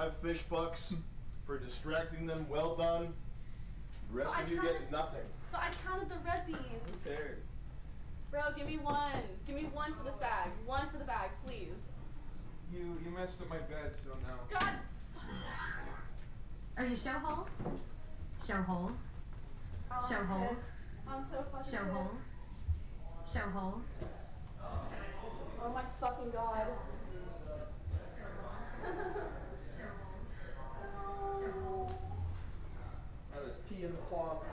5 fish bucks for distracting them. Well done. The rest of you get nothing. But I counted the red beans. Who cares? Bro, give me one. Give me one for this bag. One for the bag, please. You messed up my bed, so now. God. Are you show hole? Show hole. Show hole. I'm so fucking Show hole. Show hole. Oh my fucking god. There's pee in the cloth.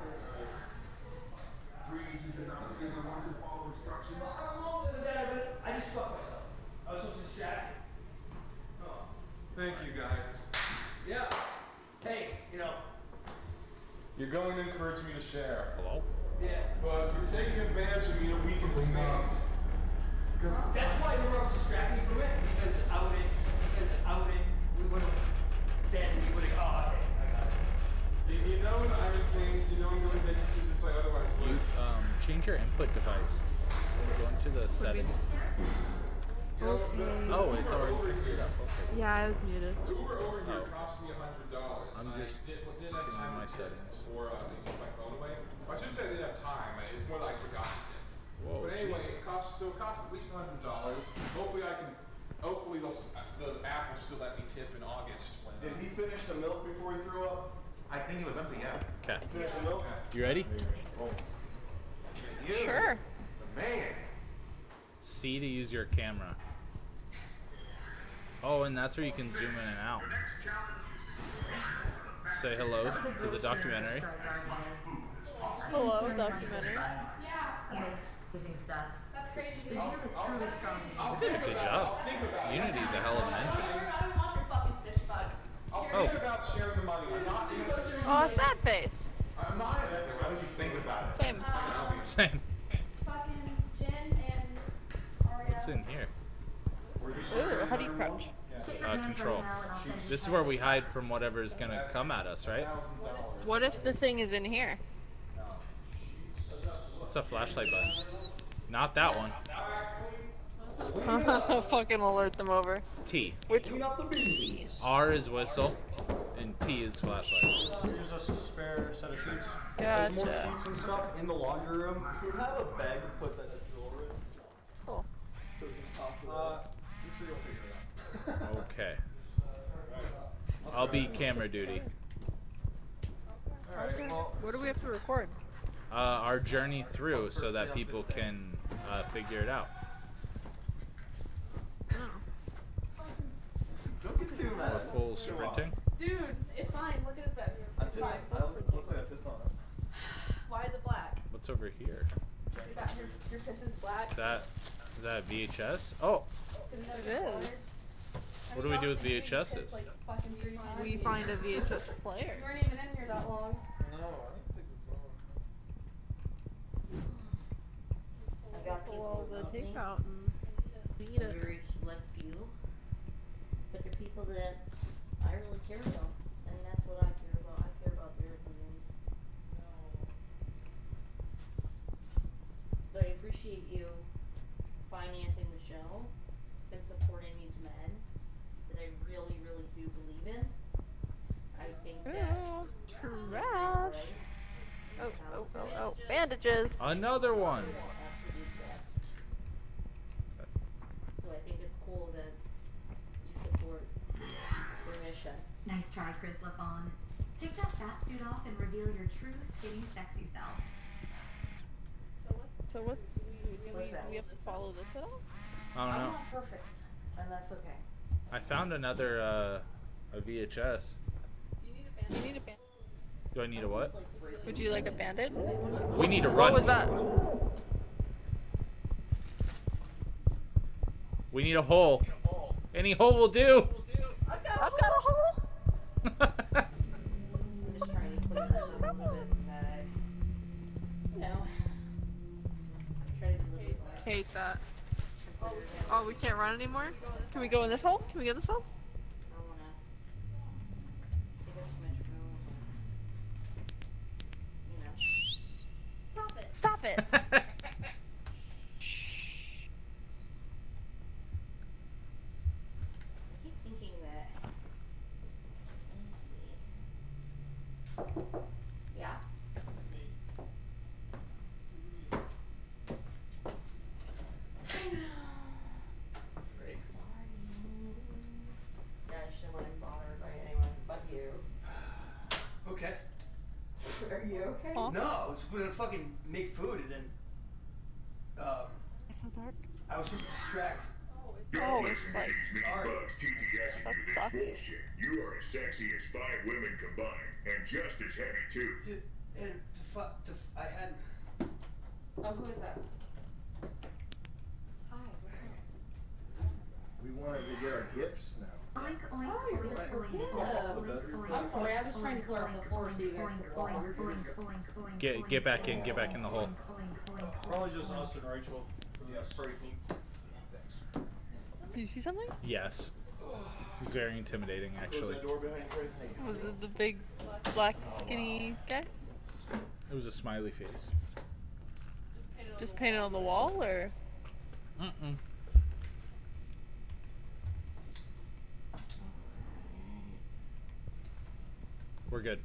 I just fucked myself. I was supposed to distract you. Oh. Thank you, guys. Yeah. Hey, you know. You're going to encourage me to share. Hello? Yeah. But you're taking advantage of me in a weakened state. That's why you were distracting from it. Because I wouldn't, we would have, then we would have, oh, okay, I got it. You know when iron things, you know when you're making decisions I otherwise would. You change your input device. So go into the settings. Oh, it's already figured out. Okay. Yeah, I was muted. The Uber over here cost me $100. I'm just didn't have changing time my to tip settings. Or they took my phone away. Well, I shouldn't say I didn't have time. It's more like I forgot to tip. Whoa, But anyway, Jesus. it costs at least $100. Hopefully the app will still let me tip in August. Did he finish the milk before he threw up? I think it was empty, yeah. Okay. Finish the milk? You ready? Oh. You, Sure. the man. C to use your camera. Oh, and that's where you can zoom in and out. Say hello to the documentary. Hello, documentary. Amazing stuff. That's crazy. The deer was truly strong. Good job. Unity's a hell of an engine. I don't want your fucking fish bug. Oh. Think about sharing the money. I'm not Oh, sad face. I'm not. What did you think about it? Same. Same. Fucking gin and Oreo. What's in here? Ooh, how do you crouch? Shake your hands Control. right now and I'll send you This is text where we messages. hide from whatever is gonna come at us, right? What if the thing is in here? What's a flashlight button? Not that one. Fucking alert them over. T. Which R is whistle, and T is flashlight. Here's a spare set of sheets. There's more Gotcha. sheets and stuff in the laundry room. Do you have a bag to put that jewelry in? Cool. So you can talk to I'm sure you'll figure it out. Okay. I'll be camera duty. Alright, well, What do we have to record? Our journey through, so that people can figure it out. don't get too mad. We're full sprinting. Dude, it's fine. Look at his bed. I It's pissed, fine. looks like I pissed on it. Why is it black? What's over here? Is that your piss is black? Is that VHS? Oh, It is. What do we do with VHSs? Like fucking 3 times. We find a VHS player. You weren't even in here that long. No, I didn't think this long. I've got Pull people all the who love me. tape out and eat it. Very select few, but they're people that I really care about, and that's what I care about. I care about their opinions. But I appreciate you financing the show and supporting these men that I really, really do believe in. I think that Oh, trash. right? Oh, bandages. another one. Absolute best. So I think it's cool that you support their mission. Nice try, Chris LaFawn. Take that fat suit off and reveal your true skinny, sexy self. So what's do What's that? we have to follow this at all? I don't I'm know. not perfect, and that's okay. I found another a VHS. You need a band. Do I need a what? Would you like a bandit? We need to What run. was that? We need a hole. Any hole will do. I've got a hole. I'm just trying to clean this up a little bit so that you know, try to deliver what I Hate that. consider that Oh, we can't run anymore? Can we go in this hole? Can we get in this hole? I don't wanna take up too much room, you know. Stop it. Stop it. I keep thinking that Yeah. I know. Right. Sorry. Yeah, I should have bothered by anyone but you. Okay. Are you okay? Huh? No, I was gonna fucking make food and then It's so dark. I was supposed to distract. Oh, it's like. Alright. That sucks. You are as sexy as 5 women combined, and just as heavy too. Dude, and I had. Oh, who is that? Hi, what's up? We wanted to get our gifts now. Oink, oink, Oh, you're oink, right for oink, kids. oink, I'm sorry, I was trying to clear off the oink, floor so you guys oink, could walk. oink, oink, oink, oink, Get back in the hole. oink, oink, Probably just us and Rachel. Yeah, pretty cool. Thanks. Did you see something? Yes. He's very intimidating, Close actually. that door behind you, right? Was it the big, black, skinny guy? It was a smiley face. Just painted on the wall, or? Mm-mm. We're good.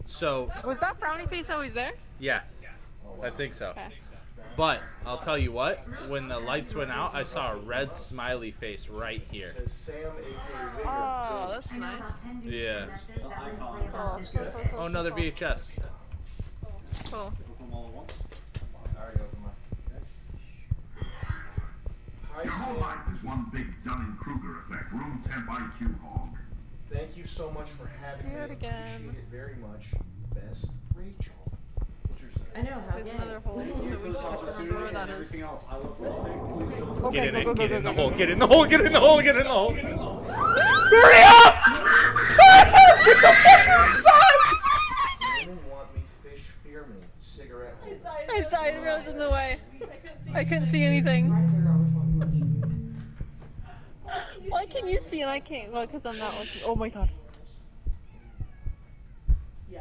So, Was that frowny face always there? yeah, I think so. Okay. But, I'll tell you what, when the lights went out, I saw a red smiley face right here. Says Sam, aka Wigger. Oh, that's I know nice. about 10 dudes Yeah. in Memphis that wouldn't icon. play about Oh, this cool, good cool, fish. cool. Oh, another VHS. Cool. Open them all at once. I already opened mine. Hi, Your whole Sam. life is one big Dunning-Kruger effect, room temp IQ hog. Thank you so much for having Do me. it again. Appreciate it very much. Best, Rachel. What's your second? I know, how There's gay. another hole, Thank so you we for this should remember opportunity where and that is. everything else. I love fishing. Please don't. Okay, Get in go, it, go, get go, in go, the go, hole, go. get in the hole, get in the hole, get in the hole. Hurry up! Get the fuck inside! Women want me, fish fear me. Cigarette holder. I saw it was in the way. I couldn't see anything. Trying to figure out which one's which. Why can you see and I can't? Well, because I'm not looking. Oh my god. Yeah.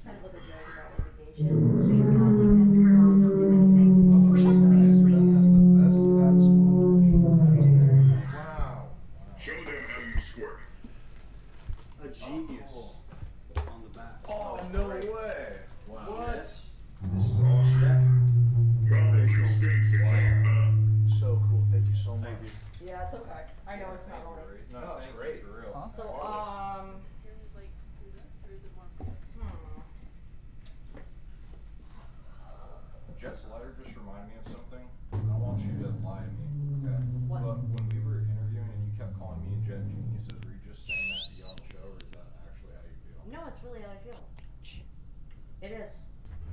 Kind of like a joke about litigation. Please, God, take that skirt off. He'll do anything. Please, please, please. That's the best at school. Wow. Show them how you squirt. A genius on the back. Oh, no way. Wow. What? This is awesome. Probably stinks at home, huh? So cool. Thank you so much. Thank you. Yeah, it's okay. I know it's not really. No, it's great. For real. So, Jet's letter just reminded me of something. I want you to lie to me, okay? What? But when we were interviewing and you kept calling me and Jet geniuses, were you just saying that to get on the show, or is that actually how you feel? no, it's really how I feel. It is.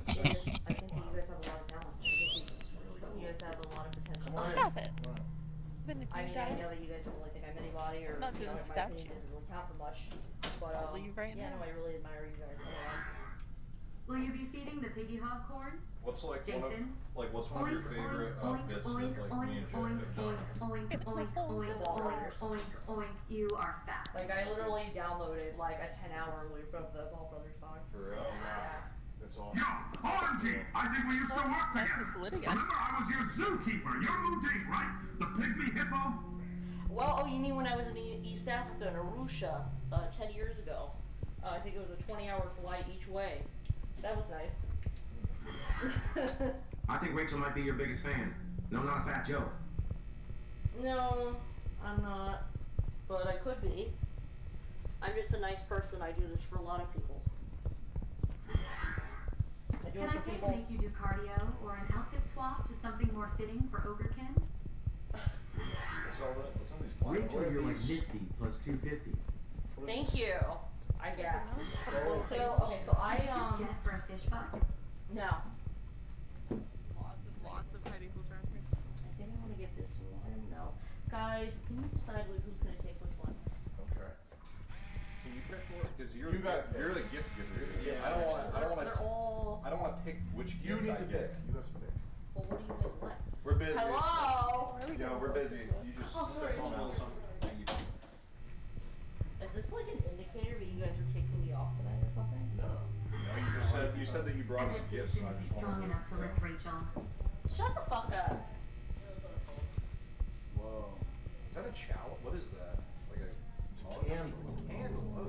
It is. I think that you guys have a lot of talent. I think you guys have a lot of potential. Come on in. Stop it. Come on. Even if I you mean, I die. know that you guys don't really think I'm anybody, or Not you know, doing my statue. opinion doesn't really count for much. But I'll leave right yeah, now. no, I really admire you guys. Will you be feeding the piggy hog corn? What's like Jason? what's one of your favorite bits that like me and Jet have done? oink, oink, oink, oink, oink, oink, you are fat. Like I literally downloaded like a 10-hour loop of the Ball Brothers song. For real? Yeah. That's awesome. Yo, Orangey, I think we used to work together. It's lit again. Remember, I was your zookeeper, your new date, right? The pygmy hippo? Well, oh, you mean when I was in East Africa in Arusha 10 years ago? I think it was a 20-hour flight each way. That was nice. I think Rachel might be your biggest fan. No, not a Fat Joe. No, I'm not. But I could be. I'm just a nice person. I do this for a lot of people. I do Can it I for pay to people. make you do cardio or an outfit swap to something more fitting for Ogrekin? What's all that? What's on these black Rachel, you're like nifty plus 250. Thank you. I guess. Oh. So okay, so I Is Jet for a fish butt? no. Lots of hiding holes around here. I think I want to give this one. No, guys, can you decide who's gonna take which one? Okay. Can you pick one? Because you're You the gift giver. Yeah, I don't want They're all. I don't want to pick which You gift need I to get. pick. You have to pick. Well, what do you guys want? We're busy. Hello. You know, we're busy. You just Oh, sorry. step on out. Thank you. Is this like an indicator that you guys are kicking me off tonight or something? No. No, you said that you brought us And some that gifts, Jason and I isn't just strong wanted enough to lift Rachel. Shut the fuck up. Whoa. Is that a chalice? What is that? Like a Candle. candle. Oh,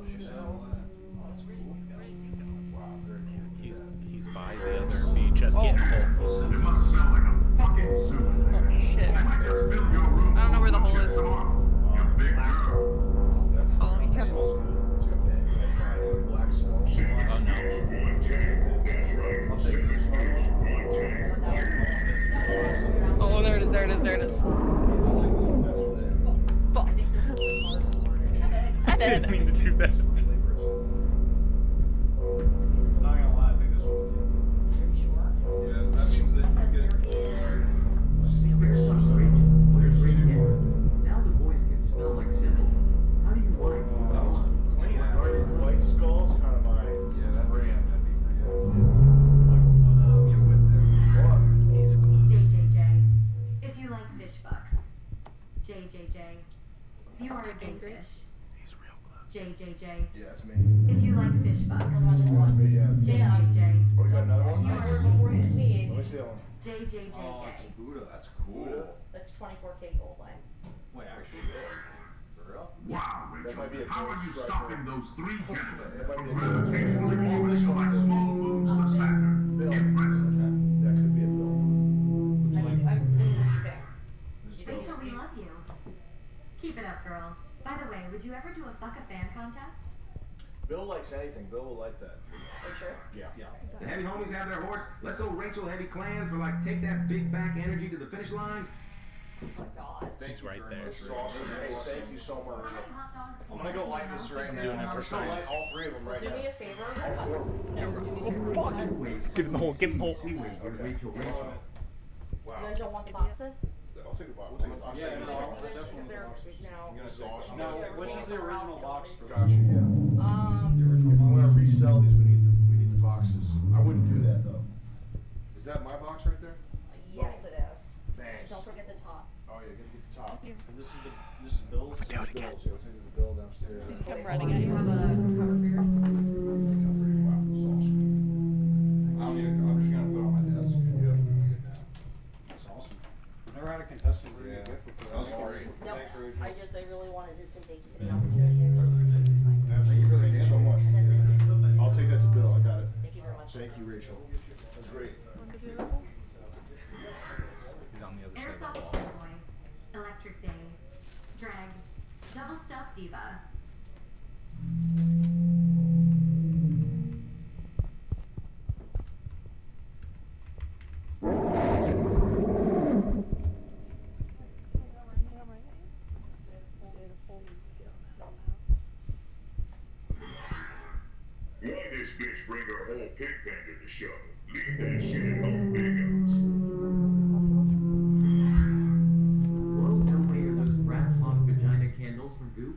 He's by the other VHS getting full. It must smell like a fucking zoo in there. Oh shit. I might just fill your room. I don't know where the hole is. You big girl. That's Following him. It's like a band type guy, black smoke. Oh no. Oh, there it is, there it is, there it is. Fuck. I Didn't mean to do that. Not gonna lie, I think this one's Yeah, that means that you get. Now the voice can smell like simple. How do you like That was clean. White Skull's kind of my Yeah, that brand. that'd be for you. Get with it. He's close. JJJ, if you like fish bucks. JJJ, you are a gay fish. He's real close. JJJ, Yeah, it's me. if you like fish bucks. What about this one? Me, yeah. JJJ, Oh, you got another one? You ordered before you speed. Let me see that one. JJJ Oh, it's a gay. Buddha. That's cool. That's 24K gold line. Wait, actually. For real? Wow, That Rachel, might be a how gold are you stripe stopping there. those three gentlemen That might from be a gold gravitationally stripe. orbiting like small moons to Saturn? Bill. Impressive. That could be a Bill. I mean, what do you think? This is Rachel, we Bill. love you. Keep it up, girl. By the way, would you ever do a fuck a fan contest? Bill likes anything. Bill will like that. Are you sure? Yeah. The heavy homies have their horse. Let's go Rachel Heavy Clan for like take that big back energy to the finish line. Oh my god. He's right there. This is awesome. Hey, thank you so much. Flying hot dogs I'm gonna go light this right now. Doing it for I'm just gonna light science. all three of them right Do now. me a favor. All four of them. Get in the hole, get in the hole. Rachel. You guys don't want the boxes? I'll take a box. We'll take a box. Yeah, no, Because I'll definitely they're, want the boxes. you know, This is awesome. Now, which is the original box for Gotcha, yeah. If we wanna resell these, we need the boxes. I wouldn't do that though. Is that my box right there? yes it is. Thanks. Don't forget the top. Oh yeah, gotta get the top. And this is Bill's. Do it again. Bills, yeah, we'll take the bill downstairs. I'm running Do at you you. have a cover for yours? Wow, this is awesome. I'm just gonna put it on my desk. Yeah. That's awesome. Never had a contestant bring me a Yeah. gift before. That was great. No, Thanks, Rachel. I really wanted to say thank you for the opportunity. Absolutely. Thank you so much. And then this is, I'll take that to Bill. I got it. thank you very much. Thank you, Rachel. That's great. He's on the other side of the Airsoft wall. Playboy, Electric Day, Drag, Double Stuffed Diva. Why this bitch bring her whole pig pen to the show? Leave that shit at home, biggos. Well, how many are those rat hot vagina candles from Goop?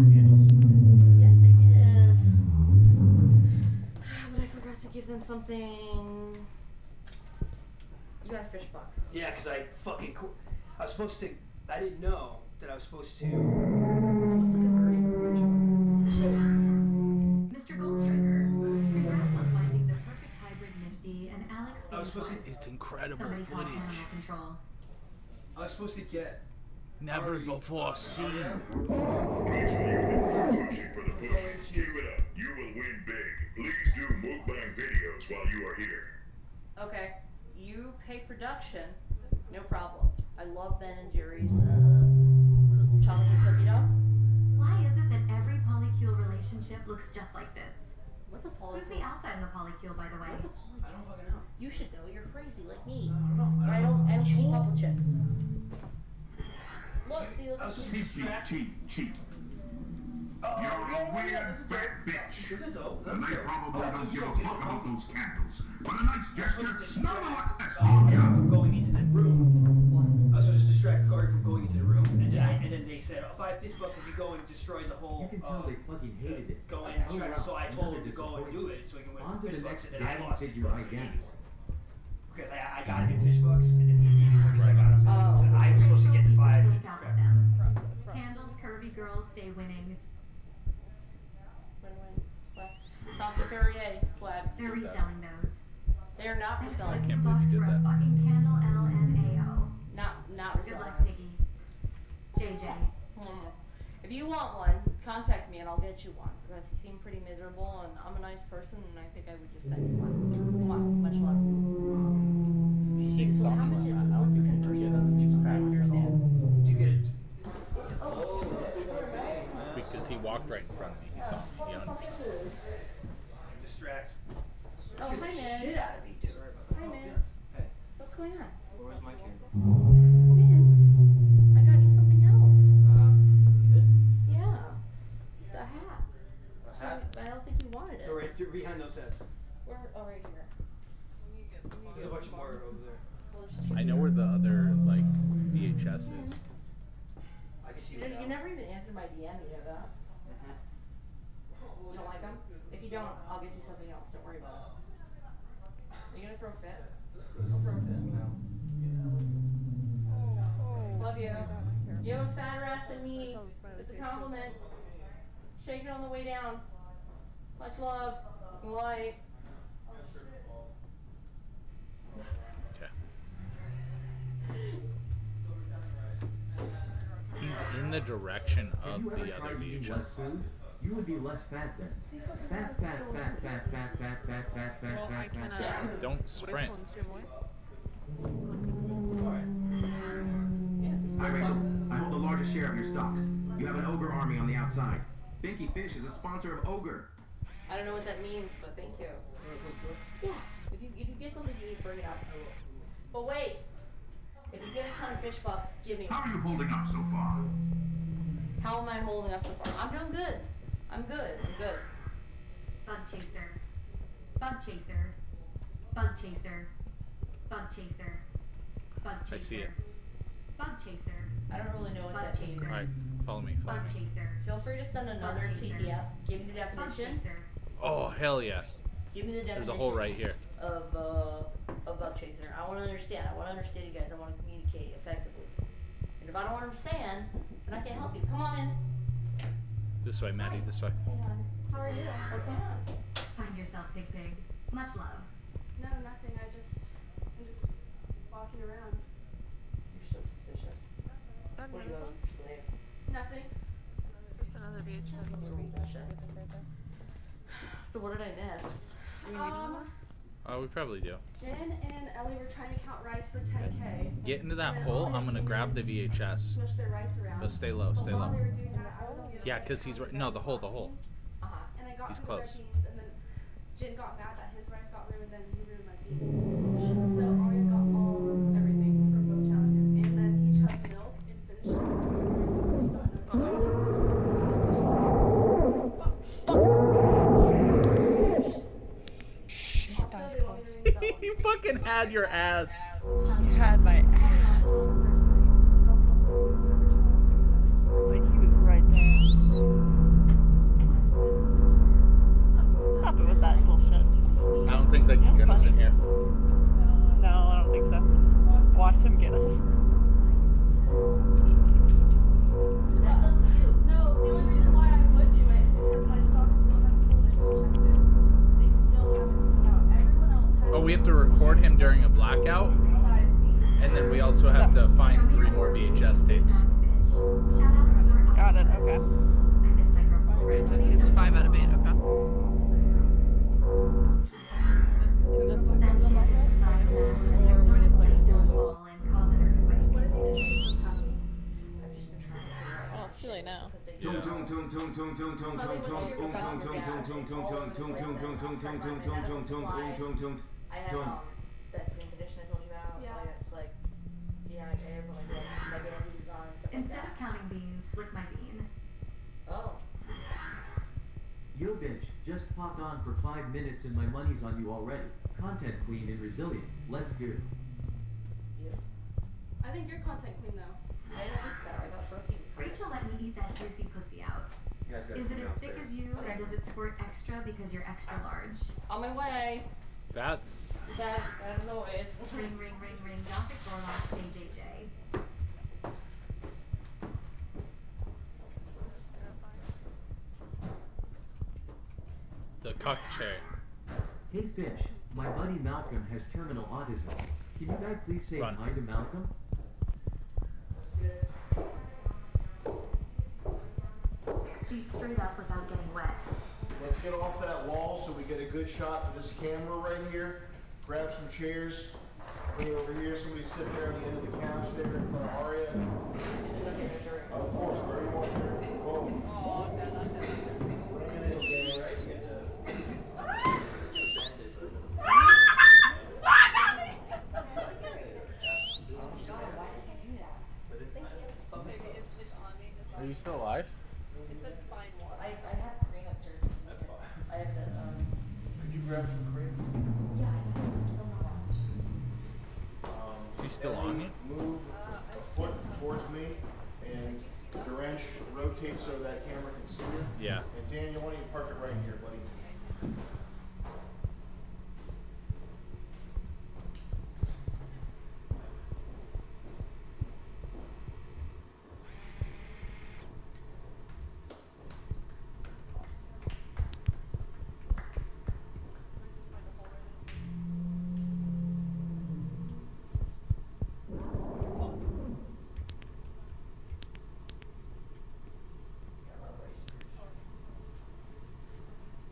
Yes, they did. But I forgot to give them something. You got a fish buck. Yeah, because I fucking I was supposed to. I didn't know that I was supposed to. So what's the conversion? Mr. Goldstriker, congrats on finding the perfect hybrid Nifty and Alex I was supposed to. It's incredible Somebody call footage. animal control. I was supposed to get. Never before seen. Rachel, you are pushing for the push. Keep it up. You will win big. Please do mukbang videos while you are here. Okay, you pay production, no problem. I love Ben and Jerry's chocolate chip cookie dough. Why is it that every polycule relationship looks just like this? What's a Who's polycule? the alpha in the polycule, by the way? What's a polycule? I don't fucking know. You should know. You're crazy like me. I don't know. But I don't keep up with shit. Look, see, look. I was supposed to Cheap, cheap, cheap. You're a weird fat bitch. Isn't though? And they probably don't give a fuck about those candles. But a nice gesture, nonetheless, oh yeah. From going into the room. I was supposed to distract Corey from going into the room, and then they said, "Oh, $5 if you go and destroy the whole." You can tell they fucking hated it. Go in, distract. So I told him to go and do it, so he can win On to the fish next bucks, and then I daddy lost figure, $5 I guess. because I got him fish bucks, and then he gave me because I got him. Oh. So I was supposed to get the 5 to Take out distract with them. girls stay winning. Win-win. Swag. Thompson Perrier. Swag. They're reselling those. They are not Extra reselling. few can't believe bucks you for did a that. fucking candle LMAO. Not Good reselling. luck, Piggy. JJ. If you want one, contact me and I'll get you one. Because you seem pretty miserable and I'm a nice person and I think I would just send you one. Come on, much love. He saw How me. much is I don't think I can get on these crackers at all. Do you get it? Because he walked right in front of me. He saw me. He understood. Distract. Oh, hi, Mitch. Shit out of me, dude. Hi, Mitch. Hey, What's going on? where's my candle? Vince, I got you something else. You good? Yeah. The hat. A hat? I don't think you wanted it. Go right behind those hats. Where? Oh, right here. There's a bunch more over there. Well, just check I know where the other like VHS is. Vince. I can see You, it you now. never even answered my DM, you know that? You don't like them? If you don't, I'll get you something else. Don't worry about it. Are you gonna throw a fit? I'll throw a fit. Love you. You have a fatter ass than me. It's a compliment. Shake it on the way down. Much love. Light. Okay. He's in the direction of the other VHS. You would be less fat then. Fat. Well, I can, Don't sprint. Hi, Rachel. I hold the largest share of your stocks. You have an ogre army on the outside. Binky Fish is a sponsor of Ogre. I don't know what that means, but thank you. Yeah. If you get something to eat, bring it up. But wait. If you get a ton of fish bucks, give me How one. are you holding up so far? How am I holding up so far? I'm doing good. I'm good. Bug chaser. Bug chaser. Bug chaser. Bug chaser. Bug chaser. I see it. Bug chaser. I don't really know what Bug that means. chaser. Alright, follow me. Bug chaser. Feel free to send another Bug chaser. TTS. Give me the Bug definition. chaser. Oh, hell yeah. Give me the definition. There's a hole right here. Of bug chaser. I want to understand. I want to understand you guys. I want to communicate effectively. And if I don't understand, then I can't help you. Come on in. This way, Maddie, this way. Hey, hon. How are you? What's going on? Find yourself, Pig. Much love. No, nothing. I'm just walking around. You're so suspicious. What are you on, slave? Nothing. That's another VHS. So what did I miss? Do we need more? We probably do. Jen and Ellie were trying to count rice for 10K. Get into that And hole. all I'm they gonna did grab the was VHS. Smush their rice around. But stay low, But stay while low. they were doing that, I was on the other Yeah, side because he's right. counting No, the hole, the hole. Uh-huh. And I got He's to the red close. beans, and then Jen got mad that his rice got ruined, and he ruined my beans. So Arya got everything from both challenges, and then he chugged milk and finished it. So he got another. Also, they want me to ring the bell. You fucking had your ass. You had my ass. Like he was right there. Stop it with that bullshit. I don't think they can get us in here. No, I don't think so. Watch him get us. That's up to you. No, the only reason why I would do it is because my stocks still haven't sold. I just checked it. They still haven't sold out. Everyone else has. Oh, we have to record him during a blackout, Besides me. and then we also have to find 3 more VHS tapes. Got it, okay. I miss my girl. VHS is 5 out of 8, okay. That shit is the size of an tectonic plate downfall and cause an earthquake. What if you didn't know what's happening? I've just been trying to figure out. Well, it's too late now. I have that skin condition I told you about. Yeah. Like, it's like, yeah, I have like negative news on and stuff Instead like of counting beans, flick my bean. that. Oh. Yo bitch, just popped on for 5 minutes and my money's on you already. Content queen and resilient. Let's hear it. You? I think you're content queen though. I didn't think so. I thought Brookie was great. Rachel let me eat that juicy pussy out. Is it as thick as you, or does it squirt extra because you're extra large? On my way. That's That as always. Ring, ring, ring, ring. Gothic Warlock, JJJ. Cock chair. Hey Fish, my buddy Malcolm has terminal autism. Can you guys please say Run. hi to Malcolm? 6 feet straight up without getting wet. Let's get off that wall so we get a good shot for this camera right here. Grab some chairs. Bring it over here. Somebody sit there on the end of the couch there in front of Aria. Of course, where you want there. Boom. Oh, I'm done, I'm done, I'm done. Bring it in, gang, right? You get to- Maybe it's on me. It's Are on you still alive? It's a fine water. I have cream upstairs. That's fine. I have the Could you grab some cream? Is he still on you? Move a foot towards me and the wrench rotate so that camera can see you. Yeah. And Daniel, why don't you park it right here, buddy?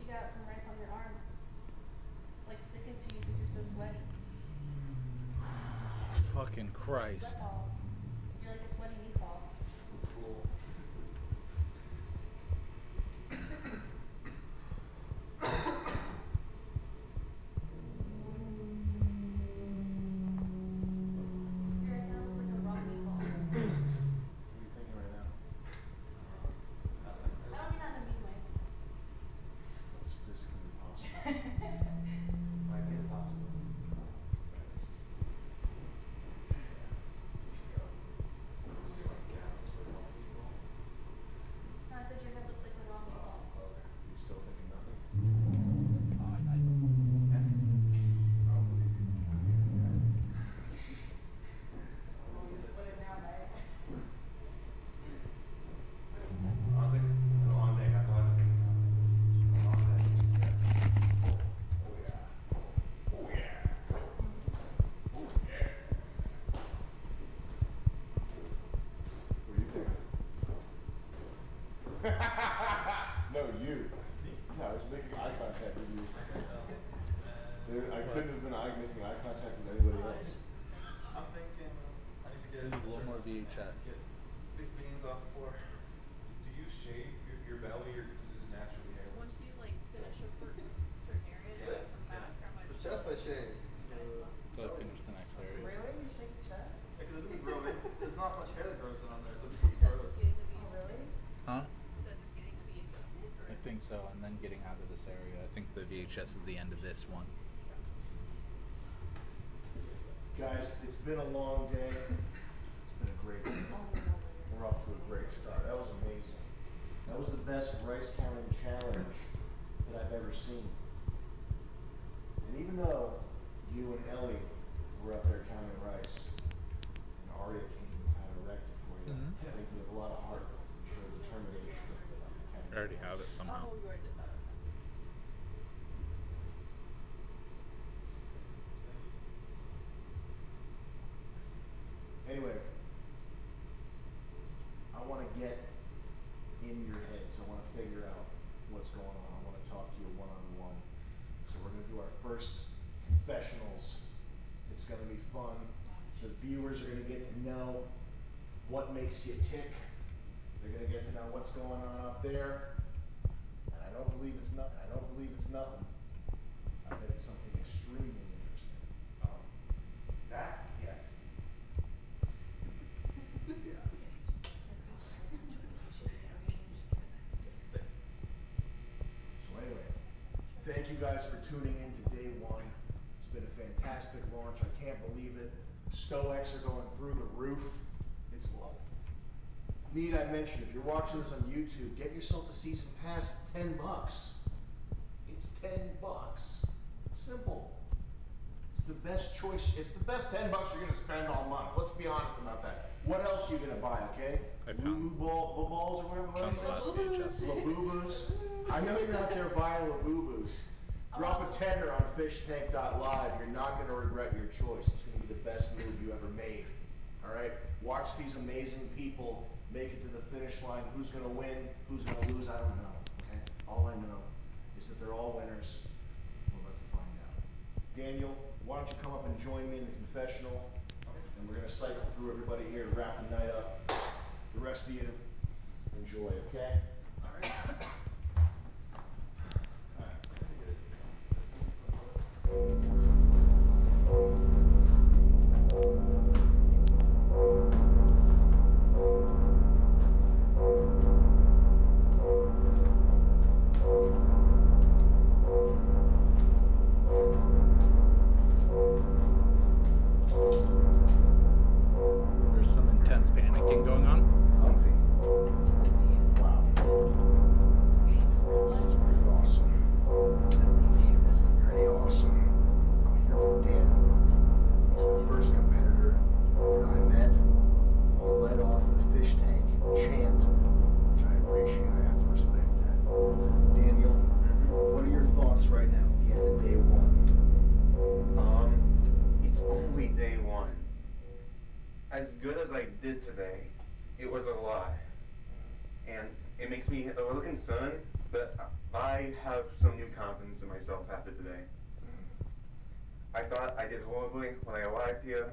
You got some rice on your arm. It's like sticking to you because you're so sweaty. Fucking Christ. Sweat ball. You're like a sweaty meatball. Your head looks like a raw meatball. What are you thinking right now? I don't mean that in a mean way. That's physically impossible. Might be impossible. No, I said your head looks like a raw meatball. You still thinking nothing? Honestly, it's been a long day. That's all I've been thinking about. A long day. Oh yeah. Oh yeah. Oh yeah. What are you thinking? No, you. No, I was making eye contact with you. Dude, I couldn't have been making eye contact with anybody else. I'm thinking I need to get A little more VHS. Get these beans off the floor. Do you shave your belly or is it naturally hairless? Once you like finish a certain area, do it from back or am I The just chest I shave. So I finished the next area. Really? You shake your chest? Yeah, because it doesn't grow. There's not much hair that grows on there, so this looks gross. Really? Huh? Is that just getting the VHS tape or? I think so, and then getting out of this area. I think the VHS is the end of this one. Guys, it's been a long day. It's been a great day. We're off to a great start. That was amazing. That was the best rice counting challenge that I've ever seen. And even though you and Ellie were up there counting rice, and Aria came and kind of wrecked it for you, I think you have a lot of heart and show determination. I already have it somehow. Oh, you already did that. Anyway, I want to get in your heads. I want to figure out what's going on. I want to talk to you one-on-one. So we're going to do our first confessionals. It's going to be fun. The viewers are going to get to know what makes you tick. They're going to get to know what's going on up there. And I don't believe it's nothing. I don't believe it's nothing. I bet it's something extremely interesting. That, yes. So anyway, thank you guys for tuning in to day one. It's been a fantastic launch. I can't believe it. Stoics are going through the roof. It's low. Need I mention, if you're watching this on YouTube, get yourself a season pass at $10. It's $10. Simple. It's the best choice. It's the best $10 you're gonna spend all month. Let's be honest about that. What else are you gonna buy? Okay. I found balls or whatever. found the last VHS. Labubu's. I know you're out there buying Labubu's. Drop a tenner on fishtank.live. You're not going to regret your choice. It's going to be the best move you ever made. All right? Watch these amazing people make it to the finish line. Who's going to win? Who's going to lose? I don't know. Okay? All I know is that they're all winners. We're about to find out. Daniel, why don't you come up and join me in the confessional? And we're going to cycle through everybody here to wrap the night up. The rest of you, enjoy, okay? All right. There's some intense panicking going on. Comfy. Wow. That's pretty awesome. Pretty awesome. I'm here for Daniel. He's the first competitor that I met. He led off the fish tank chant, which I appreciate. I have to respect that. Daniel, what are your thoughts right now at the end of day one? It's only day one. As good as I did today, it was a lie. And it makes me a little concerned, but I have some new confidence in myself after today. I thought I did horribly when I arrived here.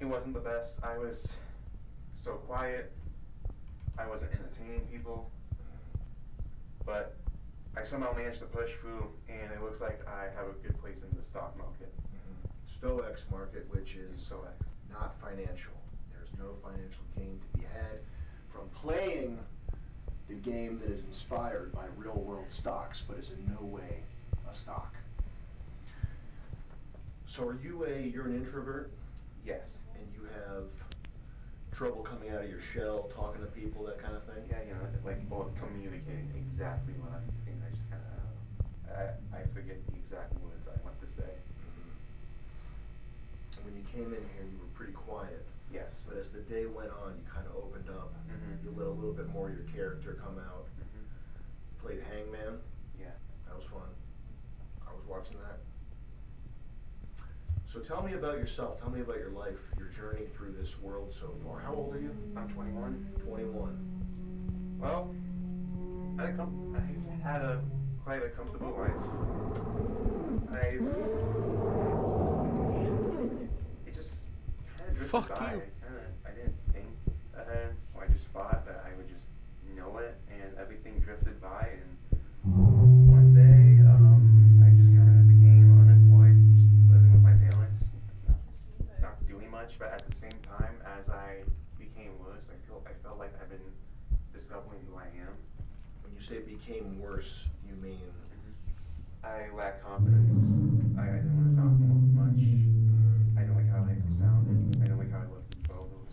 It wasn't the best. I was so quiet. I wasn't entertaining people. But I somehow managed to push through, and it looks like I have a good place in the stock market. Stoics market, which is StoX. not financial. There's no financial gain to be had from playing the game that is inspired by real world stocks, but is in no way a stock. So you're an introvert? Yes. And you have trouble coming out of your shell, talking to people, that kind of thing? Yeah, you know, like, or communicating exactly what I'm thinking. I just kind of, I forget the exact words I want to say. When you came in here, you were pretty quiet. Yes. But as the day went on, you kind of opened up. You let a little bit more of your character come out. You played Hangman. Yeah. That was fun. I was watching that. So tell me about yourself. Tell me about your life, your journey through this world so far. How old are you? I'm 21. 21. Well, I've had quite a comfortable life. It just kind of drifted Fuck by. you. I didn't think ahead. I just thought that I would just know it, and everything drifted by. And one day, I just kind of became unemployed, just living with my parents, not doing much. But at the same time, as I became worse, I felt like I've been discovering who I am. When you say became worse, you mean? I lacked confidence. I didn't want to talk much. I didn't like how I sounded. I didn't like how I looked in photos.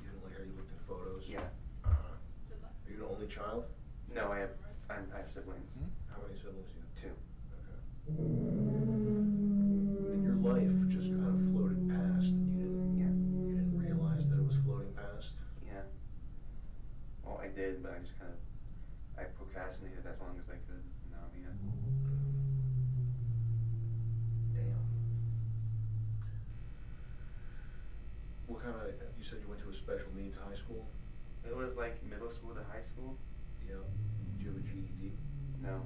You didn't like how you looked in photos? Yeah. Are you the only child? No, I have siblings. How many siblings do you have? 2. Okay. And your life just kind of floated past, and you didn't realize that it was floating past? Yeah. Well, I did, but I just kind of, I procrastinated as long as I could. And now I'm here. Damn. What kind of, you said you went to a special needs high school? It was like middle school to high school. Yeah. Did you have a GED? No.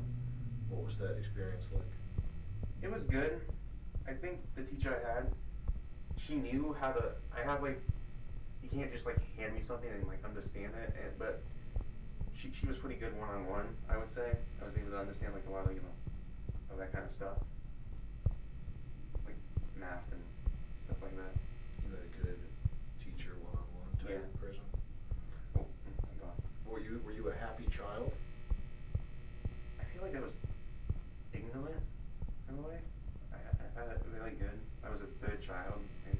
What was that experience like? It was good. I think the teacher I had, she knew how to, you can't just like hand me something and like understand it, but she was pretty good one-on-one, I would say. I was able to understand like a lot of, of that kind of stuff. Like math and stuff like that. You had a good teacher one-on-one type person? Oh, my God. Were you a happy child? I feel like I was ignorant in a way. I had it really good. I was a third child, and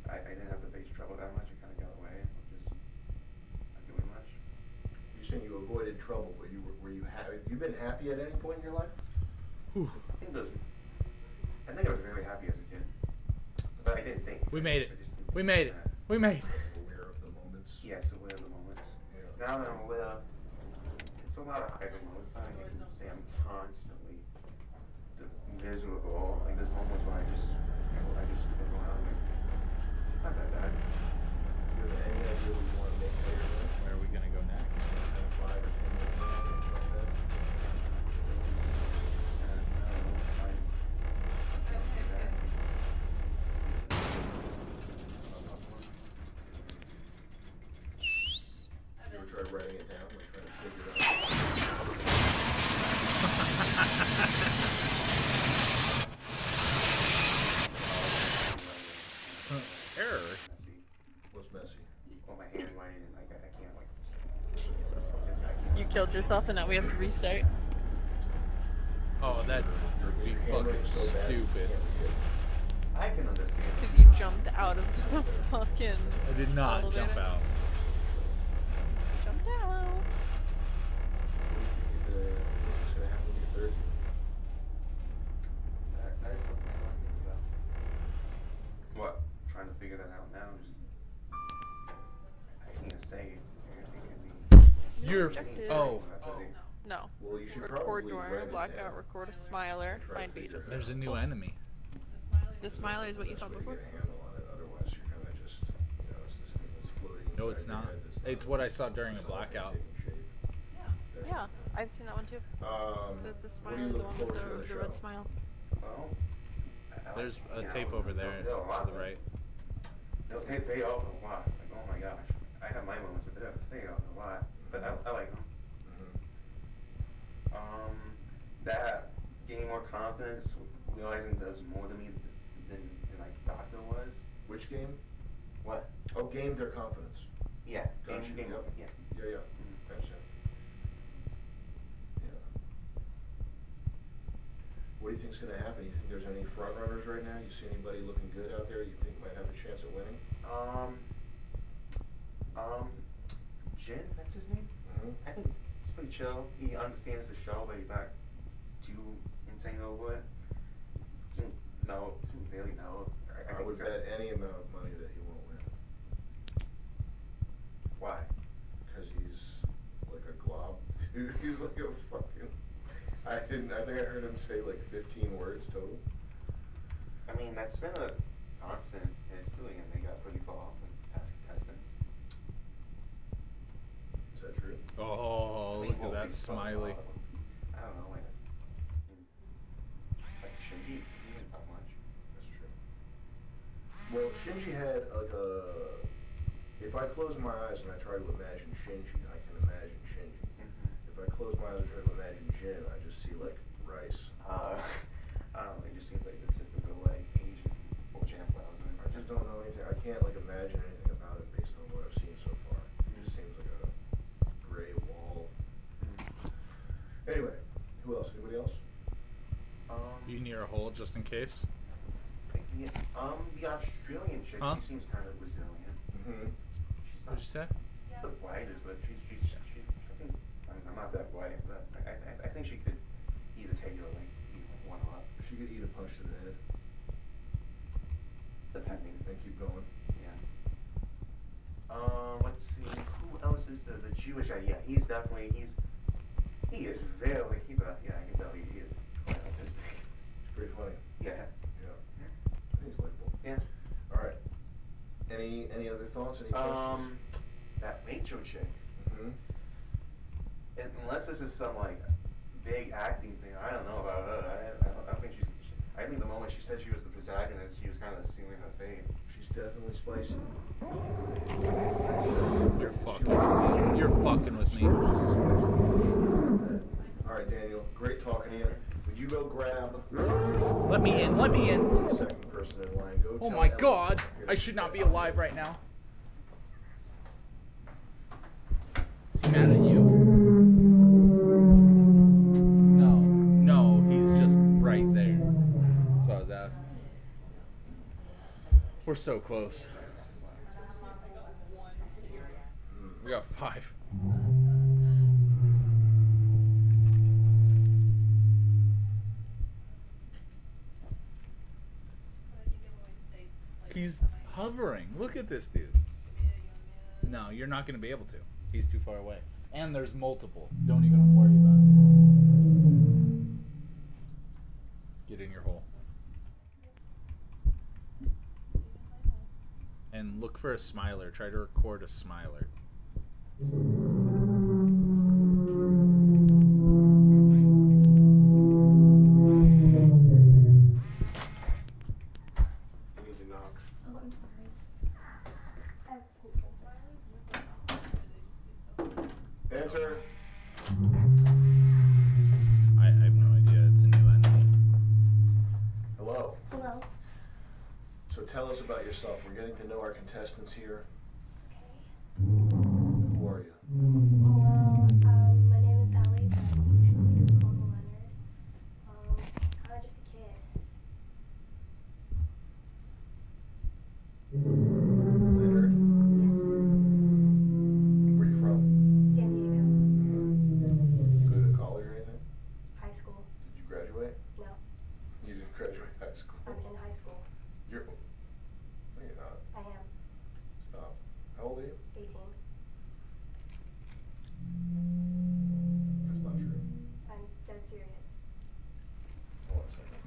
I didn't have to face trouble that much. I kind of got away with just not doing much. You're saying you avoided trouble, but were you happy? You been happy at any point in your life? I think I was We made it. We made it. We made it. Aware of the moments. Yes, aware of the moments. Yeah. Now that I'm aware, it's a lot of highs and lows. I can say I'm constantly miserable. Like there's moments where I just look around and it's not that bad. Do you have any idea what you want to make later on? Where are we gonna go next? 5 or 10 minutes, something like that. You ever tried writing it down, like trying to figure it out? Error. Messy. What's messy? Well, my handwriting and like I can't like. You killed yourself and now we have to restart. Oh, that would be fucking stupid. I can understand. Because you jumped out of the fucking I did not elevator. jump out. Jumped out. What's going to happen with your third? I just don't know what to think about. What? Trying to figure that out now. I can't say it. It could be. You're. Objective. Oh. No. Well, you should Record probably during write a it blackout, down. record a smiler, Try to find figure beaches. it There's a new enemy. The smiler is what you saw That's way before? to get a handle on it. Otherwise, you're kind of just, it's this thing that's floating No, inside it's your not. head that's It's what I saw during a blackout. taking shape. Yeah, I've seen that one too. The The what smiler, do you the look one with forward to in the the red show? smile. Well, There's a tape over there to the right. They all a lot. Like, oh my gosh. I have my moments with them. They all a lot. But I like them. That gaining more confidence, realizing does more to me than I thought there was. Which game? What? Oh, gained their confidence. Yeah. Gotcha. Game over. Yeah. Yeah. Gotcha. Yeah. What do you think's going to happen? You think there's any front runners right now? You see anybody looking good out there you think might have a chance at winning? Jin, that's his name? I think he's pretty chill. He understands the show, but he's not too insane over it. Doesn't really know. I would bet any amount of money that he won't win. Why? Because he's like a glob. Dude, he's like a fucking... I think I heard him say like 15 words total. I mean, that's been a constant history, and they got pretty far with past contestants. Is that true? Oh, I mean, look at won't that be so smiley. far. I don't know, like Shinji, he didn't talk much. That's true. Well, Shinji had like a... If I close my eyes and I try to imagine Shinji, I can imagine Shinji. If I close my eyes and try to imagine Jin, I just see like rice. I don't know, it just seems like the typical like Asian full champ browser. I just don't know anything. I can't like imagine anything about it based on what I've seen so far. It just seems like a gray wall. Anyway, who else? Anybody else? You near a hole just in case? The Australian chick, Huh? she seems kind of resilient. She's not What'd you say? the brightest, but she I think, I'm not that bright, but I think she could either take it or like eat one up. She could eat a punch to the head Depending. and keep going. Yeah. Let's see, who else is the Jewish guy? Yeah, he is I can tell he is quite autistic. It's pretty funny. Yeah. Yeah. I think it's likable. Yeah. All right. Any other thoughts? Any questions? That Rachel chick. Mm-hmm. Unless this is some like big acting thing, I don't know about her. I don't think she's. I think the moment she said she was the protagonist, she was kind of sealing her fate. She's definitely spicy. You're fucking with me. All right, Daniel. Great talking to you. Would you go grab? Let me in. Let me in. The second person in line. Go. Oh tell my Ellie god. here I to should not be get out. alive right now. Is he mad at you? No, he's just right there. That's what I was asking. We're so close. We got 5. Hovering. Look at this dude. No, you're not going to be able to. He's too far away. And there's multiple. Don't even worry about it. Get in your hole. And look for a smiler. Try to record a smiler. You need to knock. Oh, I'm sorry. Enter. I have no idea. It's a new enemy. Hello. Hello. So tell us about yourself. We're getting to know our contestants here. Okay. Who are you? Well, my name is Allie, but you can call me Leonard. Kinda just a kid. Leonard. Yes. Where are you from? San Diego. You go to college or anything? High school. Did you graduate? No. You didn't graduate high school. I'm in high school. You're. No, you're not. I am. Stop. How old are you? 18. That's not true. I'm dead serious. Hold on a second.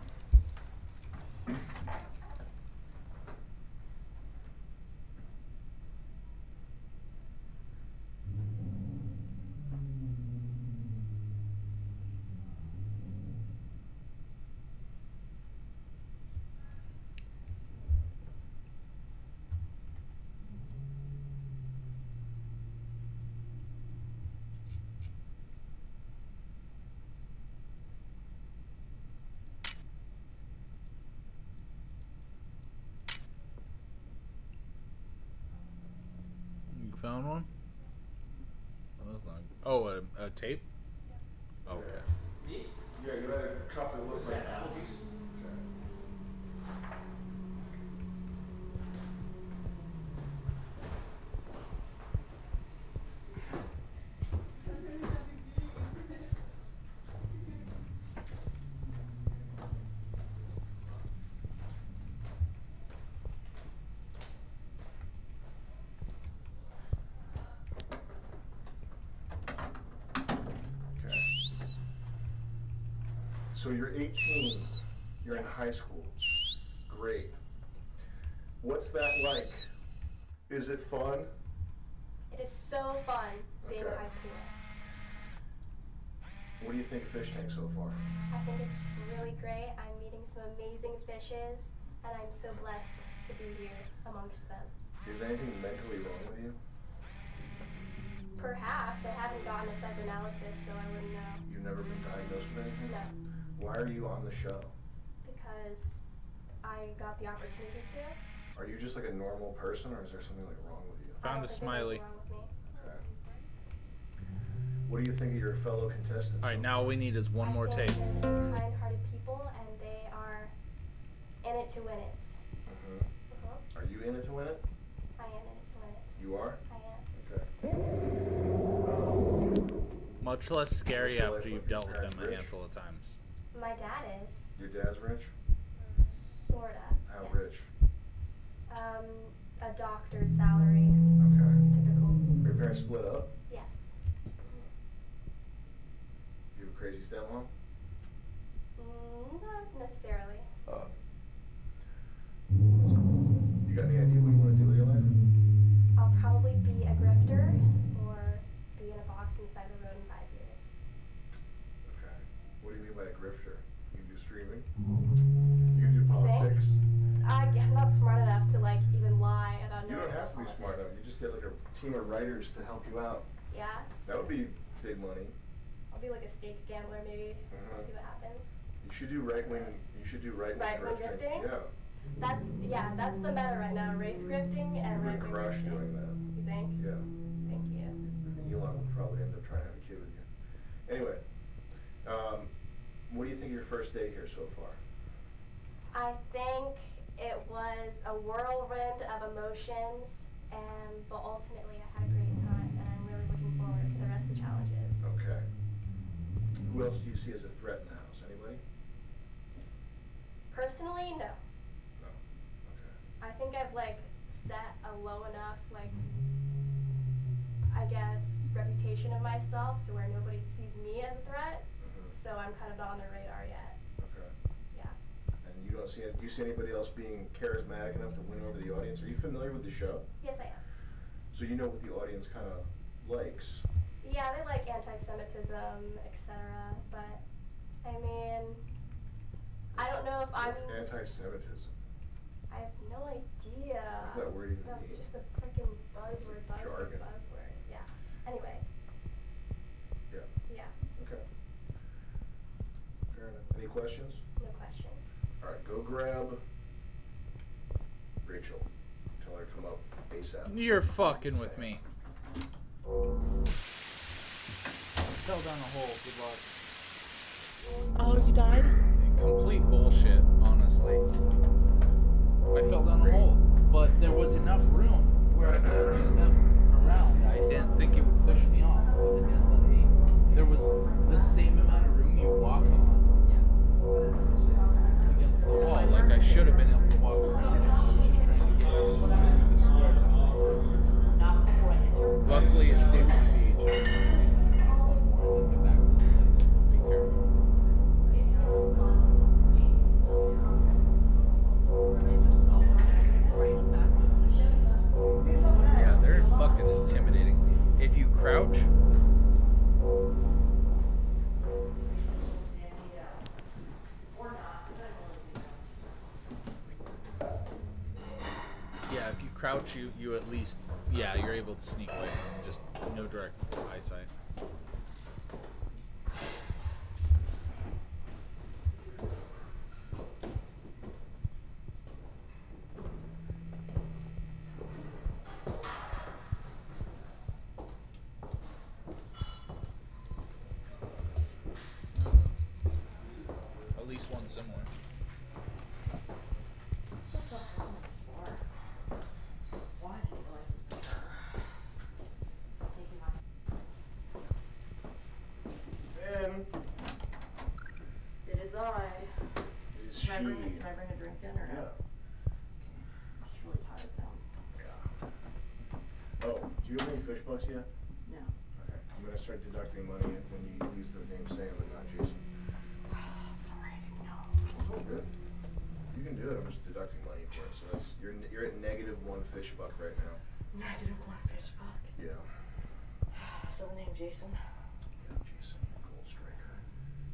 You found one? Oh, that's not. Oh, a tape? Okay. Me? Yeah, you had a cup that looks like apple juice? Okay. So you're 18. You're in high school. Great. What's that like? Is it fun? It is so fun being in Okay. high school. What do you think of Fish Tank so far? I think it's really great. I'm meeting some amazing fishes, and I'm so blessed to be here amongst them. Is anything mentally wrong with you? Perhaps. I haven't gotten a psychoanalysis, so I wouldn't know. You've never been diagnosed with anything? No, Why are you on the show? because I got the opportunity to. Are you just like a normal person, or is there something like wrong with you? I Found don't a think there's smiley. anything wrong with me. Okay. What do you think of your fellow contestants? Alright, so now all we need is one more I tape. think they're kind-hearted people, and they are in it to win it. far? Are you in it to win it? I am in it to win it. You are? I am. Okay. Much less scary What's your after life you've like? dealt with them Parents a rich? handful of times. My dad is. Your dad's rich? Sorta. How yes. rich? A doctor's salary. Okay. Typical. Your parents split up? Yes. You have a crazy stepmom? Not necessarily. That's cool. You got any idea what you want to do with your life? I'll probably be a grifter or be in a box on the side of the road in 5 years. Okay. What do you mean by a grifter? You can do streaming? You can do politics? I'm not smart enough to even lie about You knowing don't have to be politics. smart enough. You just get like a team of writers to help you out. Yeah. That would be big money. I'll be like a stake gambler maybe. Uh-huh. See what happens. You should do right wing. You should do right wing Right-wing grifting? Yeah. That's the meta right now. Race grifting and You would right-wing crush grifting. doing that. You think? Yeah. Thank you. Elon would probably end up trying to have a kid with you. Anyway, what do you think of your first day here so far? I think it was a whirlwind of emotions, but ultimately I had a great time, and I'm really looking forward to the rest of the challenges. Okay. Who else do you see as a threat in the house? Anybody? Personally, no. No. Okay. I think I've set a low enough, like, I guess, reputation of myself to where nobody sees me as a threat. So I'm kind of not on their radar yet. Okay. Yeah. And you don't see, do you see anybody else being charismatic enough to win over the audience? Are you familiar with the show? Yes, I am. So you know what the audience kind of likes. Yeah, they like anti-Semitism, etc. But, I mean, I don't know if What's I'm... anti-Semitism? I have no idea. What does that word even That's mean? just a freaking buzzword, Jargon. buzzword. Yeah. Anyway. Yeah. Yeah. Okay. Fair enough. Any questions? No questions. All right, go grab Rachel. Tell her to come up ASAP. You're fucking with me. Fell down a hole. Good luck. Oh, you died? Complete bullshit, honestly. I fell down a hole, but there was enough room where I could step around. I didn't think it would push me off, but it didn't let me. There was the same amount of room you walked on against the wall. Like I should have been able to walk around. I was just trying to get through the squares on the Luckily, it saved my VHS. One more and then get back to the place. Be careful. Yeah, they're fucking intimidating. If you crouch, yeah, if you crouch, you at least, yeah, you're able to sneak away from them. Just no direct eyesight. At least one similar. Ben, It is I. is she? Can I bring a drink in or no? Yeah. It's really tired sound. Yeah. Oh, do you have any fish bucks yet? No. Okay. I'm gonna start deducting money when you use the name Sam and not Jason. Sorry, I didn't know. It's all good. You can do it. I'm just deducting money for it. So that's you're at -1 fish buck right now. -1 fish buck. Yeah. So the name Jason. Yeah, Jason Gold Striker.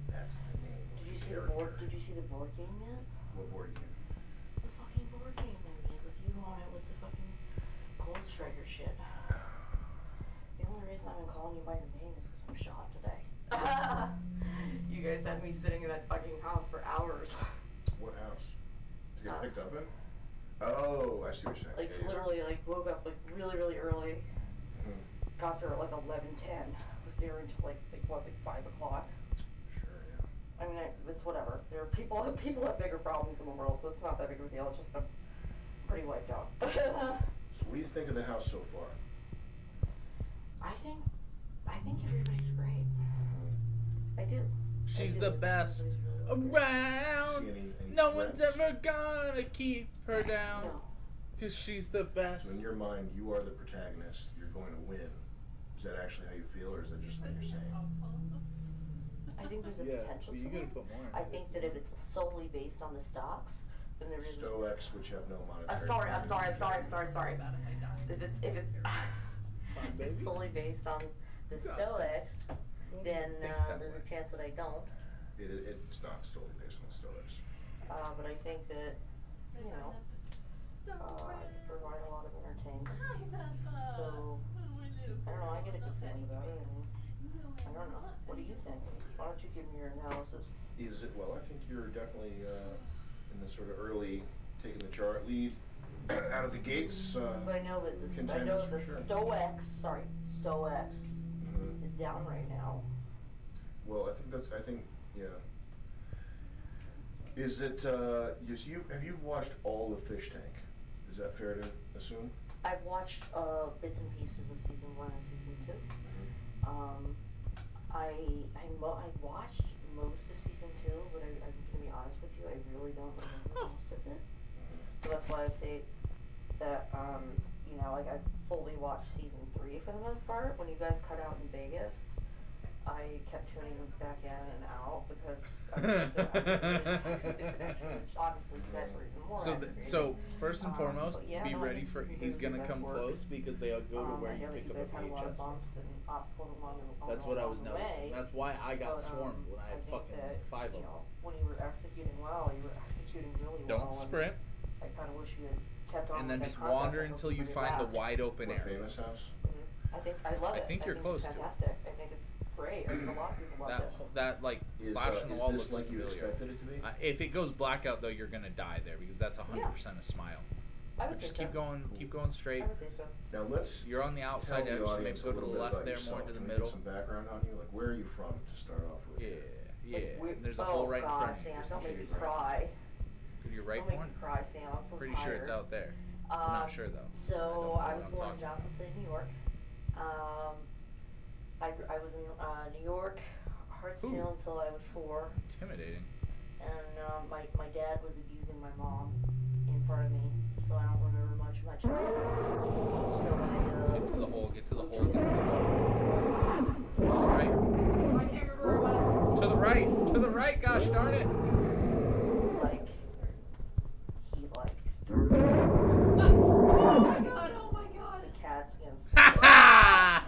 That's the name. Did of you the see the character. board? Did you see the board game yet? What board game? The fucking board game I made with you on it with the fucking Gold Striker shit. The only reason I've been calling you by your name is because I'm shot today. You guys had me sitting in that fucking house for hours. What house? To get picked up in? Oh, I see what you're saying. Like Yeah, yeah. literally, like woke up like really early. Mhm. Got there at like 11:10. Was there until like 5 o'clock. Sure, yeah. I mean, it's whatever. There are people have bigger problems in the world, so it's not that big of a deal. It's just I'm pretty wiped out. So what do you think of the house so far? I think everybody's great. I do. She's I do. the best Everybody's around. See any No one's threats? ever gonna keep her down. No. Cause she's the best. So in your mind, you are the protagonist. You're going to win. Is that actually how you feel, or is that just what you're saying? I think there's a Yeah, potential but you to gotta win. put more in I it. think that if it's solely based on the stocks, then there is. Stoics, which have no monetary. I'm sorry. value. If it's baby. solely based on the got Stoics, Don't then think that there's a way. chance that I don't. It's not solely based on the Stoics. But I think that, you know, I provide a lot of entertainment. So, I don't know, I get a good feeling about it. And I don't know. What do you think? Why don't you give me your analysis? Is it? Well, I think you're definitely in the sort of early, taking the chart lead out of the gates. Because I know that the contenders for sure. Stoics Mhm. is down right now. Well, I think, yeah. Is it, have you watched all of Fish Tank? Is that fair to assume? I've watched bits and pieces of season 1 and season 2. I watched most of season 2, but I'm gonna be honest with you, I really don't remember most of it. So that's why I say that, you know, like I fully watched season 3 for the most part. When you guys cut out in Vegas, I kept tuning back in and out because obviously you guys were even more aggravated. So first and foremost, but yeah, be no, I ready think for season he's 2 is the gonna best come work. close because they'll go to where I you know that pick you up guys a had a lot of VHS. bumps and obstacles along That's what I was the way. noticing. That's why I got But, swarmed when I had think fucking that, 5 of you them. know, when you were executing well, you were executing really well. Don't sprint. I kind of wish you had kept on And then with just that concept wander and until you bring it find the back. wide open What area. famous house? I think I love it. I think you're close it's to it. fantastic. I think it's great. I think a lot of people love it. That like Is, flash on the is wall this looks like you familiar. expected it to be? If it goes blackout though, you're gonna die there because that's 100% a smile. I would But just say keep so. going, keep going straight. I would say so. Now let's. You're on the outside tell edge, the so maybe audience go a to the little bit left about there, yourself. more to the Can we middle. get some background on you? Like, where are you from to start off with? Yeah. There's a hole right in front of you. Sam, just don't in make me case. cry. Could you right Don't make one? me cry, Sam. I'm so Pretty sure it's tired. out there. I'm not sure though. So I was I'm born in talking. Johnson City, New York. I was in New York, Hartsfield until I was 4. Intimidating. And my dad was abusing my mom in front of me, so I don't remember much of my childhood. So when I Get to the hole. Get to the hole. Get to the hole. To the right. I can't remember where it was. To the right. To the right. Gosh darn it. like he like Oh my god! Oh my god! the cats against Ha ha!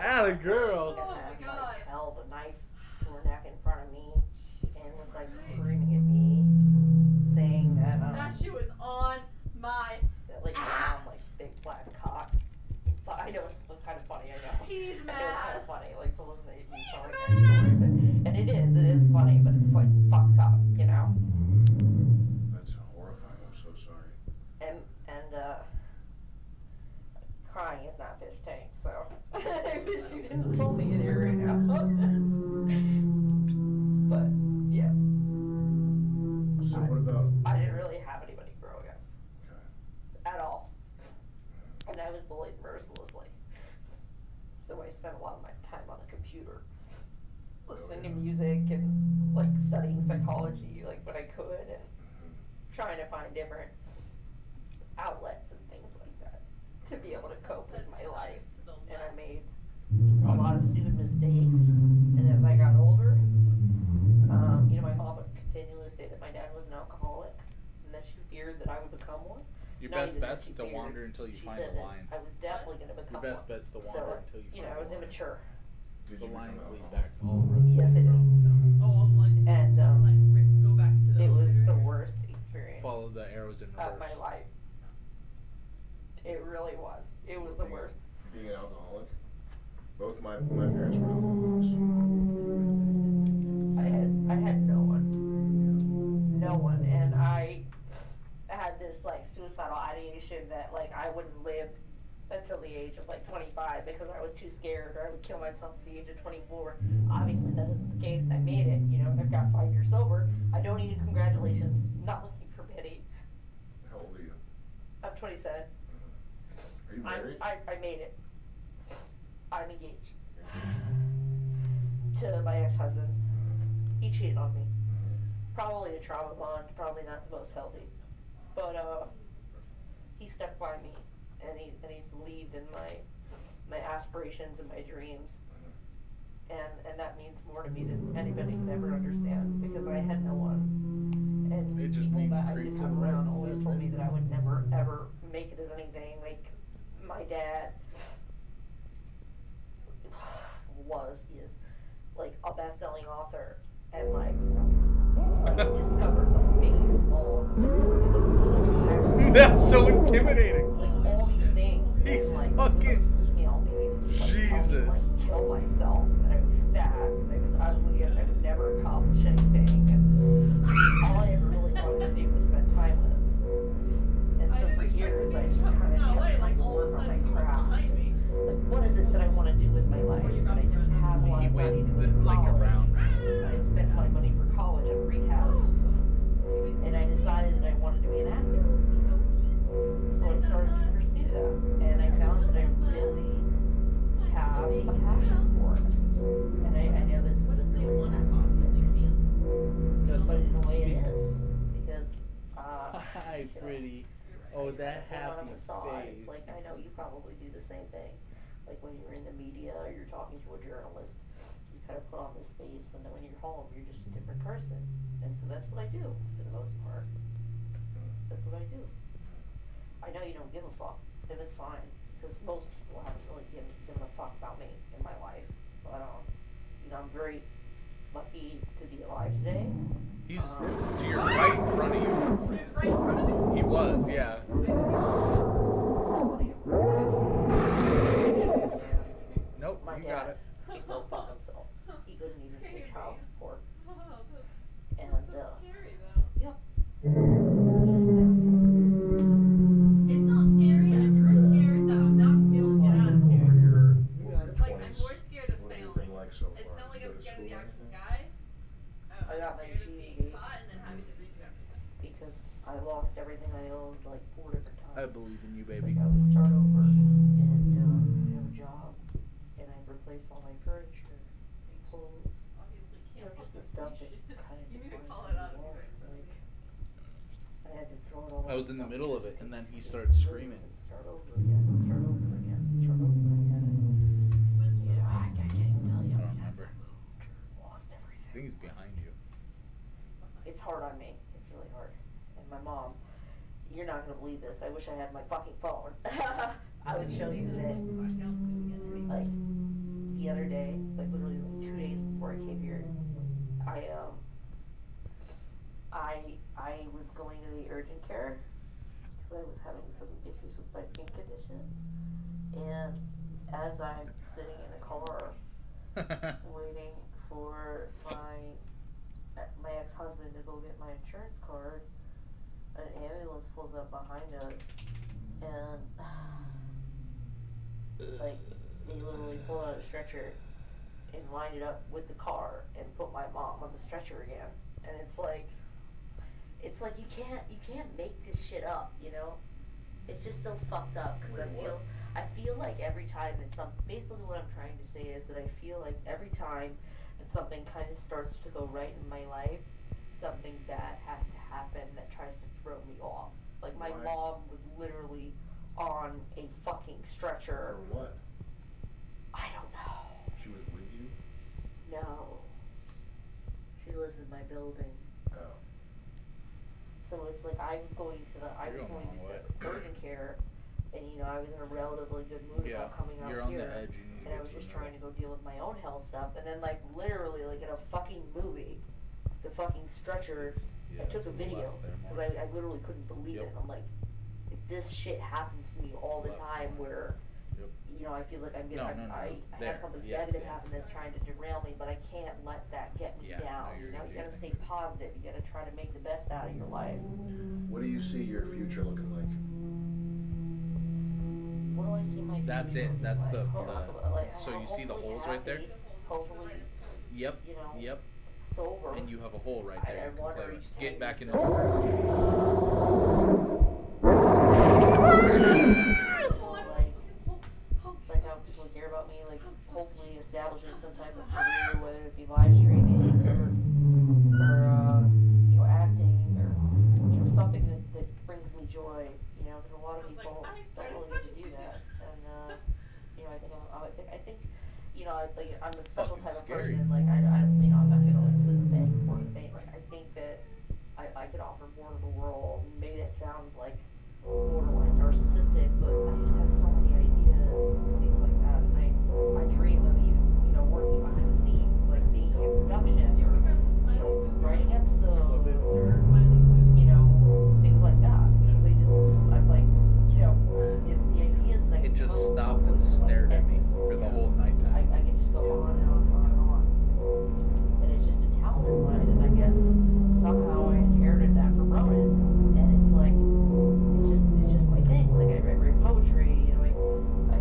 Atta girl. and then like held a knife to her neck in front of me and was like screaming at me, saying that That shit was on my that like ass. like big black cock. But I know it's kind of funny. I know. He's I know it's kind mad. of funny, like to listen to me telling my story, but and it is funny, but it's like fucked up, you know. That's horrifying. I'm so sorry. And crying is not fish tank, so I wish you didn't pull me in here right now. But yeah. So what about? I didn't really have anybody growing up. Okay. At all. And I was bullied mercilessly. So I spent a lot of my time on a computer. Listening to music and like studying psychology like when I could and trying to find different outlets and things like that to be able to cope with my life. And I made a lot of stupid mistakes. And as I got older, you know, my mom would continually say that my dad was an alcoholic and that she feared that I would become one. Your Not best even that bet's she to feared. wander until you She find said the that line. I was definitely going to become Your best one. bet's to So, wander until you you find know, I was the line. immature. Did The you lines become lead alcoholic? back all roads. Yes, I did. Oh, I'm like, And go back to the it was elevator. the worst experience Follow the arrows in of my reverse. life. It really was. It was the worst. Being an alcoholic. Both my parents were alcoholics. I had no one. No one. And I had this like suicidal ideation that like I wouldn't live until the age of like 25 because I was too scared or I would kill myself at the age of 24. Obviously that isn't the case. I made it, you know, and I've got 5 years sober. I don't need congratulations. I'm not looking for pity. How old are you? I'm 27. Are you married? I made it. I'm engaged to my ex-husband. He cheated on me. Probably a trauma bond, probably not the most healthy. But he stuck by me and he's believed in my aspirations and my dreams. And that means more to me than anybody could ever understand because I had no one. And It just people means that I creep didn't to have the right around instead always of told it. me that I would never ever make it as anything. Like my dad is like a best-selling author and like discovered like baseballs and That's so intimidating. like all these things. He's and, like, fucking email me like, Jesus. telling me, like, kill myself and I was fat and I was ugly and I would never accomplish anything and all I ever really wanted to do was spend time with him. And so for years I just kind of kept trying to work on my craft. Like what is it that I want to do with my life? And I didn't have a lot He of money went to go to like college. around. I spent my money for college and rehabs. And I decided that I wanted to be an actor. So I started to pursue that. And I found that I really Oh, I that put on a happy facade. face. It's like, I know you probably do the same thing. Like when you're in the media or you're talking to a journalist, you kind of put on this face, and then when you're home, you're just a different person. And so that's what I do for the most part. That's what I do. I know you don't give a fuck, and it's fine, because most people haven't really given a fuck about me in my life. But you know, I'm very lucky to be alive today. He's to your right in front of you. He's right in front of me? He was, yeah. Nope, My you dad got it. can go fuck himself. He couldn't even pay child support. Oh, And that's so scary though. yep. Just an asshole. It's not scary. I'm more scared that I'm not gonna be able to get out of here. Like, I'm more scared of failing. It's not like I'm scared of the actual guy. I'm I got my scared of being GED caught and then having to redo everything. because I lost everything I owned like 4 different times. I believe in you, baby. Like I would start over and have a job, and I'd replace all my furniture, clothes, Obviously, you know, can't just the fucking stuff see that shit. kind of You need to defines call who it out you if are. you're in front of me. Like, I had to throw it all. I was in the out. middle of it, and then he started screaming. Start over again. Start over again. Start over again. Yeah, I can't even tell you I how don't many times remember. I moved or lost I everything. think he's behind you. It's hard on me. It's really hard. And my mom, you're not gonna believe this. I wish I had my fucking phone. I would show you that. Like the other day, like literally like 2 days before I came here, I was going to the urgent care because I was having some issues with my skin condition. And as I'm sitting in the car waiting for my ex-husband to go get my insurance card, an ambulance pulls up behind us, and like they literally pulled out a stretcher and lined it up with the car and put my mom on the stretcher again. And it's like you can't make this shit up, you know? It's just so fucked up because I feel like every time it's basically what I'm trying to say is that I feel like every time that something kind of starts to go right in my life, something bad has to happen that tries to throw me off. Like my mom was literally on a fucking stretcher. For what? I don't know. She was with you? No. She lives in my building. Oh. So it's like I was going to the urgent care, and you know I was in a relatively good mood Yeah, about coming out you're on here, the edge, you need to and I get was to just the trying to go deal with my own health stuff, and then like literally like in a fucking movie, the fucking stretcher. I took a video because I literally couldn't believe it. And I'm like, if this shit happens to me all the time, where you know I feel like I'm getting I have something negative happen that's trying to derail me, but I can't let that get me down. You know, you gotta stay positive. You gotta try to make the best out of your life. What do you see your future looking like? What do I see my future That's it. looking That's like? so you see the holes right there? Hopefully, Yep. you know, Yep. sober. And you have a hole right there. I You can want play to with. reach Get 10 back in years the like how people hear about me, like hopefully establishing some type of career, whether it be live streaming or you know, acting or you know, something that brings me joy, you know, because a lot of people don't really get to do that. And you know, I think you know, like I'm a special type of person. Like I you know, I'm not gonna like sit and beg for anything. Like I think that I could offer more to the world. Maybe that sounds like borderline narcissistic, but I just have so many ideas and things like that. And I dream of even, you know, working behind the scenes, like being in production, or you know, writing episodes, or you know, things like that. Because I'm like, you know, the ideas that I It can just come up stopped and with, stared like, at me endless, for the you know. whole nighttime. I can just go on and on and on and on. And it's just a talent of mine, and I guess somehow I inherited that from Ronan. And it's like, it's just my thing. Like I read poetry, you know, I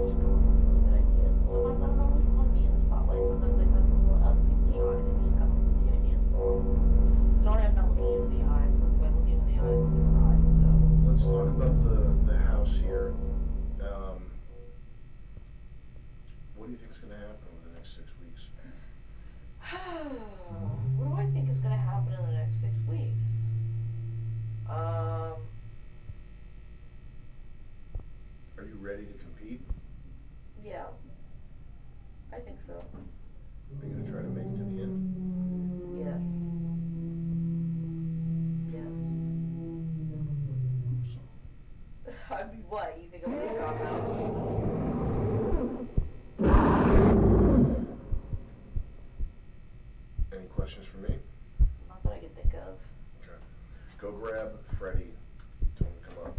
just come up with really good ideas. And sometimes I don't always want to be in the spotlight. Sometimes I kind of let other people shine and just come up with the ideas for them. Sorry, I'm not looking you in the eyes, because if I look you in the eyes, I'm gonna cry. So Let's talk about the house here. What do you think is going to happen over the next 6 weeks? what do I think is gonna happen in the next 6 weeks? I mean, what? You think I'm gonna drop out? Any questions for me? Not that I can think of. Okay. Go grab Freddie. Tell him to come up,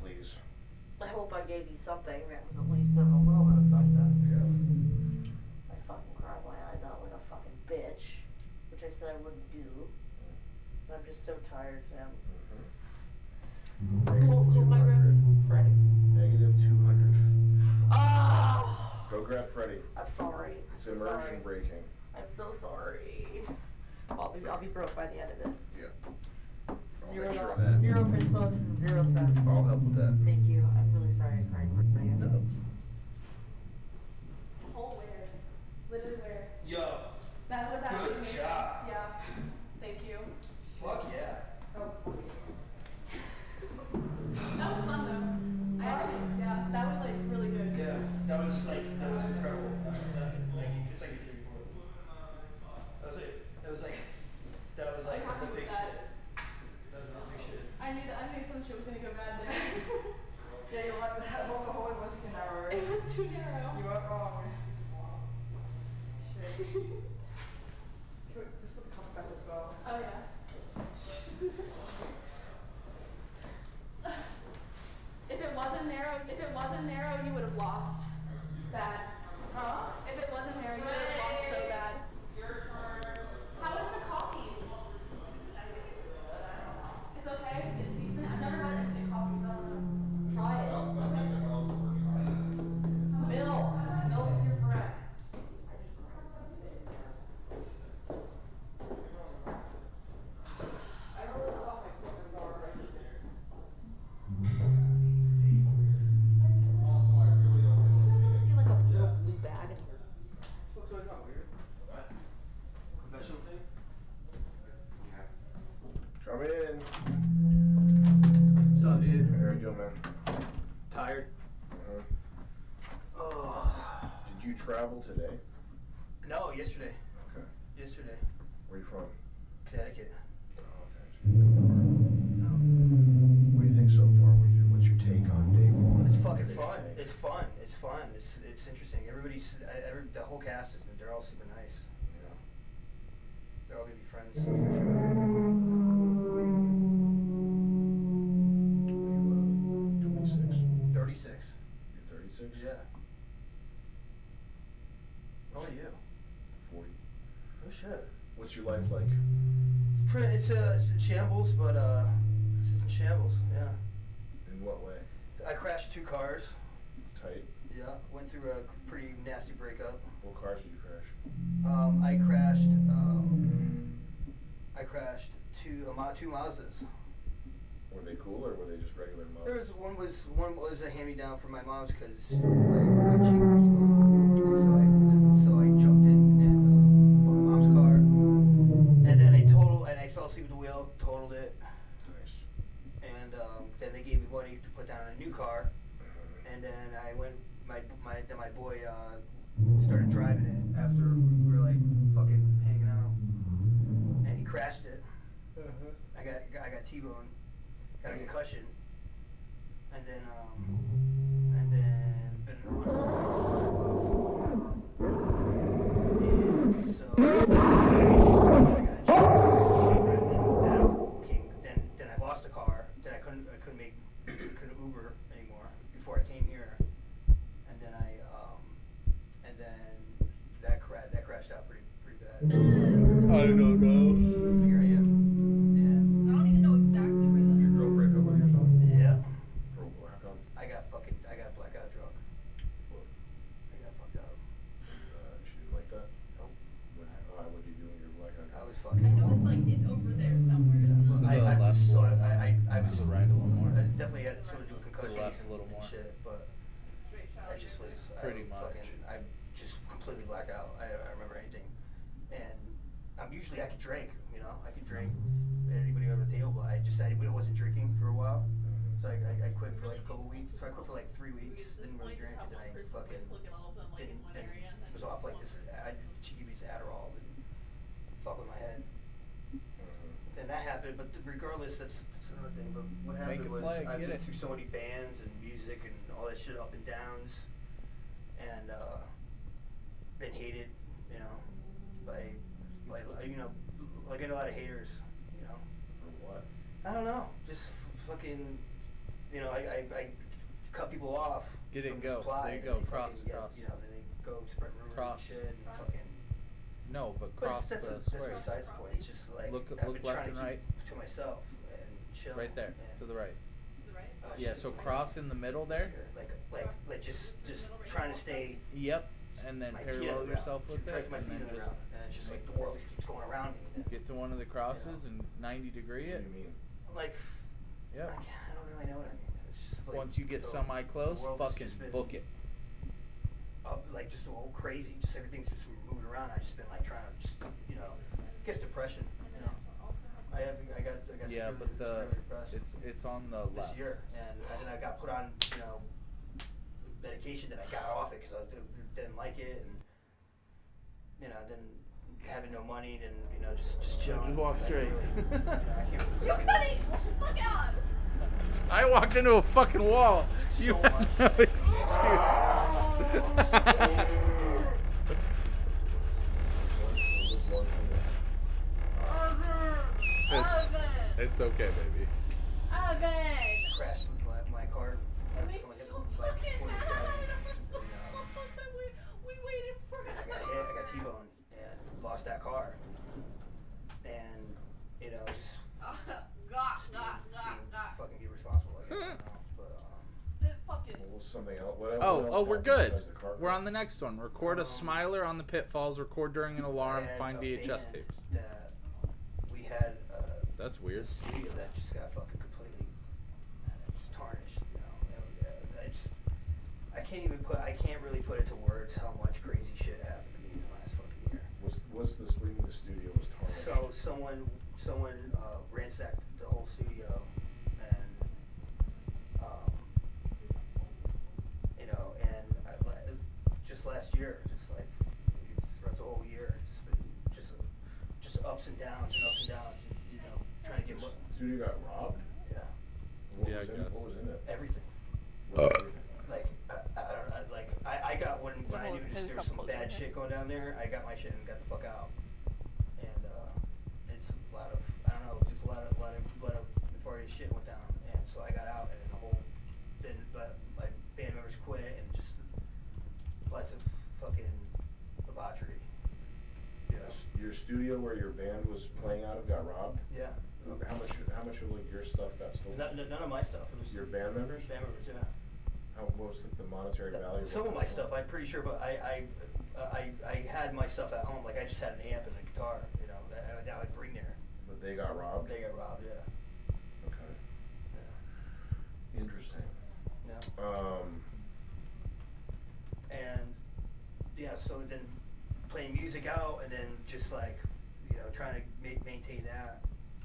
please. I hope I gave you something that was at least a little bit of substance. Yeah. I fucking cried my eyes out like a fucking bitch, which I said I wouldn't do. But I'm just so tired, Sam. Who am I grabbing? Freddie. Negative 200. Ah! Go grab Freddie. I'm sorry. It's I'm so immersion sorry. breaking. I'm so sorry. I'll be broke by the end of it. Yeah. I'll Zero, make sure of that. zero fish bucks and 0 cents. I'll help with that. Thank you. I'm really sorry I cried. Whole where? Literally where? Yo. That was actually Good amazing. job. Yeah. Thank you. Fuck yeah. That was fun. That was fun though. I actually, yeah, that was like really good. Yeah, that was incredible. Like it's like a dream for us. That was like I'm happy the with big that. shit. That was the big shit. I knew some shit was gonna go bad there. Yeah, you like that whole was too narrow, right? It was too narrow. You went wrong. Shit. Just put the cup back as well. Oh yeah. If it wasn't narrow, you would have lost. Bad. Huh? If it wasn't narrow, you would have lost so bad. Your turn. How is the coffee? It's okay. It's decent. I've never had instant coffee, so I don't know. Try it. Well, that means someone else is working on it. Milk. Milk is your friend. I don't know what my slippers are right there. Also, I really don't feel like I eating. see like a little blue bag in here. What's going on? Weird. What? Confessional thing? Come in. What's up, dude? How you doing, man? Tired? Oh. Did you travel today? No, yesterday. Okay. Yesterday. Where you from? Connecticut. Oh, okay. So you've been far. What do you think so far? What's your take on day one? It's fucking Fish fun. tank? It's fun. It's fun. It's interesting. The whole cast is, they're all super nice. You know, they're all gonna be friends for sure. You 26? 36. You're 36? Yeah. How old are you? 40. Oh shit. What's your life like? It's shambles, but it's in shambles. Yeah. In what way? I crashed 2 cars. Tight. Yeah. Went through a pretty nasty breakup. What cars did you crash? I crashed two Mazdas. Were they cool or were they just regular Mazdas? There was one was a hand-me-down from my mom's because my Jeep blew up, and so I jumped in and bought my mom's car, and then I fell asleep at the wheel, totaled it. Nice. And then they gave me money to put down a new car, and then I went. My boy started driving it after we were like fucking hanging out, and he crashed it. I got T-boned, got a concussion, and then been and so I got then I lost a car. Then I couldn't Uber anymore before I came here, and then that crashed out pretty bad. I don't know. Here I am. I don't even know exactly where Did the. your girl break up with yourself? Yeah. Throw blackout? I got blackout drunk. What? I got fucked up. She didn't like that? Nope. What did you do when you were blackout? I was I fucking. know it's like it's over there somewhere. It's To the not- left a little more. I To was the right a little more. I definitely had something to do with concussion left a little and more. shit, but Straight shot. I just was Pretty much. I just completely blacked out. I don't remember anything, and usually I could drink. You know, I could drink. Anybody over the table, but I wasn't drinking for a while. So I quit for like a couple weeks. So I quit for like 3 weeks. Didn't really drink, and then I fucking look at all of them like in one then area. And then was just off like one this. person. She gave me this Adderall and fuck with my head. Then that happened, but regardless, that's another thing. But what happened Make it was I've get been it. through so many bands and music and all that shit, up and downs, and been hated, you know, by you know, like I get a lot of haters, you know. For what? I don't know, just fucking, you know, I cut people off. Get it from and go. supply, There you and go. they Cross, fucking cross. Get, you know, then they go spread rumors Cross. and shit and fucking. No, but But cross that's the that's squares. besides the point. It's just like Look I've look been left trying and to right. keep to myself and chill. Right there, and, to the right. The right? Yeah, so cross in the middle there. Like just trying to stay. Yep, and then my feet on parallel the yourself ground. with Try it, to keep my and feet then on the just ground. And it's just like the world just keeps going around me. And get to one of the crosses and 90-degree it. What do you mean? like, Yep. I don't really know what I mean. It's just like, Once you get so semi-close, the world has fucking just been book it. Up, like just all crazy. Just everything's just moving around. I've just been like trying to just, you know, I guess depression. You know, I got Yeah, severely, but severely depressed it's on the this left. year, and then I got put on, you know, medication that I got off it because I didn't like it, and you know, then having no money, and you know, just chilling. Just walk straight. You're cutting! Fuck out! I walked into a fucking wall. You have no excuse. It's okay, baby. Evan! Crashed with my car. That makes me so fucking mad. I'm so lost. We waited forever. I got hit. I got T-boned and lost that car. And you know, just fucking be responsible. I guess. I don't know. But fucking. What was something else? What else Oh, we're happened good. besides the car We're crash? on the next one. Record a smiler on the pitfalls. Record during an alarm. I Find had a VHS band tapes. that we had. That's weird. A studio that just got fucking completely just tarnished. You know, I can't really put it to words how much crazy shit happened to me in the last fucking year. What's this? What do you mean the studio was tarnished? So someone ransacked the whole studio, and you know, and just last year, just like throughout the whole year, it's just been just ups and downs and ups and downs. And, you know, trying to get The studio got robbed? Yeah. What Yeah, was I in, guess. what was in it? Everything. What was everything? Like I got when I knew there was some bad shit going down there, I got my shit and got the fuck out. And it's a lot of just a lot of nefarious shit went down, and so I got out, and then my band members quit, and just lots of fucking debauchery. You know? Your studio where your band was playing out of got robbed? Yeah. How much of like your stuff got stolen? None of my stuff. It was Your band members? Band members, yeah. What was the monetary value? Some of my stuff, I'm pretty sure, but I had my stuff at home. Like I just had an amp and a guitar, you know, that I would bring there. But they got robbed? They got robbed, yeah. Okay. Yeah. Interesting. Yeah. And yeah, so then playing music out, and then just like, you know, trying to maintain that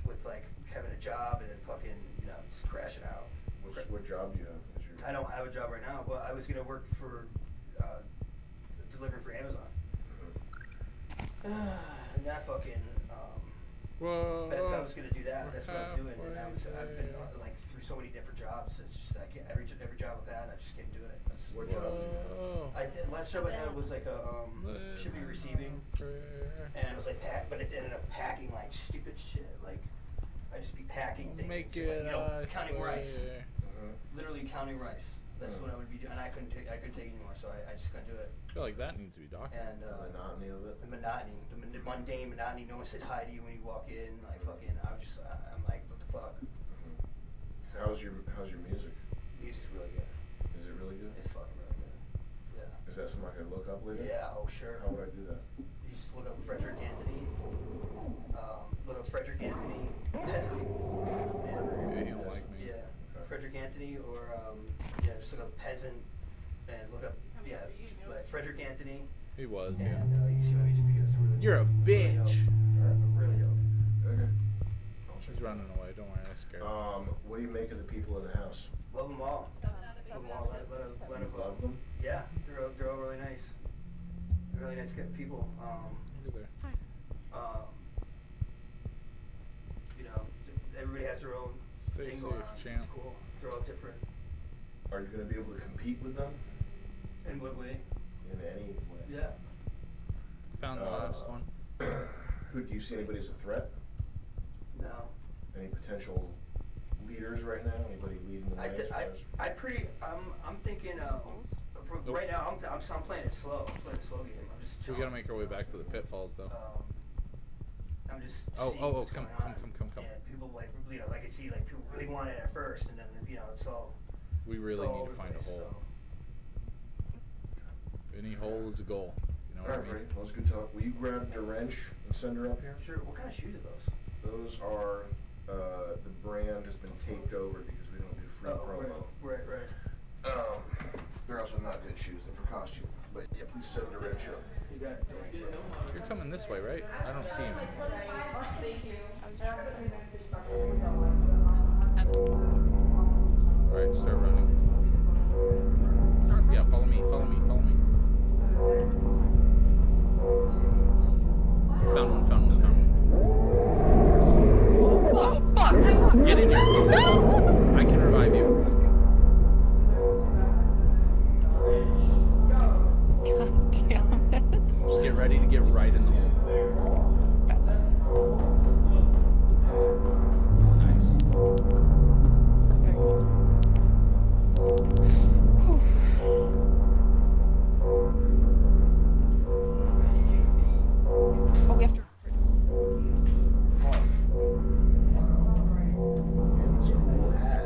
with like having a job, and then fucking, you know, just crashing out. What job do you have? I don't have a job right now, but I was gonna work for delivering for Amazon. And that fucking Whoa. that's I was gonna do that. That's what I was doing, and I've been like through so many different jobs. It's just I can't, every job I've had, I just can't do it. What job do you have? I did last job I had was like a should be receiving, and it was like but it ended up packing like stupid shit. Like I just be packing things. Make and it shit, like, you know, counting rice. Uh-huh. Literally counting rice. That's what I would be doing, and I couldn't take it anymore, so I just couldn't do it. I feel like that needs to be documented. And The monotony of it? the monotony, the mundane monotony. No one says hi to you when you walk in. Like fucking, I'm like, what the fuck? So how's your music? Music's really good. Is it really good? It's fucking really good. Yeah. Is that something I could look up later? Yeah. Oh sure. How would I do that? You just look up Frederick Anthony. Look up Frederick Anthony. Peasant. Yeah, you don't like me. Yeah. Okay. Frederick Anthony, or just look up peasant, and look up like Frederick Anthony. He was, And yeah. you can see my music videos. They're really You're a really dope. bitch. Really dope. Okay. I'll check He's it out. running away. Don't worry, I scared him. What do you make of the people in the house? Love them all. Love them all. Let You them love them? Yeah, they're all really nice. They're really nice good people. Look at there. You know, everybody has their own Stay thing safe, going on. champ. It's cool. They're all different. Are you going to be able to compete with them? In what way? In any way? Yeah. Found the last one. Who do you see anybody as a threat? No. Any potential leaders right now? Anybody leading the way? I'm thinking. Right now, I'm playing it slow. I'm playing a slow game. I'm just. We gotta make our way back to the pitfalls, though. I'm just. Oh, seeing oh, what's come. going on. And people I could see people really want it at first, and then it's all. We really need to find a hole. Any hole is a goal. You know what I mean? Alright, well, it's good talk. Will you grab your wrench and send her up here? Sure. What kind of shoes are those? Those are, the brand has been taped over because we don't do free promo. Right. They're also not good shoes. They're for costume. But yeah, please send the wrench up. You got it. You're coming this way, right? I don't see him anymore. Thank you. Alright, start running. Yeah, follow me. Found one. Oh, fuck! Get in here. No! I can revive you. God damn it. Just get ready to get right in the hole. Nice. Oh, we have to.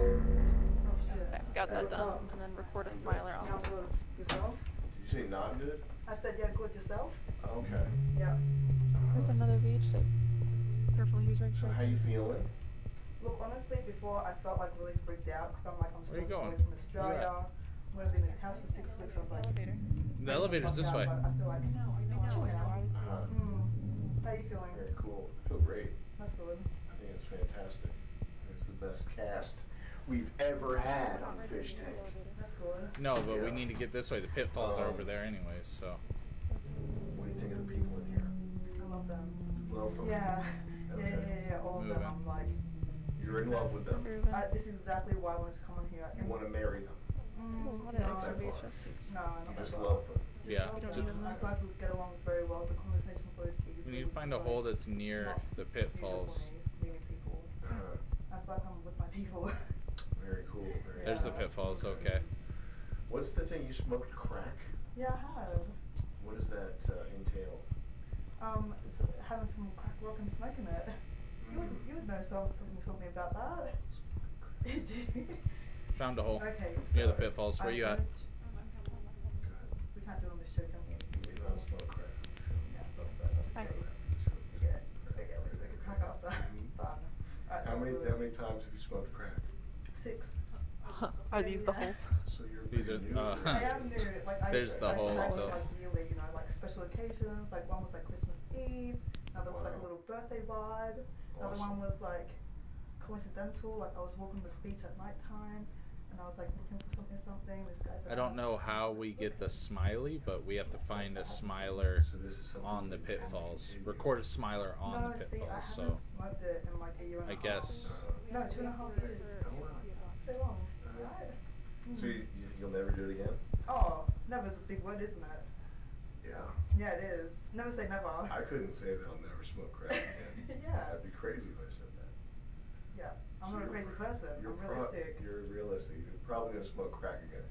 Okay, got that done. And then record a smiler on the Yourself? Did you say not good? I said, yeah, good yourself? Okay. Yeah. There's another beach that. Careful, he's right So there. how you feeling? Look, honestly, before I felt like really freaked out because I'm Where you still going? away from Where you Australia. I'm going to be in this house for 6 weeks. I was like, Elevator. The elevator's this way. I feel like, chill out. Uh-huh. How you feeling? Very cool. I feel great. That's good. I think it's fantastic. It's the best cast we've ever had on Fish Tank. That's good. No, but we need to get this way. The pitfalls are over there anyways, so. What do you think of the people in here? I love them. Love them? Yeah. Okay. Yeah. All of them. Moving. I'm like, You're in love with them. this is exactly why I wanted to come on here. You want to marry them. What No, an extra beach. no, You not just that love them. Yeah. love Just, them. I feel like we get along very well. The conversation flows easily. we need to find a hole that's near the pitfalls. Meeting people. I feel like I'm with my people. Very cool. Very There's the cool. pitfalls, okay. What's the thing? You smoked crack? Yeah, I have. What does that entail? So having some crack rock and smoking it. You would know something about that. Found a hole. Okay. Near the pitfalls. Where you at? We can't do it on this show, can we? We don't smoke crack. Yeah, I thought so. That's okay. Okay, we'll smoke crack after. Done. Alright, How sounds many good. times have you smoked crack? 6. Are these the holes? So you're These are. pretty new. I am new. Like There's the I hole started itself. like yearly, you know, like special occasions. Like one was like Christmas Eve. Another was like a little birthday vibe. Another one was like coincidental. Like I was walking the beach at night time, and I was like looking for something. This guy said, I don't know how we get the smiley, but we have to find a smiler So this is something on the you pitfalls. intended. Record a smiler on No, the see, I pitfalls. haven't So smoked it in like a year and I a half. guess. No, 2.5 years. So long, right? So you think you'll never do it again? Oh, never's a big word, isn't it? Yeah. Yeah, it is. Never say never. I couldn't say that I'll never smoke crack again. Yeah. I'd be crazy if I said that. Yeah, I'm So not a crazy person. You're I'm realistic. You're realistic. You're probably gonna smoke crack again.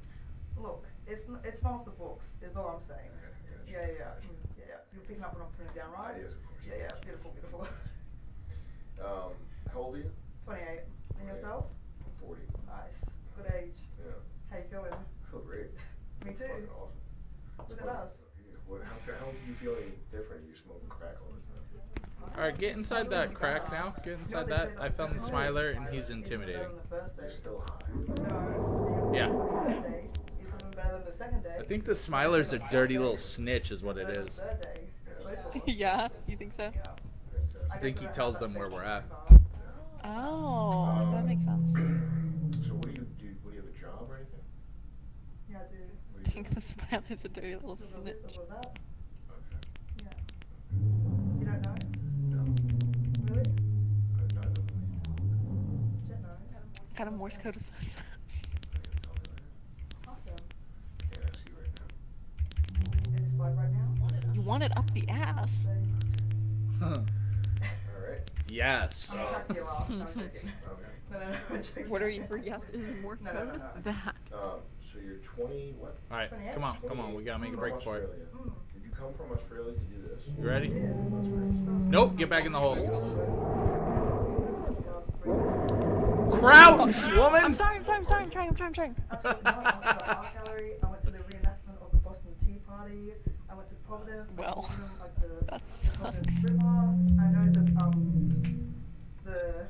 Look, it's not off the books. Is all I'm saying. Okay, I got you. Yeah. I got you. Yeah. You're picking up what I'm putting down, right? Yes, of course. Yeah. Beautiful. How old are you? 28. And 28. yourself? I'm 40. Nice. Good age. Yeah. How you feeling? I feel great. Me too. Fucking awesome. Look So at us. how do you feel any different if you're smoking crack all the time? Alright, get inside that crack now. Get inside that. I found the smiler and he's intimidating. You're still high. No. Yeah. It's something better than the second day. I think the smiler's a dirty little snitch is what it Better than is. the third day. So forth. Yeah, you think so? Yeah. I think he tells them where we're at. Oh, that makes sense. So what do you do? What do you have a job or anything? Yeah, I do. I think the smiler's a dirty little There's a list snitch. of all that. Okay. Yeah. You don't know? No. Really? I don't know. Jet knows. What kind of Morse code is this? Awesome. Can't ask you right now. Is this live right now? You want it up the ass. Alright. Yes. I'm gonna cut you off. No, I'm joking. Okay. No, I'm joking. What are you for yes in Morse No, code? no, no. That. So you're 20, what? Alright, come on, come on. We gotta make a break for it. Australia. Did you come from Australia to do this? You ready? That's great. Nope, get back in the hole. Crouch, woman! I'm sorry, I'm trying. Absolutely not. I went to the art gallery. I went to the reenactment of the Boston Tea Party. I went to Providence. Well, like the that Providence sucks. River. I know the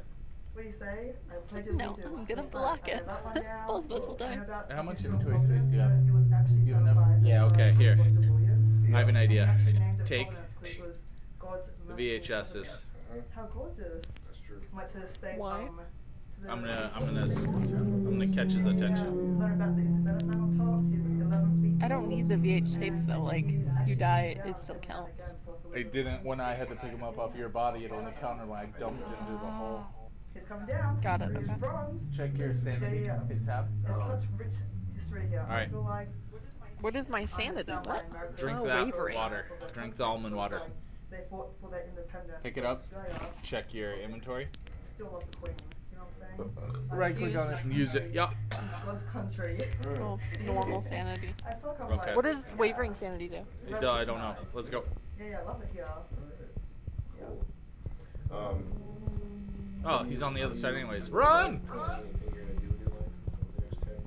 what do you say? I pledge No, allegiance. I'm gonna to the block flag. I it. know that one down. Both of us will I die. know about How much the inventory space do you have? It was actually You have done enough? by, Yeah, okay, here. George Williams. I have an idea. He actually named it Take Providence 'cause it was God's the merciful VHSs. providence. How gorgeous. That's true. Went to the state, Why? to the I'm gonna catch his attention. learn about the independent man on top. He's 11 feet I don't need the VH tapes though. Like, you die, it still counts. It didn't when I had to pick him up off your body. It only counted when I dumped into the hole. He's coming down. Got it. He's Okay. bronze. Check your sanity. Yeah. Hit tab. There's such rich history here. Alright. I feel like What is my sanity? What? Drink Oh, that wavering. water. Drink the almond water. they fought for their independence. Pick it up. Australia Check your inventory. still loves the Queen. You know what I'm saying? Right click on it and use it. Yeah. Loves country. Oh, normal sanity. I feel like I'm Okay. like, What does wavering sanity do? I don't know. Let's go. Yeah, I love it here. Cool. Oh, he's on the other side anyways. Run! Anything you're gonna do with your life over the next 10,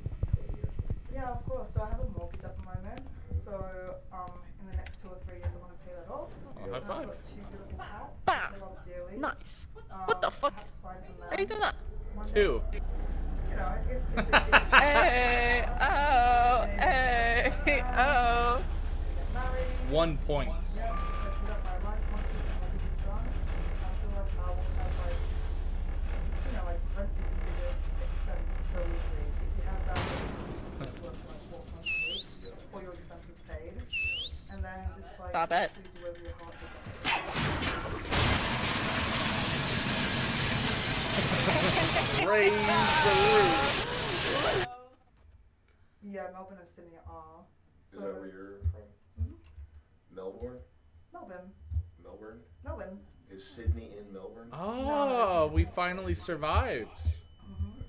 20 years? Yeah, of course. So I have a mortgage at the moment. So in the next 2 or 3 years, I want to pay that off. Oh, high And I've five. got 2 beautiful cats. Bam! I love dearly. Nice. What the fuck? Perhaps find them How you doing that? 2. You know, if Hey, oh, hey, oh. 1 point. Stop it. Raise the roof. Yeah, Melbourne and Sydney are. Is that where you're from? Melbourne? Melbourne. Melbourne? Melbourne. Is Sydney in Melbourne? Oh, we finally survived. Okay.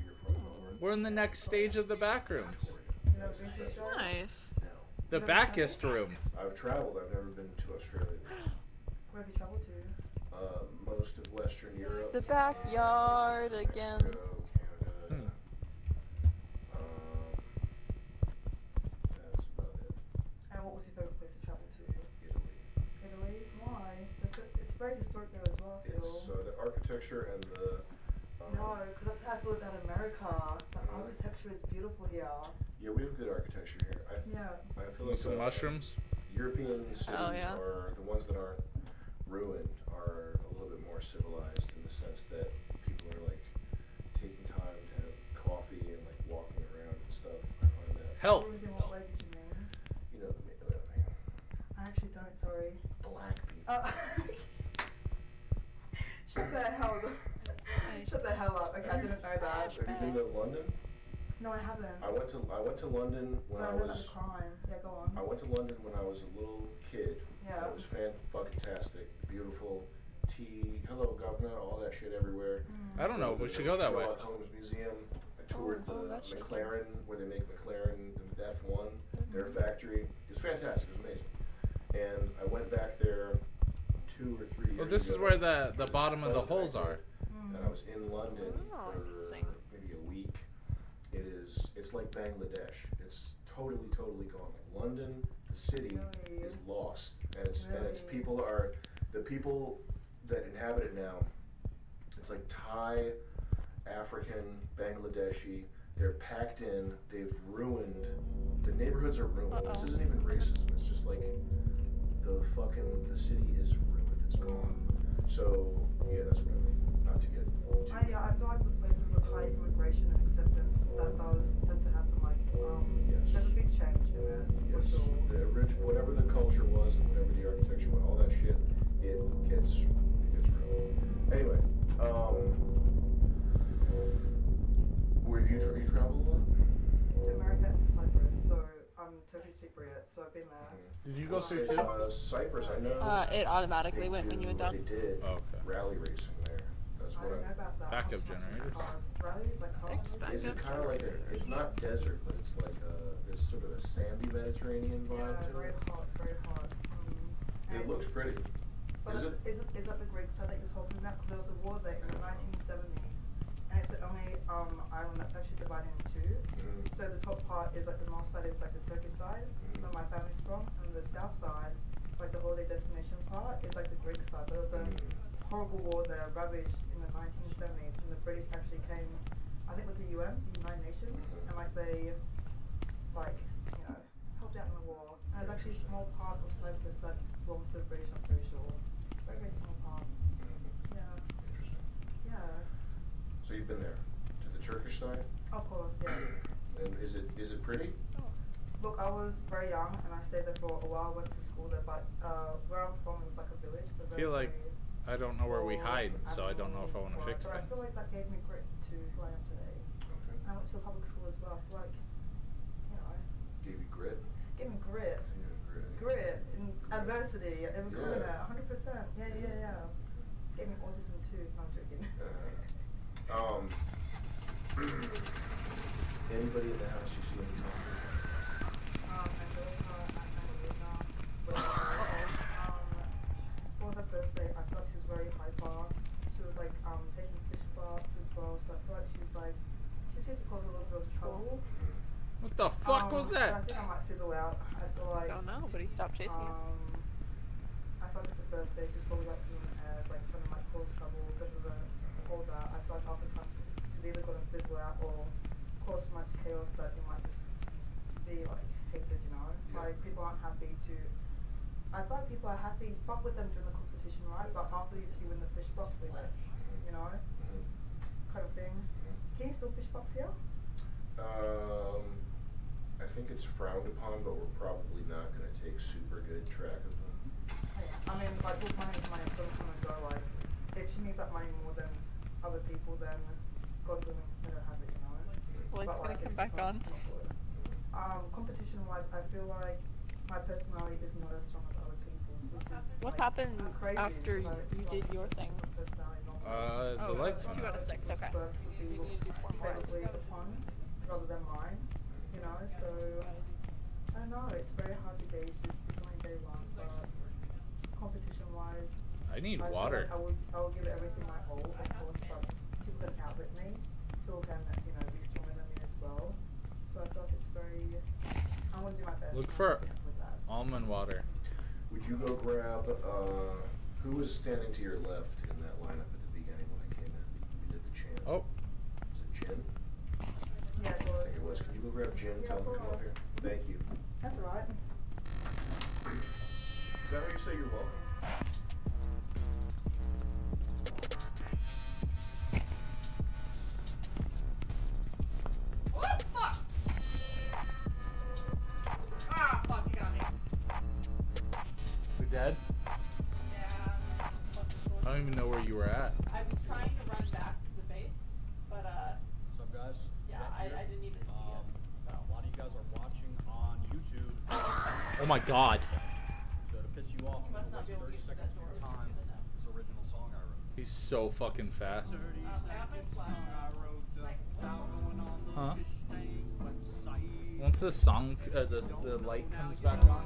You're from Melbourne? We're in the next stage of the Backrooms. You know, been to Australia? Nice. No. The backest room. I've traveled. I've never been to Australia. Where have you traveled to? Most of Western Europe. The backyard again. Mexico, Canada. That's about it. And what was your favorite place to travel to? Italy. Italy? Why? It's very historic there as well, I feel. It's the architecture and the. No, because that's how I feel about America. The architecture is beautiful here. Yeah, we have good architecture here. I feel like Some mushrooms. European cities yeah. are the ones that aren't ruined are a little bit more civilized in the sense that people are like taking time to have coffee and like walking around and stuff. I find that. Help. In what way did you mean? You know what I mean. I actually don't, sorry. Black people. Shut the hell up. Shut the hell up. Okay, I didn't know that. Have you been to London? No, I haven't. I went to London when No, I I know about was. the crime. Yeah, go on. I went to London when I was a little kid. Yeah. It was fucking-tastic, beautiful. Tea, hello governor, all that shit everywhere. I don't know if we should go that way. Sherlock Holmes Museum. I toured the that shit. McLaren, where they make McLaren, the F1, their factory. It was fantastic. It was amazing. And I went back there 2 or 3 years Well, this is ago. where the bottom of the holes are. And I was in London Oh, for interesting. maybe a week. It's like Bangladesh. It's totally gone. Like London, the city is lost, and it's people are the people that inhabit it now. It's like Thai, African, Bangladeshi. They're packed in. They've ruined. The neighborhoods are ruined. This isn't even racism. It's just like the city is ruined. It's gone. So yeah, that's what I mean. Not to get. I feel like with places with high immigration and acceptance, that does tend to happen. Like, Yes. there's a big change in it. For Yes, sure. the original, whatever the culture was and whatever the architecture was, all that shit, it gets ruined. Anyway, you travel a lot? To America and to Cyprus. So I'm Turkish Cypriot, so I've been there. Did you go through Cyprus? I know. It automatically went when you went down. They did rally racing there. That's I what don't know about that. Backup generators. Rally is like cars. Is it kind of like it's not desert, but it's like there's sort of a sandy Mediterranean vibe Yeah, to very it. hot, very hot. It looks pretty. But is that the Greek side that you're talking about? Because there was a war there in the 1970s, and it's the only island that's actually divided in two. So the top part is like the north side is like the Turkish side, where my family's from, and the south side, like the holiday destination part, is like the Greek side. But there was a horrible war there, ravaged in the 1970s, and the British actually came, I think with the UN, the United Nations, and like they, like, you know, helped out in the war. And there's actually a small part of Cyprus that belongs to the British, I'm pretty sure. Very, very small part. Yeah. Interesting. Yeah. So you've been there to the Turkish side? Of course, yeah. And is it pretty? Look, I was very young and I stayed there for a while. Went to school there, but where I'm from, it was like a village. So I feel like I don't know where we hide, so I don't know if I want to fix but things. I feel like that gave me grit to who I am today. Okay. And I went to a public school as well. I feel like, you know, Gave you grit? gave me grit. Grit in adversity, in corona, 100%. Yeah. Gave me autism too. No, I'm joking. Anybody in the house you see any competition? For her birthday, I feel like she's very hyper. She was like taking fish baths as well, so I feel like she's here to cause a little bit of trouble. What the fuck was that? I think I might fizzle out. I feel like. I don't know, but he stopped chasing you. I feel like it's the first day. She's probably like doing airs, like trying to like cause trouble, all that. I feel like oftentimes she's either going to fizzle out or cause so much chaos that it might just be like hated, you know? Like people aren't happy to. I feel like people are happy, fuck with them during the competition, right? But after you win the fish box, they like, you know? Kind of thing. Can you still fish box here? I think it's frowned upon, but we're probably not going to take super good track of them. I mean, like, with money is money, it's going to come and go. Like, if she needs that money more than other people, then God willing, let her have it, you know? Well, it's going to come back on. Competition-wise, I feel like my personality is not as strong as other people's, which is What like, happened crazy after you did your thing? The lights went 2 out of 6, okay. Be favorably upon rather than mine, you know, so I don't know, it's very hard to gauge this. It's only day one, but competition-wise, I need feel water. like I will give it everything my all, of course, but people can outwit me. People can, you know, be stronger than me as well. So I feel like it's very. I want to do my best. Look for with that. almond water. Would you go grab, who was standing to your left in that lineup at the beginning when I came in? We did the chant. Oh. Was it Jen? Yeah, it I was. think it was. Can you go grab Jen? Yeah, Tell of him to come up course. here. Thank you. That's alright. Is that how you say you're welcome? What? Fuck! Ah, fuck, you got me. We dead? Yeah. I don't even know where you were at. I was trying to run back to the base, but What's up, guys? yeah, I didn't even see it. So A lot of you guys are watching on YouTube. Oh my god. So to piss you off, You I'm must gonna not be waste able to 30 get to seconds that of your door, time. which is good This original song I wrote. He's so fucking fast. 30 seconds song I wrote about going on the Huh? fish tank website. Once the song, the light comes back on,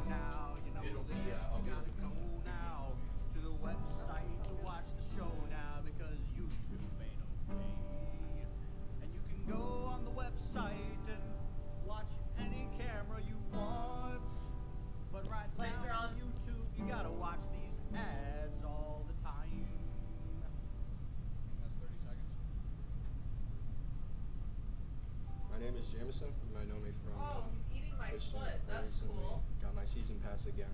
it'll be, I'll be able to come. Now to the website to watch the show now because YouTube ain't okay. And you can go on the website and watch any camera you want. But right Lights now are on. on YouTube, you gotta watch these ads all the time. That's 30 seconds. My name is Jameson. You might know me from. Oh, he's eating my fishing. foot. I That's recently cool. got my season pass again.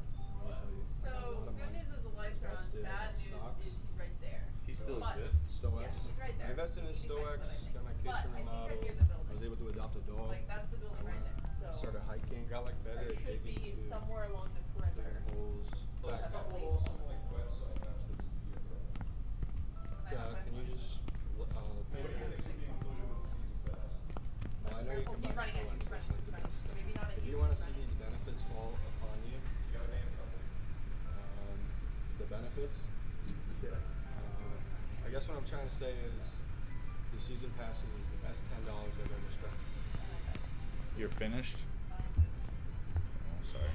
Let me tell you. So I got a lot of good money. news is the lights are on. Invested in Bad news stocks. is he's right there. He still But- exists? Stoex. Yeah, he's right there. I invested in He's eating my Stoex, foot, I think. got my But kitchen I think I'm remodeled. near the building. I was able to adopt a dog. Like that's the building right there. So Started hiking, got like better I at should digging be too. somewhere along the perimeter. Digging holes. Just Back. have a place to hold. Can you just careful. He's running it. He's running it. He's running it. Maybe not at If you want to see these benefits fall upon you, You gotta name a couple. the benefits. I guess what I'm trying to say is the season pass is the best $10 I've ever spent. You're finished? Oh, sorry.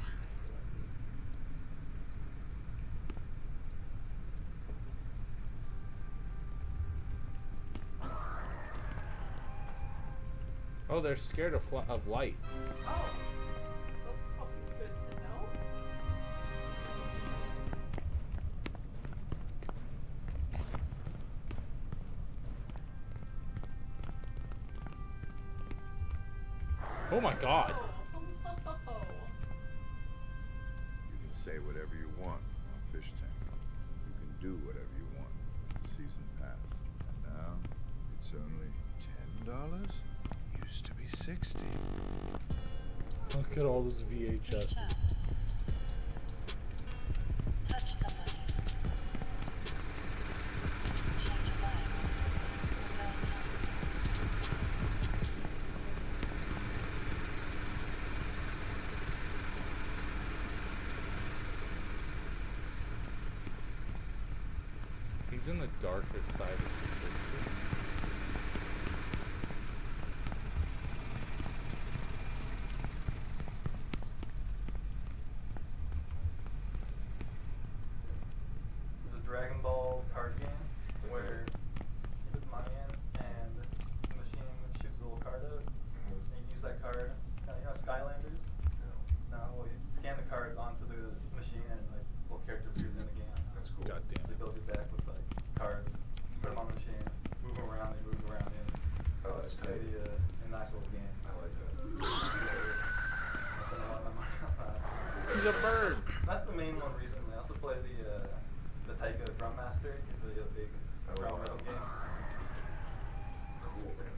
Oh, they're scared of light. Oh, that's fucking good to know. Oh my god. Oh, You can say whatever you want on Fish Tank. You can do whatever you want with the season pass. And now it's only $10. Used to be 60. Look at all those VHS. Touch somebody. Change your life. It's going He's in the darkest side of this scene. There's a Dragon Ball card game where you put money in and the machine shoots a little card out. And you use that card. You know Skylanders? No. Well, you scan the cards onto the machine and like little character appears in the game. That's cool. God damn So you build your deck with like cards, put them on the machine, move them around, they move around in. Oh, that's tight. In the actual game. I like that. I spent a lot of my money on that. He's a bird. That's the main one recently. I also play the Taika Drum Master, the big drum rhythm game. Cool, man.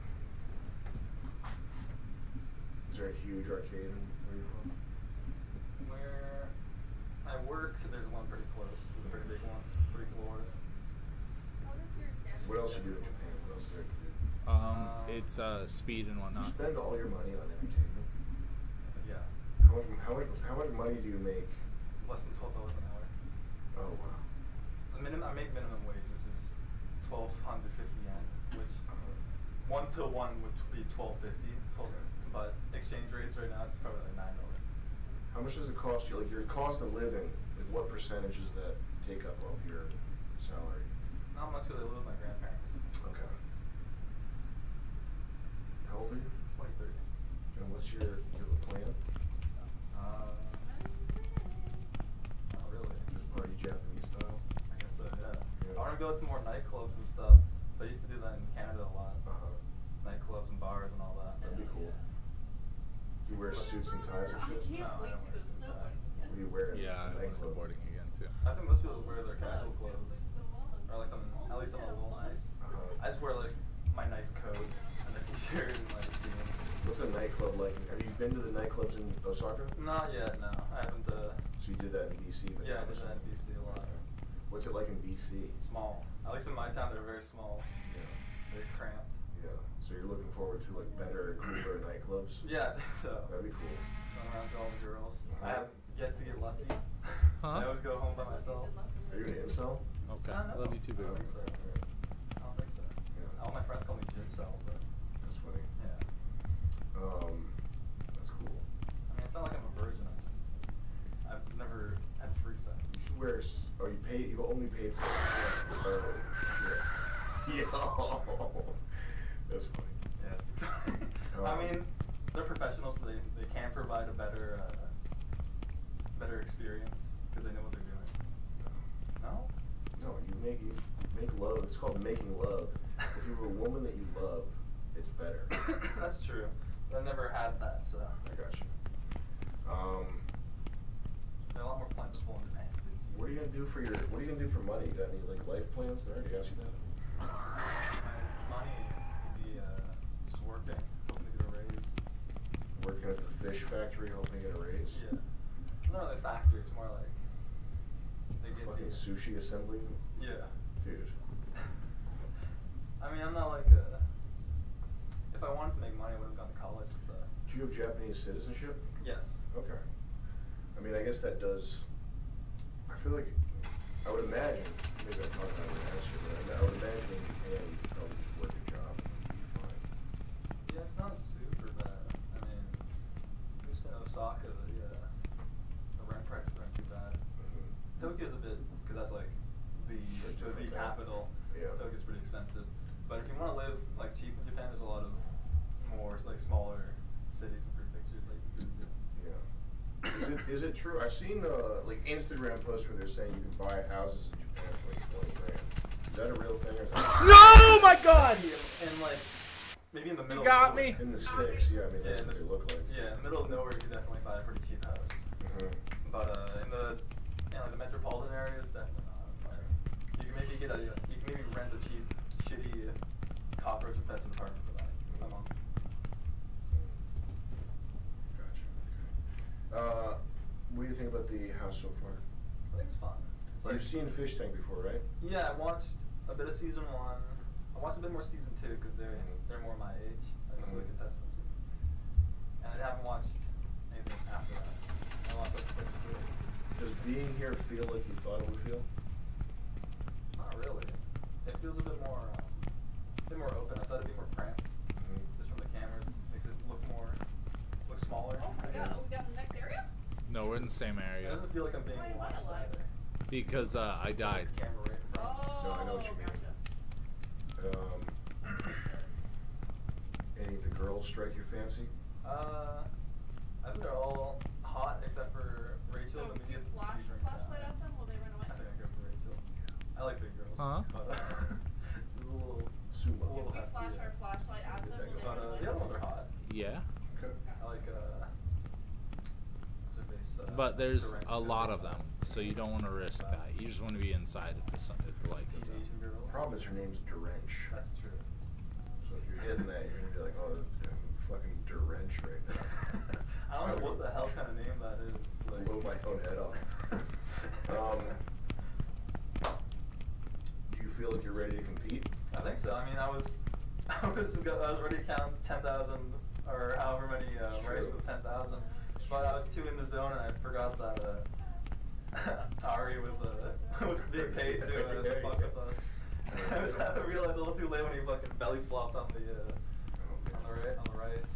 Is there a huge arcade in where you're from? Where I work, there's one pretty close. There's a pretty big one, 3 floors. What else you do in Japan? What else is there to do? It's speed and You whatnot. spend all your money on entertainment. Yeah. How much money do you make? Less than $12 an hour. Oh wow. I make minimum wage, which is 1,250 yen, which 1 to 1 would be 1,250. But exchange rates right now it's probably like $9. How much does it cost you? Like your cost of living, like what percentage does that take up of your salary? Not much because I live with my grandparents. Okay. How old are you? 23. And what's you have a plan? Not really. Just party Japanese style? I guess so, yeah. Yeah. I want to go to more nightclubs and stuff. So I used to do that in Canada a lot. Nightclubs and bars and all that. That'd be cool. Do you wear suits and ties and shit? I can't wait to go snowboarding. What do you wear? Yeah, I went snowboarding again too. I think most people wear their casual clothes. Or like some, at least some a little nice. I just wear like my nice coat and a t-shirt and like jeans. What's a nightclub like? Have you been to the nightclubs in Osaka? Not yet, no. I haven't. So you did that in BC? But Yeah, I not did that in BC a lot. Okay. What's it like in BC? Small. At least in my town, they're very small. Yeah. They're cramped. Yeah. So you're looking forward to like better, cooler nightclubs? Yeah, I think so. That'd be cool. Going around to all the girls. I have yet to get lucky. Huh? I always go home by myself. Are you an incel? Okay. I don't know. Love you too, I baby. don't think so. I don't think so. Yeah. All my friends call me Jigsaw, but That's funny. yeah. That's cool. I mean, it's not like I'm a virgin. I've never had free sex. You should wear. Oh, you pay. You only paid for it. Oh, shit. Yo. That's funny. Yeah. I mean, they're professionals, so they can provide a better experience because they know what they're doing. No? No, you make love. It's called making love. If you have a woman that you love, it's better. That's true. But I've never had that, so. I got you. They're a lot more plentiful in Japan. What are you gonna do for money? You got any like life plans? Did I already ask you that? My money would be just working, hoping to get a raise. Working at the fish factory, hoping to get a raise. Yeah. Not really a factory. It's more like they get Fucking sushi assembly. Yeah. Dude. I mean, I'm not like a. If I wanted to make money, I would have gone to college. Do you have Japanese citizenship? Yes. Okay. I mean, I guess that does. I feel like I would imagine. Maybe I thought I would ask you, but I would imagine in Japan you could probably just work a job and be fine. Yeah, it's not super bad. I mean, at least in Osaka, the rent prices aren't too bad. Tokyo's a bit, because that's like the capital. Yeah. Tokyo's pretty expensive. But if you want to live like cheap in Japan, there's a lot of more like smaller cities and prefectures that you can go to. Yeah. Is it true? I've seen like Instagram posts where they're saying you can buy houses in Japan for like 20 grand. Is that a real thing or something? No, my God! And like maybe in the middle. You got me. In the sticks, yeah. I mean, that's what they look like. Yeah, in the middle of nowhere, you can definitely buy a pretty cheap house. But in the metropolitan areas, definitely not. Like, you can maybe rent a cheap, shitty, cockroach infested apartment for that a month. Gotcha. Okay. What do you think about the house so far? I think it's fun. It's like, You've seen Fish Tank before, right? Yeah, I watched a bit of season 1. I watched a bit more season 2 because they're more my age, like most of the contestants. And I haven't watched anything after that. I watched like clips for it. Does being here feel like you thought it would feel? Not really. It feels a bit more open. I thought it'd be more cramped. Just from the cameras, makes it look smaller. Oh my god, we got the next area? No, we're in the same It area. doesn't feel like I'm being watched either. Because I died. Camera right in front. No, I know what you mean. Any of the girls strike your fancy? I think they're all hot except for Rachel. So but if you maybe a few drinks flashlight down. at them, will they run away? I think I go for Rachel. I like big girls. Huh? But this is a little sumo. If we flash our flashlight at them, will they But run away? the other ones are hot. Yeah. Okay. I like what's her face? But there's Terence a lot Hill. of them, so you don't want to risk that. You just want to be inside if the light is up. Asian girls. Problem is her name's Drench. That's true. So if you're hitting that, you're gonna be like, oh, I'm fucking Drench right now. I don't know what the hell kind of name that is. Like, blow my own head off. Do you feel like you're ready to compete? I think so. I mean, I was ready to count 10,000 or however many races with 10,000, but I was too in the zone and I forgot that Ari was being paid to fuck with us. I realized a little too late when he fucking belly flopped on the rice.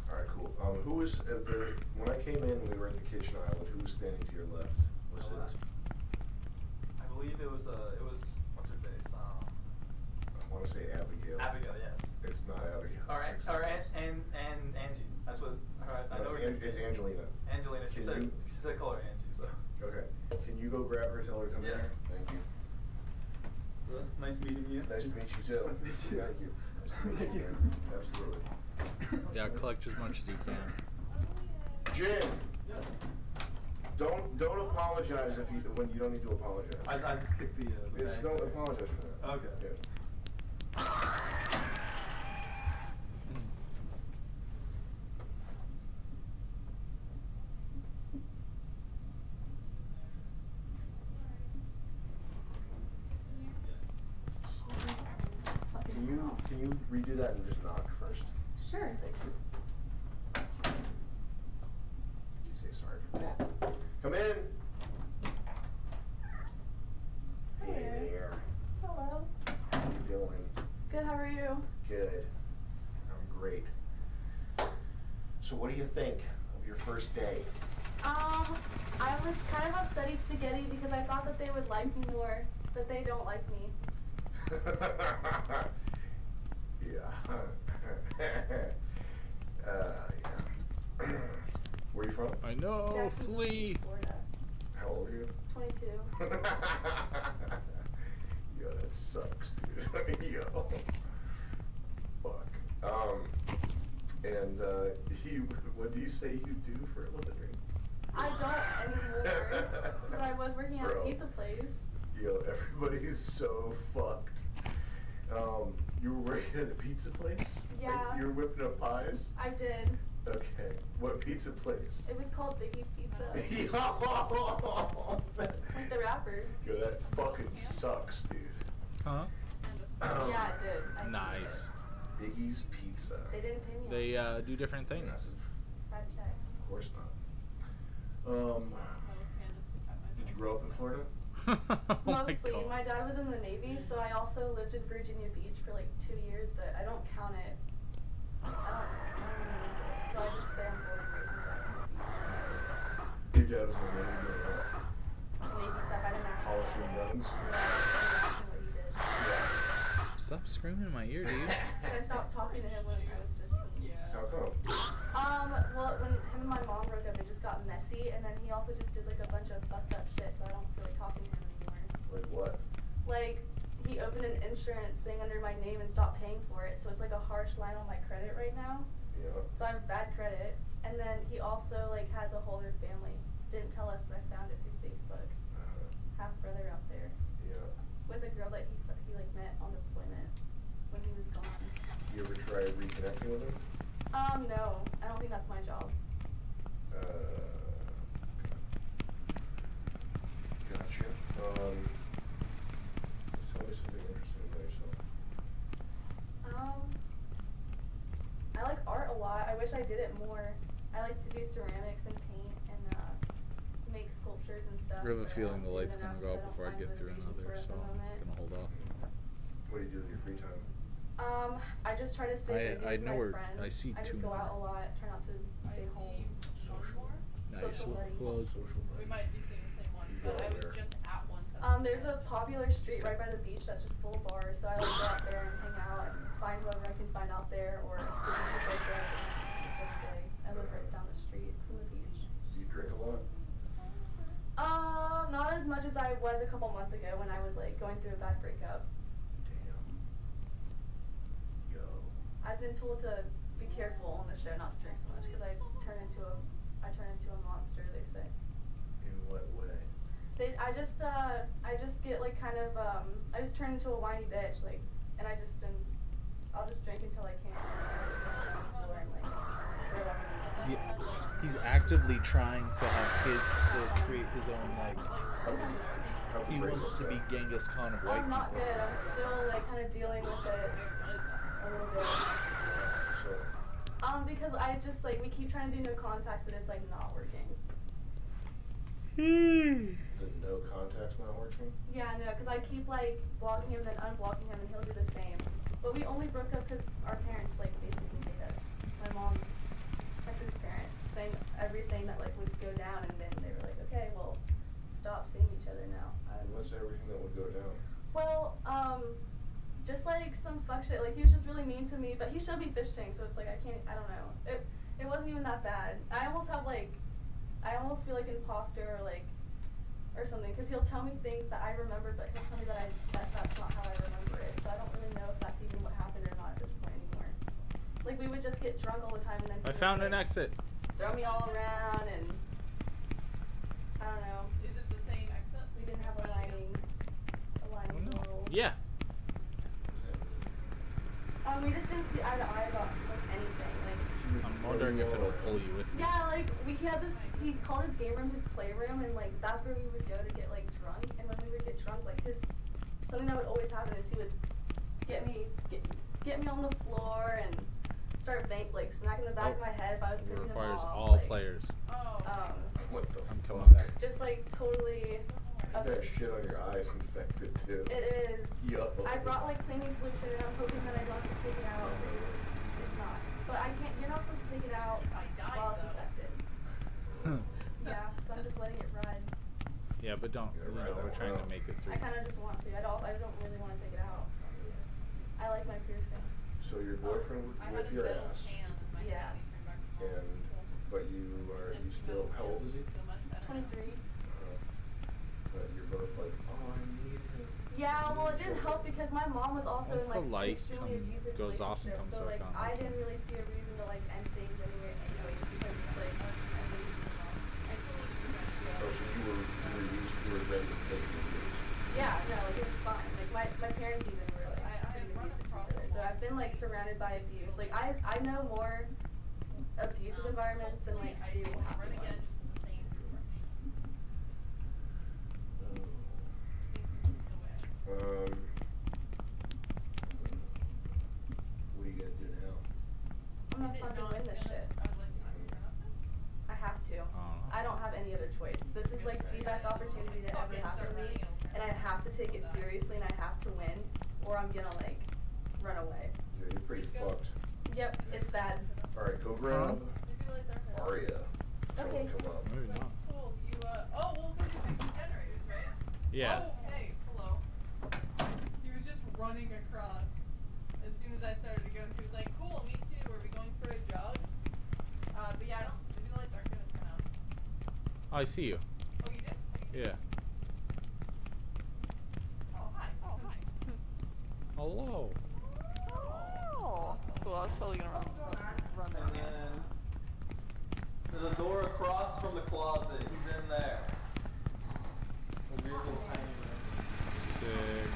All right, cool. Who was at the when I came in? We were at the kitchen island. Who was standing to your left? Was it? I believe it was what's her face? I want to say Abigail. Abigail, yes. It's not Abigail. All right, and Angie. That's what. All right, I know it's Angelina. Angelina. She said call her Angie. So. Okay. Can you go grab her? Tell her to come in here. Thank you. So, nice meeting you. Nice to meet you too. Nice to meet you. Thank you. Nice to meet you. Absolutely. Yeah, collect as much as you can. Jin. Don't apologize when you don't need to apologize. I just kicked the. Don't apologize for that. Okay. Yeah. Can you redo that and just knock first? Sure. Thank you. You say sorry for that. Come in. Hey there. Hello. How you doing? Good, how are you? Good. I'm great. So what do you think of your first day? I was kind of upsetty spaghetti because I thought that they would like me more, but they don't like me. Yeah. Yeah. Where are you from? I know, Jacksonville, flee. Florida. How old are you? 22. Yo, that sucks, dude. Yo. Fuck. And what do you say you do for a living? I don't anymore, but I was working at a pizza place. Yo, everybody's so fucked. You were working at a pizza place? Yeah. Like, you were whipping up pies? I did. Okay. What pizza place? It was called Biggie's Pizza. Yo! Like the rapper. Yo, that fucking sucks, dude. Huh? Yeah, it did. Nice. Biggie's Pizza. They didn't pay me. They do different things. Bad checks. Of course not. Did you grow up in Florida? Mostly. My dad was in the Navy, so I also lived in Virginia Beach for like 2 years, but I don't count it. I don't remember it. So I just say I'm born and raised in Jacksonville. Your dad was in the Navy doing what? Navy stuff. I didn't ask him. Polishing guns? Yeah, I didn't ask him what he did. Stop screaming in my ear, dude. I stopped talking to him when I was 15. How come? Well, when him and my mom broke up, it just got messy, and then he also just did like a bunch of fucked up shit, so I don't feel like talking to him anymore. Like what? Like, he opened an insurance thing under my name and stopped paying for it, so it's like a harsh line on my credit right now. Yeah. So I have bad credit, and then he also like has a whole other family. Didn't tell us, but I found it through Facebook. Half brother out there. Yeah. With a girl that he like met on deployment when he was gone. You ever try reconnecting with him? No. I don't think that's my job. Gotcha. Just tell me something interesting about yourself. I like art a lot. I wish I did it more. I like to do ceramics and paint and make sculptures and stuff. I have a but feeling the don't do light's it gonna enough go because up before I don't get find through motivation another, for it at so the I'm moment. gonna hold off. What do you do with your free time? I just try to stay busy I with know my where friends. I see I just two go more. out a lot, try not to stay home. Social. Nice. Social buddy. Well, Social buddy. We might be seeing the same one, You but go I was there. just at one. There's a popular street right by the beach that's just full of bars, so I like go out there and hang out and find whoever I can find out there, or the beach is right there. It's every day. I live right down the street from the beach. Do you drink a lot? Not as much as I was a couple months ago when I was like going through a bad breakup. Damn. Yo. I've been told to be careful on the show not to drink so much because I turn into a monster, they say. In what way? I just get like kind of I just turn into a whiny bitch, like, and I'll just drink until I can't. he's actively trying to have kids to create his own like. He wants to be Genghis Khan of white I'm not people. good. I'm still like kind of dealing with it a little bit. So. Because I just like we keep trying to do no contact, but it's like not working. The no contact's not working? Yeah, no, because I keep like blocking him and then unblocking him, and he'll do the same. But we only broke up because our parents like basically made us. My mom texted his parents saying everything that like would go down, and then they were like, okay, well, stop seeing each other now. What's everything that would go down? Well, just like some fuck shit. Like he was just really mean to me, but he showed me fish tank, so it's like I don't know. It wasn't even that bad. I almost feel like imposter or something, because he'll tell me things that I remember, but he'll tell me that that's not how I remember it. So I don't really know if that's even what happened or not at this point anymore. Like we would just get drunk all the time, and then I he would, found an like, exit. throw me all around, and I don't know. Is it the same exit? We didn't have a lining rule. Yeah. We just didn't see eye to eye about like anything. Like I'm wondering if it'll pull you with me. yeah, like he called his game room his playroom, and like that's where we would go to get like drunk. And when we would get drunk, like something that would always happen is he would get me on the floor and start smacking the back of my head if I was It pissing him requires off. all like, players. What the I'm fuck? coming back. Just like totally. That shit on your eyes infected too. It is. Yo. I brought like cleaning solution, and I'm hoping that I don't have to take it out. It's not. But I can't. You're not supposed to take it out while it's infected. Yeah, so I'm just letting it ride. Yeah, but don't. We're trying to make it through. I kind of just want to. I don't really want to take it out. I like my piercings. So your boyfriend would whip your ass, Yeah. but you still, how old is he? 23. But you're both like, oh, I need him. Yeah, well, it didn't help because my mom was also Once in the like light extremely abusive goes off and relationship, comes so back like on, I okay. didn't really see a reason to like end things anyways because it's like Oh, so you were ready to take it. yeah, no, like, it was fine. Like my parents even were like pretty abusive to each other. So I've been like surrounded by abuse. Like I know more abusive environments than like stable happy ones. What are you gonna have to. I don't have any other choice. This is like the best opportunity to ever happen to me, and I have to take it seriously, and I have to win, or I'm gonna like run away. Yeah, you're pretty fucked. Yep, it's bad. Alright, go grab Aria. Tell her Okay. to come up. Maybe not. Cool. You oh well, because you fixed the generators, right? Yeah. Oh, okay. Hello. He was just running across. As soon as I started to go, he was like, "Cool, me too. Are we going for a jog?" But yeah, maybe the lights aren't gonna turn on. Oh, I see you. Oh, you did? Yeah. Oh hi. Oh hi. Hello. Oh, cool. I was totally gonna run there. And then there's a door across from the closet. He's in there. A weird little tiny room. Sick.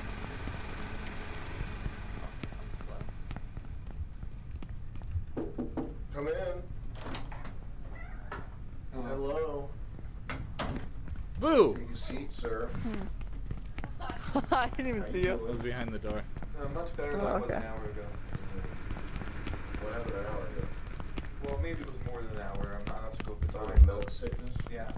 Come in. Hello. Boo! Take a seat, sir. I didn't even see you. I was behind the door. Much better than I was an hour ago. What happened an hour ago? Well, maybe it was more than an hour. I'm not too good with the Like time. milk sickness? Yeah.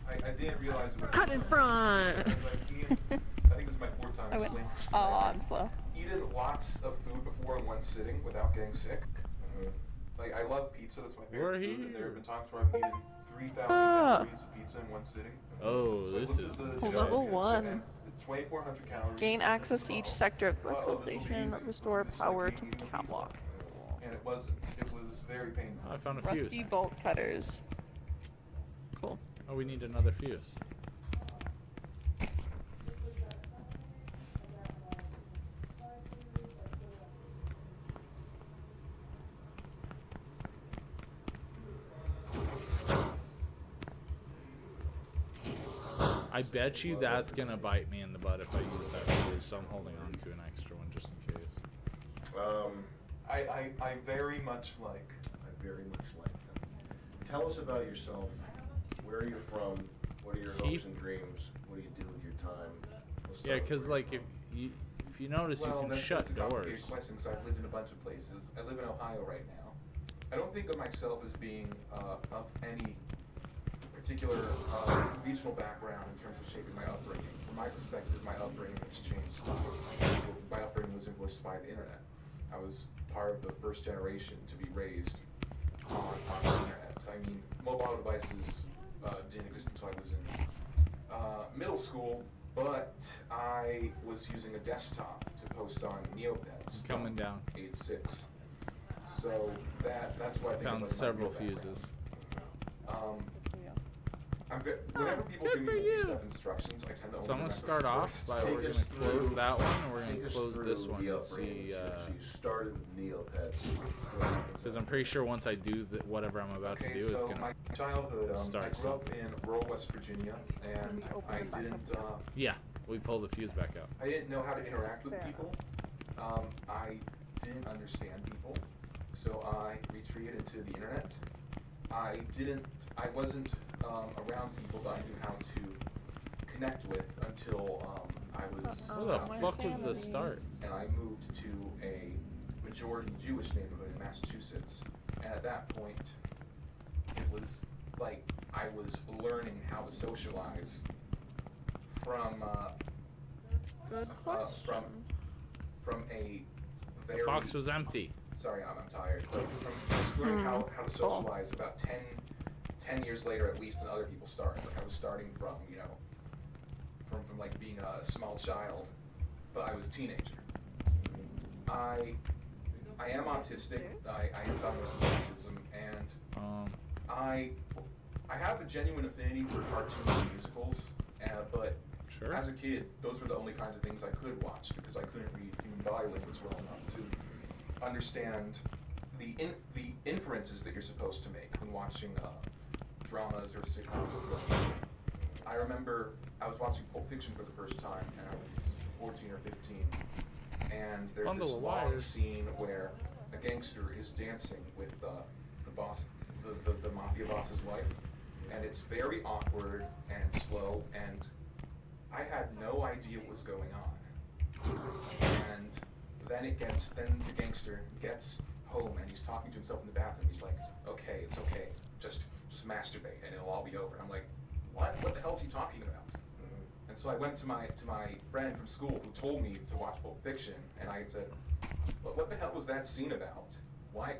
I didn't realize it was. Cut in front. I was like, Ian, I think this is my 4th time I went, explaining this. oh, I'm slow. Eaten lots of food before in one sitting without getting sick. Like, I love pizza. That's my favorite food. And there have been times where I've eaten 3,000 calories of pizza in one sitting. Oh, So this is Level 1. 2,400 calories. Gain access to each sector of the Oh, coal this will be station. easy. Restore Just power like to eating catwalk. And it wasn't. It was very painful. I found a fuse. Rusty bolt cutters. Cool. Oh, we need another fuse. I bet you that's gonna bite me in the butt if I use that fuse, so I'm holding on to an extra one just in case. I very much like. I very much like them. Tell us about yourself. Where are you from? What are your hopes and dreams? What do you do with your time? Let's Yeah, start with because where like if you notice, you can that's shut a complicated doors. question because I've lived in a bunch of places. I live in Ohio right now. I don't think of myself as being of any particular regional background in terms of shaping my upbringing. From my perspective, my upbringing has changed. My upbringing was influenced by the internet. I was part of the first generation to be raised on the internet. I mean, mobile devices didn't exist until I was in middle school, but I was using a desktop to post on Neopets. Coming down. 8.6. So that's why I think Found about my several real background. fuses. Whenever people give me multi-step instructions, I tend to So I'm only gonna start remember off first. by we're gonna close that one, and we're gonna close this one and see. So you started with Neopets. Because I'm pretty sure once I do whatever I'm about to do, it's so gonna my childhood, I start grew up something. in rural West Virginia, and I didn't. Yeah, we pull the fuse back out. I didn't know how to interact with people. I didn't understand people, so I retreated into the internet. I wasn't around people that I knew how to connect with until I was. Who the fuck was the start? And I moved to a majority Jewish neighborhood in Massachusetts, and at that point, it was like I was learning how to socialize from from a very. The box was empty. Sorry, I'm tired. But from just learning how to socialize about 10 years later at least than other people started. Like I was starting from, from like being a small child, but I was a teenager. I am autistic. I am diagnosed with autism, and I have a genuine affinity for cartoons and musicals. But as a kid, those were the only kinds of things I could watch because I couldn't read human body language well enough to understand the inferences that you're supposed to make when watching dramas or sitcoms or films. I remember I was watching Pulp Fiction for the first time, and I was 14 or 15, and there's Bundle this of long wires. scene where a gangster is dancing with the boss, the mafia boss's wife, and it's very awkward and slow, and I had no idea what was going on. And then the gangster gets home and he's talking to himself in the bathroom. He's like, "Okay, it's okay. Just masturbate and it'll all be over. And I'm like, what the hell is he talking about? And so I went to my friend from school who told me to watch Pulp Fiction, and I said, what the hell was that scene about? Why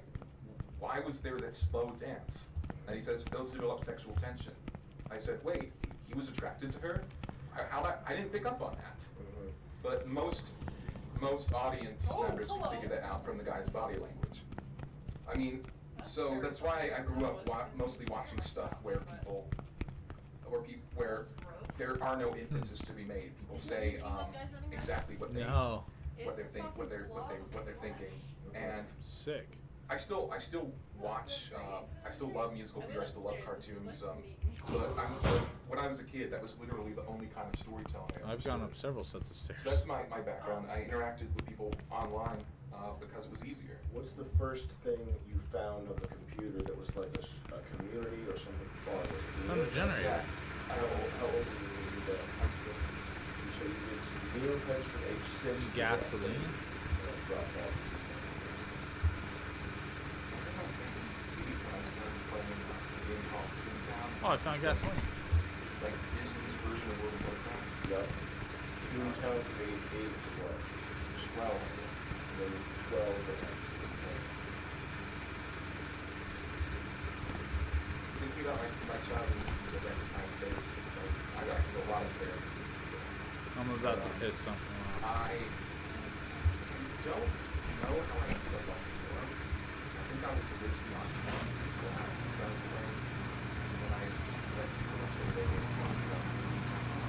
was there that slow dance? And he says, those develop sexual tension. I said, wait, he was attracted to her? I didn't pick up on that. But most audience members can figure that out from the guy's body language. I mean, so that's why I grew up mostly watching stuff where there are no inferences to be made. People say exactly what they're thinking, and sick. I still watch. I still love musical theater. I still love cartoons. But when I was a kid, that was literally the only kind of storytelling I I've gone up several sets of stairs. So that's my background. I interacted with people online because it was easier. What's the first thing you found on the computer that was like a community or something fun? On the generator. How old were you when you did that? I'm 6. So you did some Neopets from age 6. Gasoline? Drop off. Oh, I found gasoline. Like Disney's version of World of Warcraft? Yep. Toontown from age 8 to what? 12. And then 12 and Thinking about my childhood used to go back to time days because I got to go a lot of there. I'm about to piss something off. I don't know how I ended up on forums. I think I was originally on forums because I was playing, and then I just went to forums and they were talking about movies and stuff.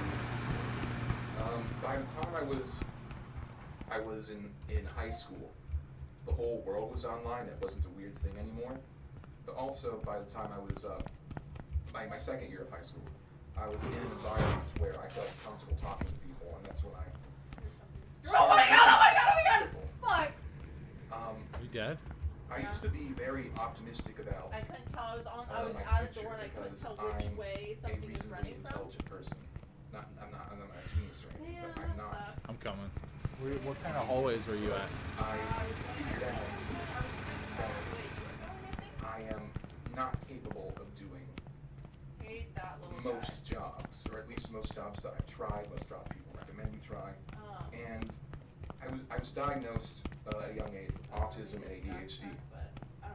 By the time I was in high school, the whole world was online. It wasn't a weird thing anymore. But also, by the time I was my second year of high school, I was in an environment where I felt comfortable talking to people, and that's when I. Oh my god! Fuck! You dead? I used to be very optimistic about. I couldn't tell. I was my out of the future door and I couldn't because tell which I'm way a something was reasonably running from. intelligent person. I'm not a genius or anything, but I'm not. I'm coming. What kind of hallways were you at? I figured out that I am not capable of doing most jobs, or at least most jobs that I've tried, most jobs people recommend you try. And I was diagnosed at a young age with autism and ADHD.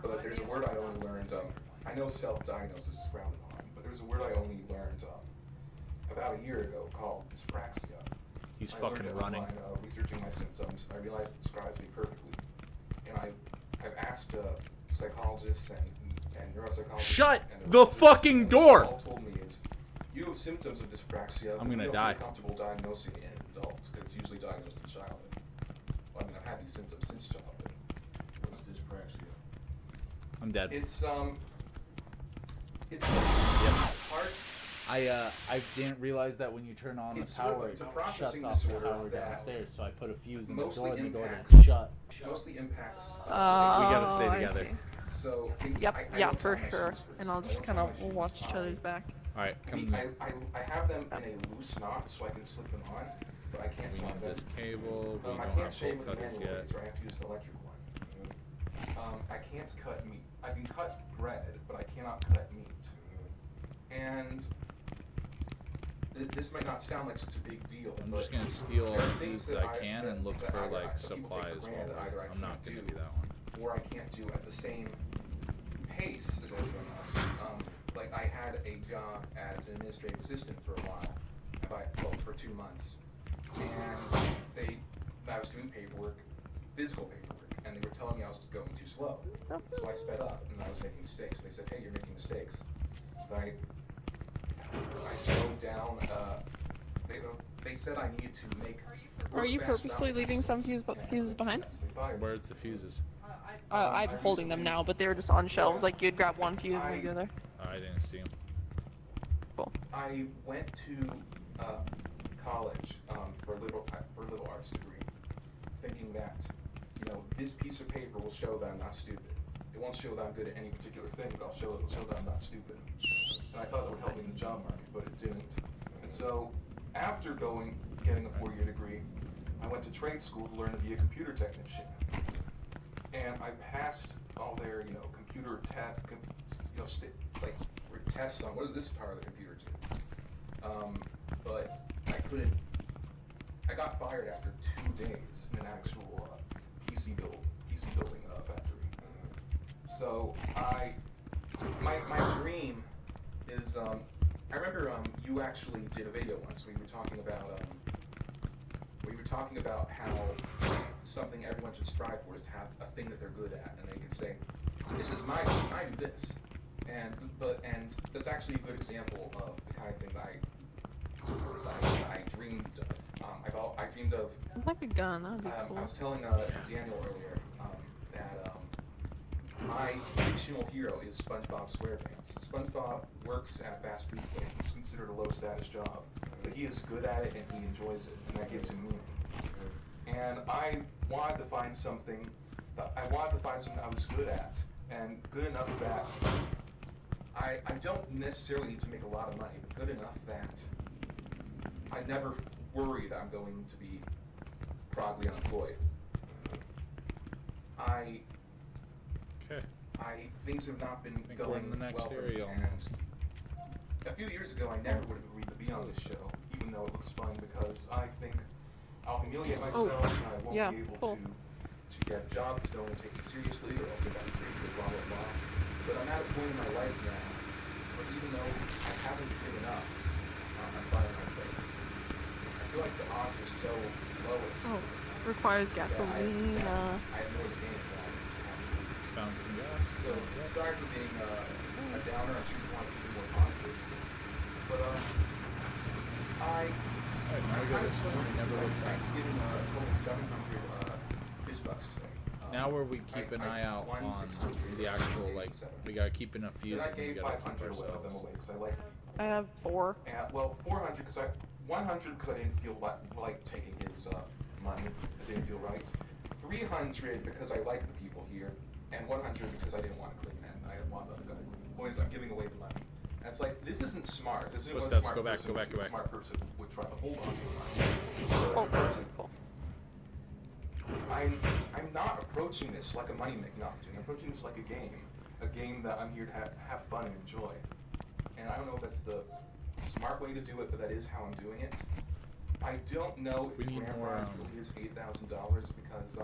But there's a word I only learned. I know self-diagnosis is frowned upon, but there's a word I only learned about a year ago called dyspraxia. He's I fucking learned it running. online, researching my symptoms. I realized it describes me perfectly. And I've asked psychologists and neuropsychologists. Shut and the fucking door! All told me is you have symptoms of dyspraxia. I'm gonna you don't die. feel comfortable diagnosing it in adults because it's usually diagnosed in childhood. Well, I mean, I've had these symptoms since childhood. What's dyspraxia? I'm dead. It's Yep. hard. I didn't realize that when you turn on the It's sort of power, it's a it processing shuts off the disorder power that downstairs. So I put a fuse in the mostly door, and the door impacts- didn't shut. Mostly impacts. We gotta stay I together. see. So Yep, I yeah, don't for tie my sure. shoes first. And I'll I just don't kind tie of my shoes. watch each other's back. All right, come with me. I have them in a loose knot so I can slip them on, but I can't We tie want them. this cable. We I don't can't have shave bolt with a cutters manual yet. razor. I have to use an electric one. I can't cut meat. I can cut bread, but I cannot cut meat. And this might not sound like such a big deal. I'm but just gonna steal all there are the things foods that I can and look that for either like that people take supplies. for granted, While either I I'm not can't gonna do, do that one. or I can't do at the same pace as everyone else. Like I had a job as an administrative assistant for a while, for 2 months, and I was doing paperwork, physical paperwork, and they were telling me I was going too slow. So I sped up, and I was making mistakes. They said, "Hey, you're making mistakes." But I slowed down. They said I needed to make. Are you work fast purposely without leaving some fuses behind? Where's the fuses? I'm holding them now, but they were just on shelves. Like you'd grab one fuse and the other. Oh, I didn't see them. Cool. I went to college for a liberal arts degree, thinking that this piece of paper will show that I'm not stupid. It won't show that I'm good at any particular thing, but it'll show that I'm not stupid. And I thought that would help me in the job market, but it didn't. And so, after getting a 4-year degree, I went to trade school to learn to be a computer technician. And I passed all their, computer tech, test on what does this part of the computer do. But I couldn't. I got fired after 2 days in an actual PC building factory. So my dream is I remember you actually did a video once where you were talking about how something everyone should strive for is to have a thing that they're good at, and they could say, "This is my thing. I do this," and that's actually a good example of the kind of thing that I dreamed of. I dreamed of. I'd like a gun. That'd be cool. I was telling Daniel earlier that my fictional hero is SpongeBob SquarePants. SpongeBob works at a fast food place. It's considered a low-status job, but he is good at it and he enjoys it, and that gives him meaning. And I wanted to find something I was good at, and good enough that I don't necessarily need to make a lot of money, but good enough that I never worry that I'm going to be probably unemployed. Things have not been going the next well for area me. almost. A few years ago, I never would have agreed to be on this show, even though it looks fun, because I think I'll humiliate myself and I won't be able to get a job because no one will take me seriously, or I'll think I'm crazy, blah, blah, blah. But I'm at a point in my life now where even though I haven't given up, I'm finding my place. I feel like the odds are so low at this point. Requires gasoline. I have more to gain than I found some gas. So sorry for being a downer. I'm sure you want something more positive. But I go this way. I never looked back. Given a total of 700 $5 today. Now where we keep an eye out on the actual, like, we gotta keep enough views I and we gave gotta 500 keep of them ourselves. away because I like. I have 4. Well, 400 because 100 because I didn't feel like taking his money. It didn't feel right. 300 because I like the people here, and 100 because I didn't want to clean it. I didn't want them to clean. Point is, I'm giving away the money. And it's like, this isn't smart. This isn't what a Footsteps, smart go back, person go back, would go do. A back. smart person would try to hold on to the money. Cool. I'm not approaching this like a money-making opportunity. I'm approaching this like a game that I'm here to have fun and enjoy. And I don't know if that's the smart way to do it, but that is how I'm doing it. I don't know if the grand prize really is $8,000 because,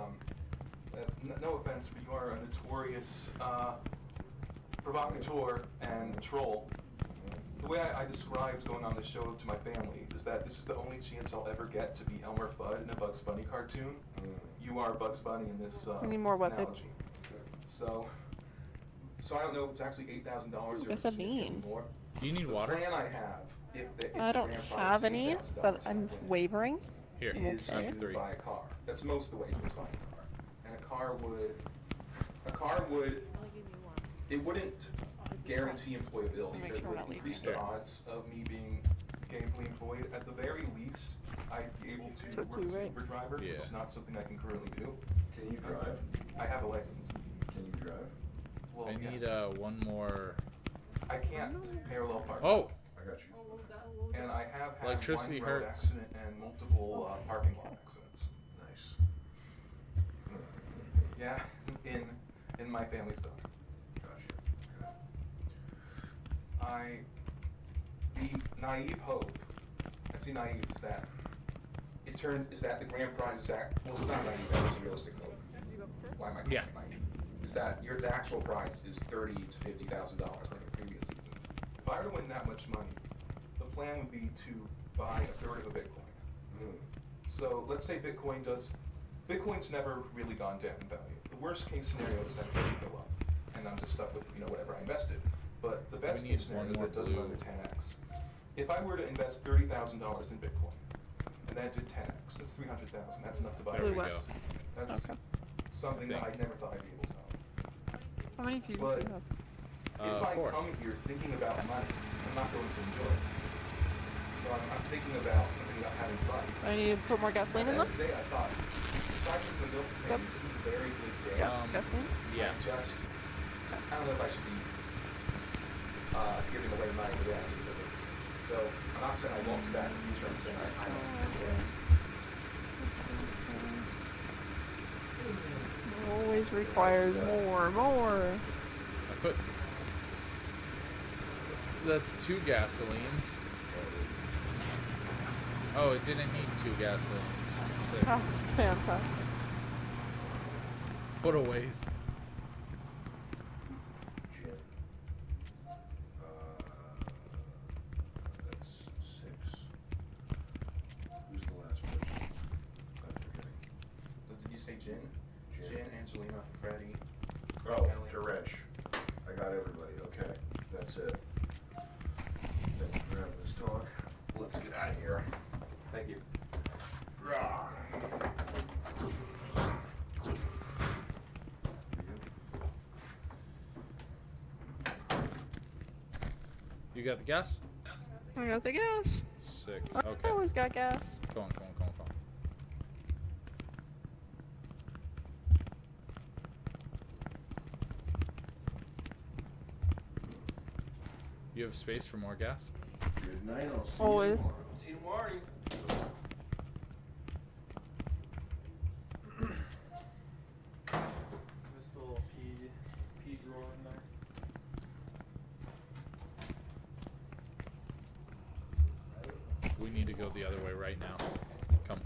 no offense, but you are a notorious provocateur and troll. The way I described going on this show to my family is that this is the only chance I'll ever get to be Elmer Fudd in a Bugs Bunny cartoon. You are Bugs Bunny in this I need more weapons. analogy. So I don't know if it's actually $8,000 or if it's significantly more. Do you need water? The plan I have, if I don't have any, but I'm wavering. Here, is I have to 3. buy a car. That's most of the way towards buying a car. And a car would, it wouldn't guarantee employability, but it would increase the odds of me being gainfully employed. At the very least, I'd be able to work as an Uber driver, which is not something I can currently do. Can you drive? I have a license. Can you drive? Well, I need yes. one more. I can't parallel park. Oh! I got you. And I have had Electricity one road hurts. accident and multiple parking lot accidents. Nice. Yeah, in my family stuff. Gotcha. The naive hope, I see naive is that the grand prize is that, well, it's not naive, it's a realistic hope. Why am I calling it naive? Is that the actual prize is $30,000 to $50,000 like in previous seasons. If I were to win that much money, the plan would be to buy a third of a Bitcoin. So let's say Bitcoin's never really gone down in value. The worst case scenario is that it doesn't go up, and I'm just stuck with whatever I invested. But the best case scenario is that it doesn't go to 10x. If I were to invest $30,000 in Bitcoin, and then it did 10x, that's $300,000. That's enough to buy a house. That's something that I never thought I'd be able to own. How many views do you have? If I 4. come here thinking about money, I'm not going to enjoy it. So I'm thinking about having fun. I need to put more gasoline in this? Today I thought, aside from the milk thing, this is a very good day. Gasoline? Yeah. I don't know if I should be giving away money to them. So I'm not saying I won't do that in the future. I'm saying I don't enjoy it. Always requires more. I put That's 2 gasolines. Oh, it didn't need 2 gasolines. Sick. That's fantastic. What a waste. Gin. That's 6. Who's the last person? I'm forgetting. Did you say Jin? Jin, Angelina, Freddie. Oh, Duresh. I got everybody. Okay, that's it. Thank you for having this talk. Let's get out of here. Thank you. Rah. You got the gas? I got the gas. Sick. I Okay. always got gas. Come on. You have space for more gas? Good night. I'll see Always. you tomorrow. See you tomorrow. There's still a little pea drawer in there. We need to go the other way right now. Come.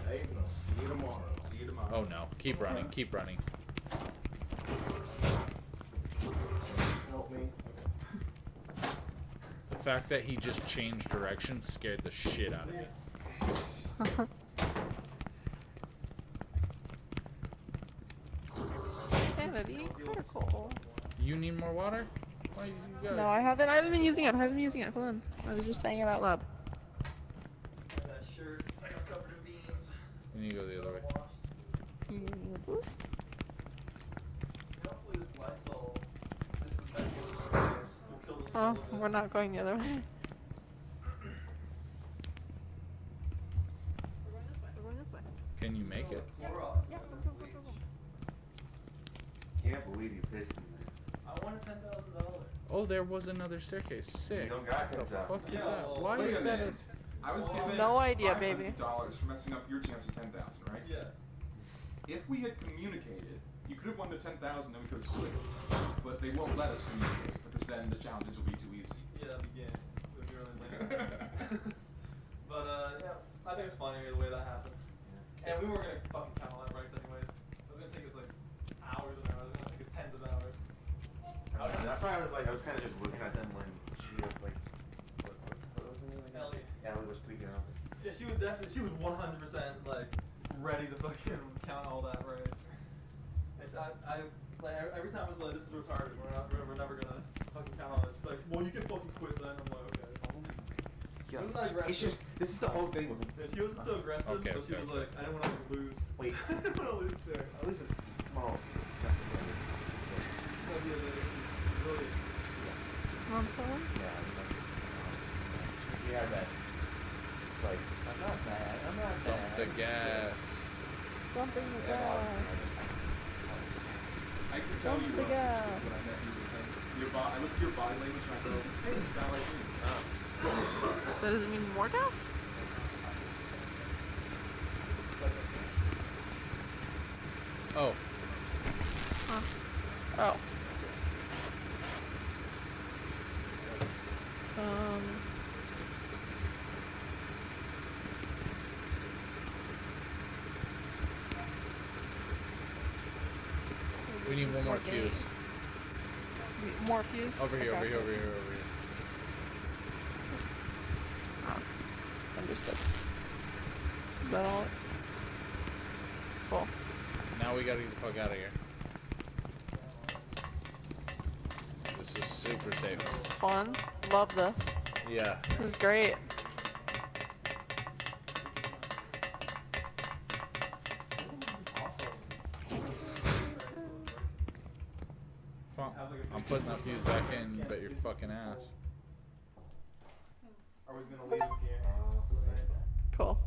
Hey, I'll see you tomorrow. See you tomorrow. Oh no. Keep running. Help me. The fact that he just changed direction scared the shit out of me. Sanity, critical. You need more water? Why you got No, I haven't been using it. Hold on. I was just saying it out loud. That shirt, I got covered in beans. You need to go the other way. You need a boost? Hopefully this Lysol disinfectant will kill the smell Oh, of it. we're not going the other way. We're going this way. Can you make it? Yeah, go. Can't believe you pissed me, man. I wanted $10,000. Oh, there was another staircase. Sick. You don't got What the 10,000. fuck is Yeah, that? well, Why Wait is a that minute. I was given No idea, baby. $500 for messing up your chance of 10,000, right? Yes. If we had communicated, you could have won the 10,000, then we could have split it. But they won't let us communicate because then the challenges will be too easy. Yeah, that began. It was really lame. But, yeah, I think it's funny the way that happened. And we weren't gonna fucking count all that rice anyways. It was gonna take us like hours and hours. It was gonna take us tens of hours. That's why I was kind of just looking at them when she was like, what was her name again? Ellie was tweaking out. Yeah, she was 100% like ready to fucking count all that rice. And so I like every time I was like, this is retarded. We're never gonna fucking count all this. She's like, well, you can fucking quit then. I'm like, okay. She wasn't that aggressive. It's just, this is the whole thing with Yeah, she wasn't so aggressive, Okay, but she was like, I didn't want to lose. Wait. I didn't want to lose to her. At least it's small. Really. On phone? Yeah, that. Like, I'm not bad. Dump the gas. Dumping the gas. I can tell you Dump were the gas. autistic when I met you because I looked at your body language and I go, hey, it's not like me. That doesn't mean more gas? Oh. Huh. Oh. We need one more fuse. More fuse? Over here, Okay. over here, over here, over here. Oh. Understood. Is that all? Cool. Now we gotta get the fuck out of here. This is super safe. Fun. Love this. Yeah. This is great. Come on. I'm putting that fuse back in, you bet your fucking ass. Are we just gonna leave him here for the night? Cool.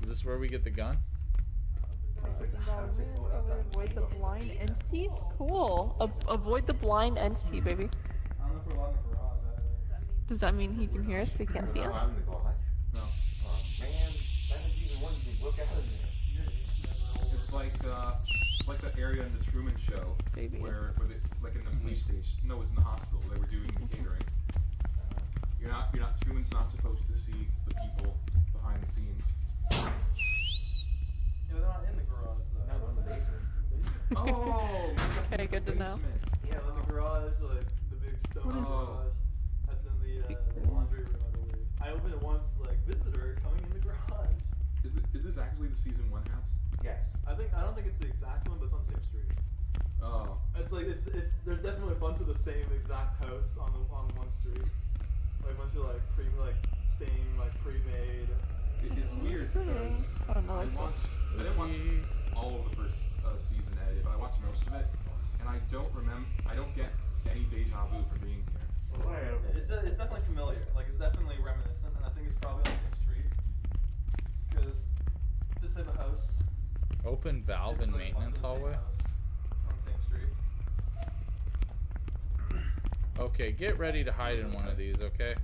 Is this where we get the gun? Avoid the blind entity? Cool. Avoid the blind entity, baby. I don't know if we're allowed in the garage either. Does that mean he can hear us but he can't see us? No. Oh, man. That is even one you look out of there. It's like the area area in the Truman Show where they, like in the police station. No, it was in the hospital. They were doing the catering. Truman's not supposed to see the people behind the scenes. Yeah, they're not in the garage though. No, they're in the basement. Oh, Okay, good to know. Yeah, in the garage, like the big stone garage. That's in the laundry room, I believe. I opened it once, like visitor coming in the garage. Is this actually the season 1 house? Yes. I don't think it's the exact one, but it's on the same street. Oh. It's like it's there's definitely a bunch of the same exact house on one street. Like a bunch of same pre-made. It's weird because I didn't watch all of the first season edited, but I watched most of it, and I don't get any deja vu from being here. It's definitely familiar. Like it's definitely reminiscent, and I think it's probably on the same street. Because this type of house. Open valve and maintenance hallway. On the same street. Okay, get ready to hide in one of these, okay?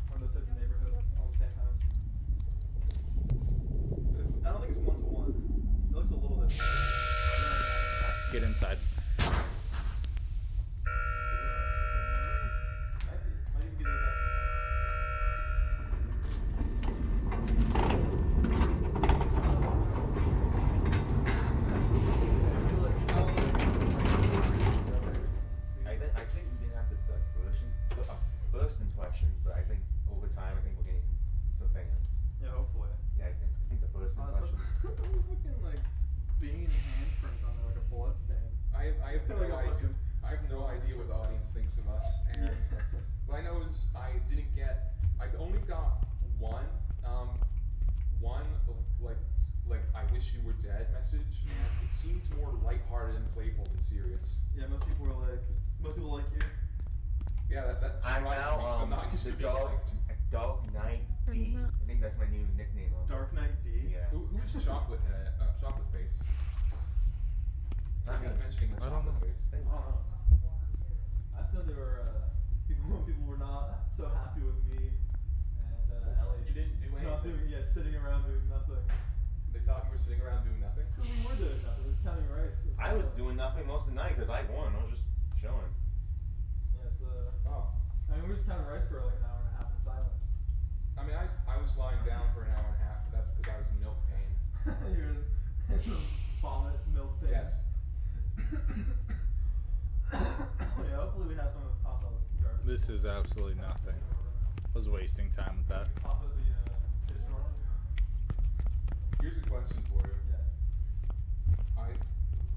One of those types of neighborhoods, all the same house. I don't think it's 1-to-1. It looks a little different. Get inside. Might even be the exact I think we didn't have the best first impressions, but I think over time, I think we're getting some fans. Yeah, hopefully. Yeah, I think the first impressions. Fucking like bean handprint on there, like a blood stain. I have no idea. I have no idea what the audience thinks of us, and what I know is I only got one like I wish you were dead message, and it seemed more lighthearted and playful than serious. Yeah, most people like you. Yeah, that's I'm now I'm not used to being liked. Dark Knight D. I think that's my new nickname. Dark Knight D. Yeah. Who's chocolate face? Not me. Mentioning the chocolate face. I don't know. I just know there were people were not so happy with me and Ellie. You didn't do anything. Sitting around doing nothing. They thought you were sitting around doing nothing. We were doing nothing. It was counting rice. I was doing nothing most of the night because I won. I was just chilling. Yeah, it's Oh. I mean, we were just counting rice for like an hour and a half in silence. I mean, I was lying down for an hour and a half, but that's because I was in milk pain. You're in vomit, milk pain. Yes. Yeah, hopefully we have someone to toss all this garbage. This is absolutely nothing. I was wasting time with that. Toss it the fish drawer. Here's a question for you. Yes.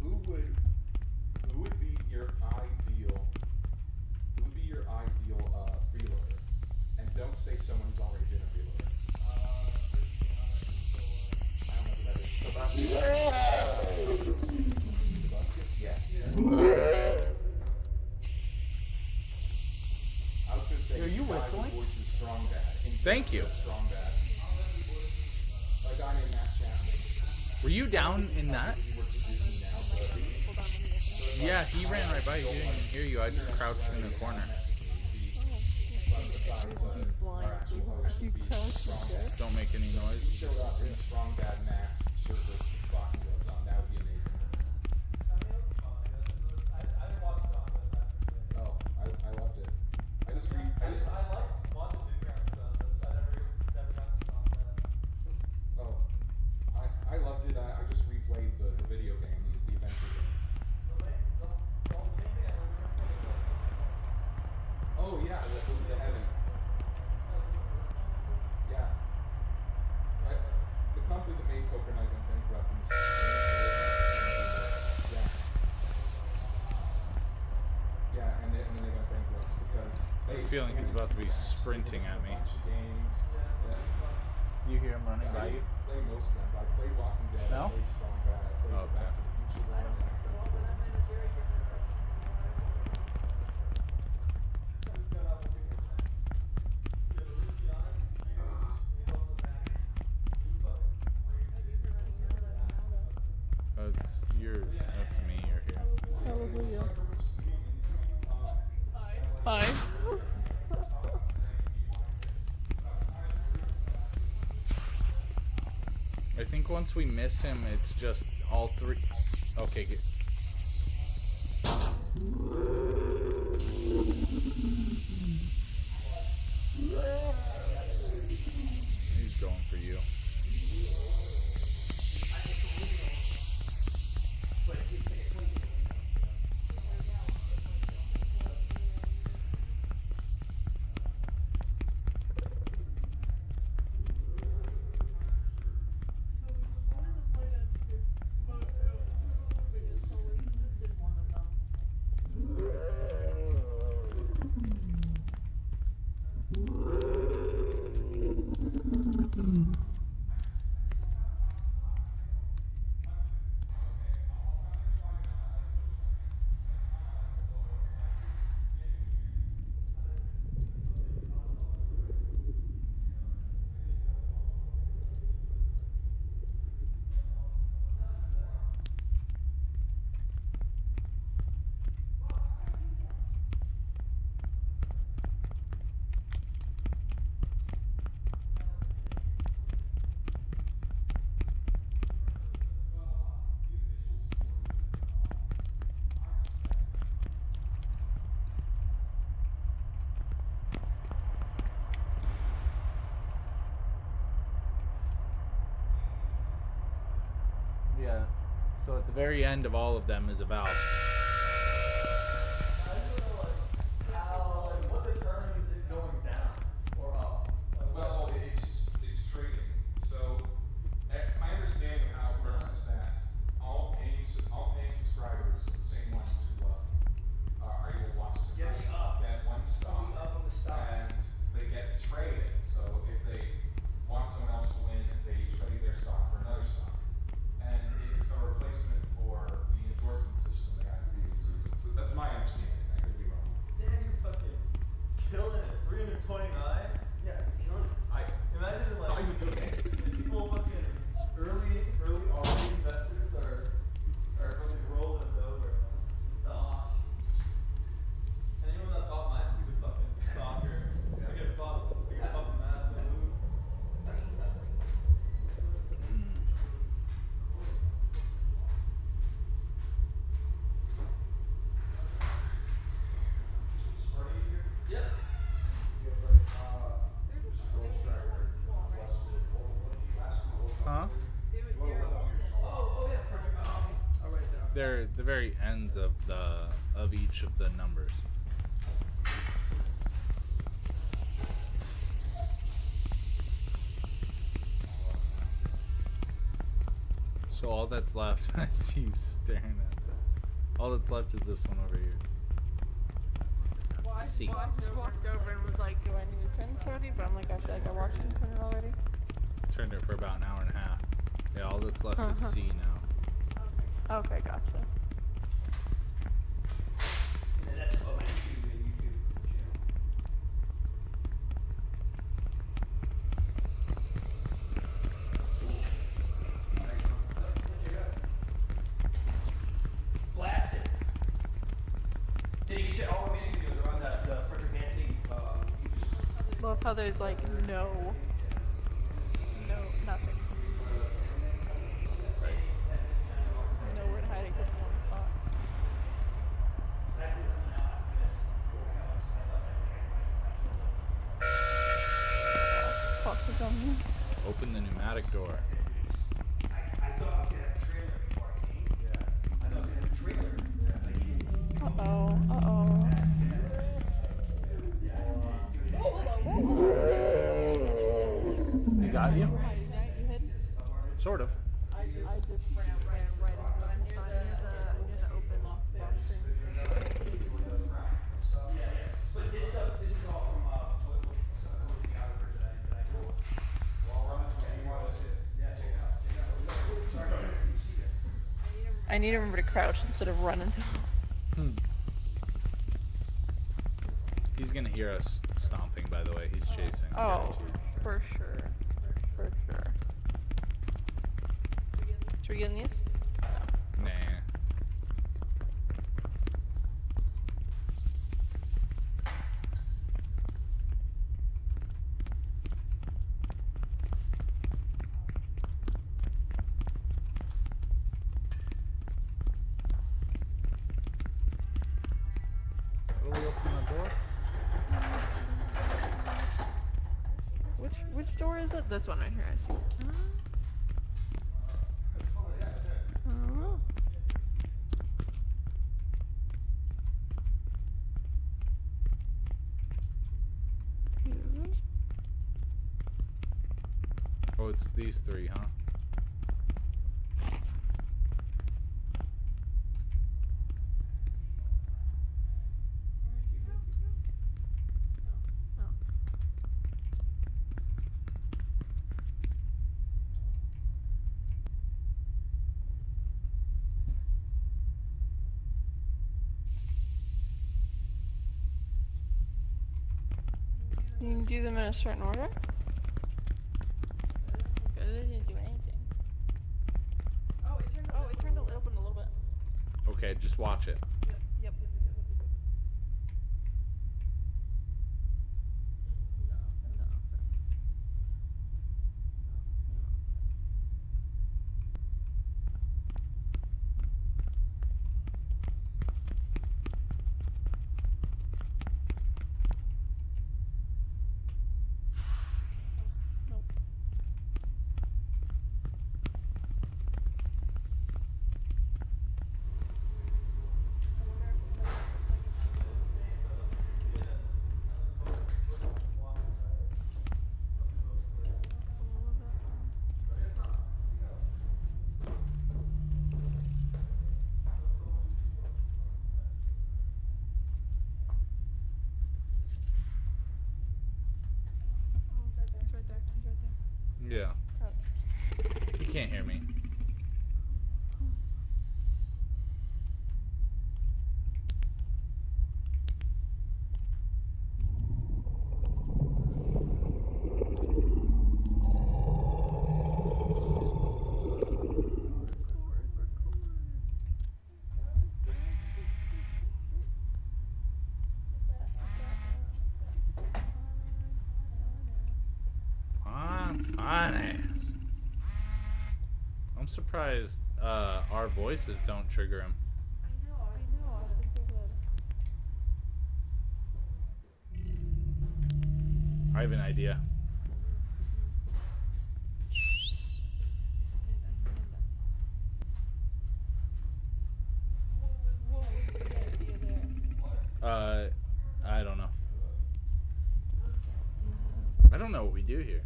Who would be your ideal freeloader? And don't say someone who's already been a freeloader. I don't know who that is. Yeah. I was gonna say. Are you whistling? Voices Strong Dad. Thank you. Strong Dad. A guy named Matt Chapman. Were you down in that? He works at Disney now, but Yeah, he ran right by you. He didn't even hear you. I just crouched in the corner. Don't make any noise. He showed up in Strong Dad Max shirtless with boxing gloves on. That would be amazing. I didn't watch Strong Dad. Oh, I loved it. I like watching Newground stuff. I never got Strong Dad. Oh, I loved it. I just replayed the video game, the adventure game. Oh yeah, the heavy. Yeah. The company that made Poker Night went bankrupt. Yeah, and then they went bankrupt because I have a feeling he's about to be sprinting at me. games. You hear him running by you? I played most of them. I played Walking Dead. No? I played Strong Bad. I played Okay. Back to the Future one. And I played That's me. You're here. Probably you. Hi. I think once we miss him, it's just all three. Okay, So at the very end of all of them is a valve. What determines it going down or up? Well, it's trading. So my understanding of how it works is that all paying subscribers, the same ones who are able to watch the Get me up. get one stock, Get me up on the stock. and they get to trade it. So if they want someone else to win, they trade their stock for another stock. And it's a replacement for the endorsement system they had in previous seasons. So that's my understanding. I could be wrong. Damn, you're fucking killing it. 329? Yeah, you're killing it. Imagine like I would do it. people fucking early RV investors are fucking rolling it over. Gosh. Anyone that bought my stupid fucking stalker, I get fucked. I get fucking mass no move. Yep. Huh? Oh yeah, perfect. I'll write it down. They're the very ends of each of the numbers. So all that's left, I see you staring at that. All that's left is this one over here. C. Well, I just walked over and was like, do I need to turn this already? But I'm like, I feel like I watched him turn it already. Turned it for about an hour and a half. Yeah, all that's left is C now. Okay, gotcha. And that's about my YouTube channel. Blast it. Did you say all the music videos are on the Frederick Anthony YouTube? Love how there's like no, nothing. Nowhere to hide except in one spot. Fuck the dummy. Open the pneumatic door. I thought I was gonna have a trailer before I came. Yeah. I thought I was gonna have a trailer. But he didn't. You got you? Sort of. I just ran right into the open washroom. But this stuff, this is all from what something we're looking out for today that I know. Well, I'll run into it. You want to sit? Yeah, check it out. Check it out. Sorry, you see it. I need to remember to crouch instead of run into him. He's gonna hear us stomping, by the way. He's chasing. Oh, guaranteed. for sure. For sure. Should we get in these? Nah. Will we open the door? Which door is it? This one right here, I see. Oh. Oh, it's these three, huh? You can do them in a certain order? It didn't do anything. Oh, it turned it open a little bit. Okay, just watch it. Yep. Yeah. You can't hear me. Fine ass. I'm surprised our voices don't trigger him. I know, I think they did. I have an idea. What was the idea there? I don't know. I don't know what we do here.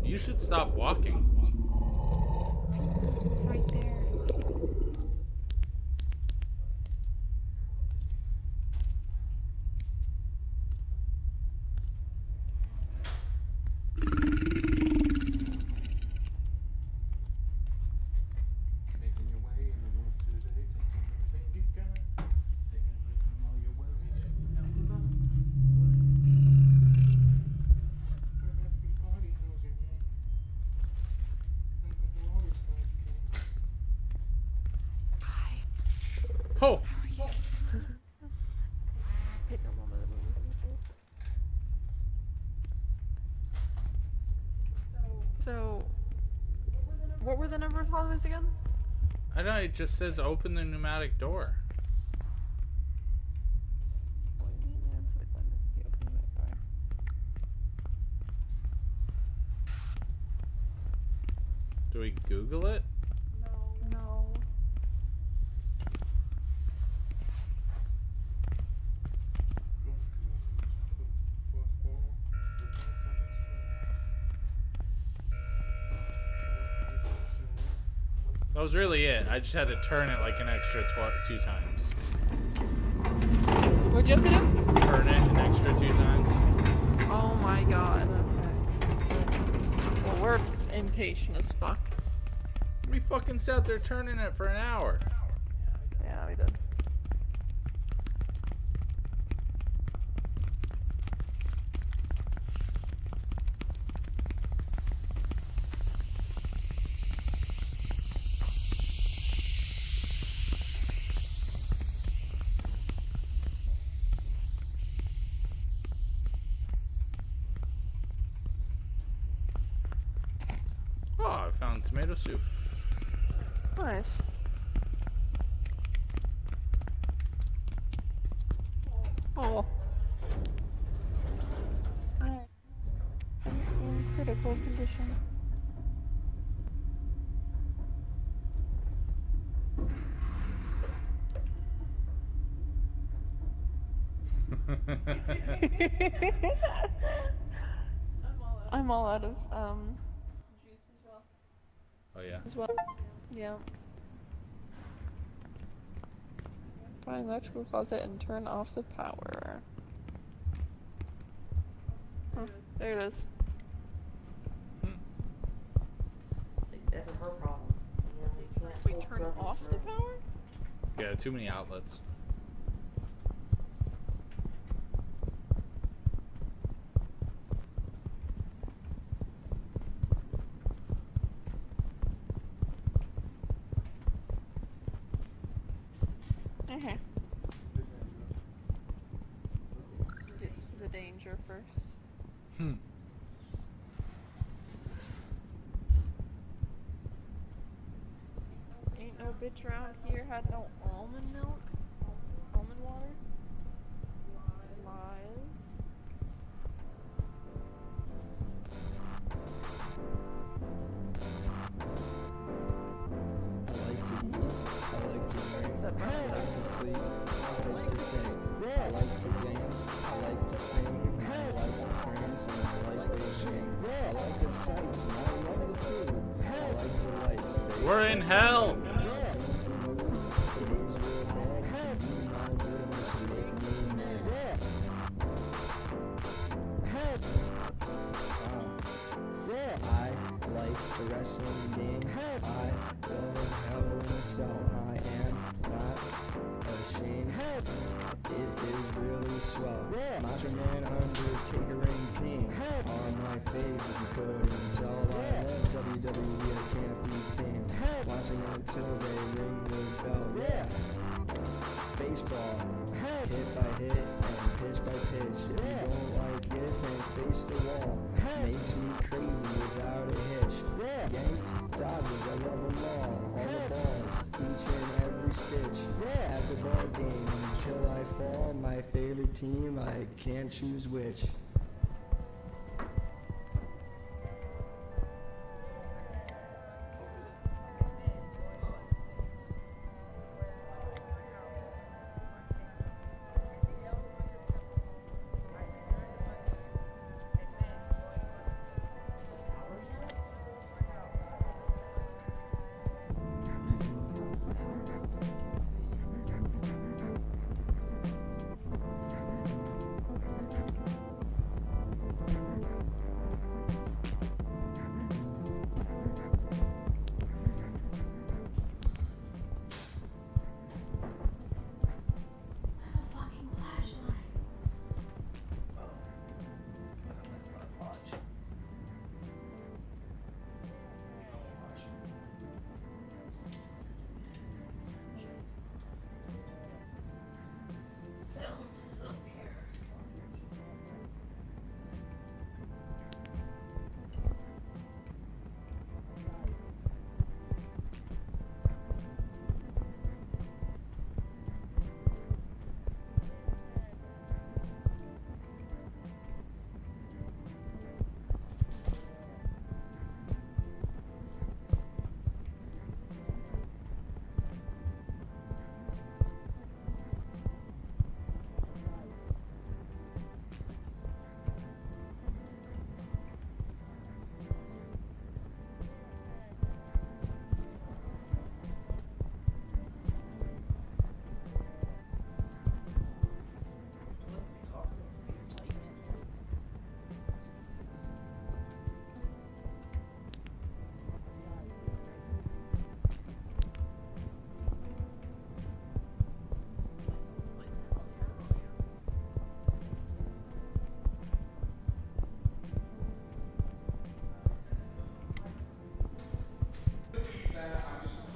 You should stop walking. Right there. Making your way in the world today, taking everything you got, taking away from all your worries. Everybody knows your name. Oh! So, what were the number of hallways again? I don't know, it just says open the pneumatic door. Do we Google it? No. That was really it. I just had to turn it like an extra 2 times. What'd you have to do? Turn it an extra 2 times. Oh my god. Well, we're impatient as fuck. We fucking sat there turning it for an hour. Yeah, we did. Oh, I found tomato soup. Nice. Oh. Alright. I'm in critical condition. I'm all out of Juice as well. Oh yeah. as well. Yeah. Find the electrical closet and turn off the power. Huh, there it is. That's a her problem. You know, you can't Wait, hold turn rubbish off for- the power? Yeah, too many outlets. Okay. Gets to the danger first. Ain't no bitch around here had no almond milk? Almond water? Lies. I like to eat, I like to drink, Step I right like to sleep, I like to think, I like to dance, I like to sing, I like the friends and I like Beijing, I like the sights and I like the food, I like the lights. We're in hell! Macho Man, Undertaker, and King. All my faves, if you couldn't tell, I love WWE, I can't be tamed. Watching until they ring the bell, yeah. Baseball, hit by hit and pitch by pitch. If you don't like it, then face the wall. Makes me crazy without a hitch. Yanks, Dodgers, I love them all the balls, each and every stitch. At the ball game until I fall. My favorite team, I can't choose which.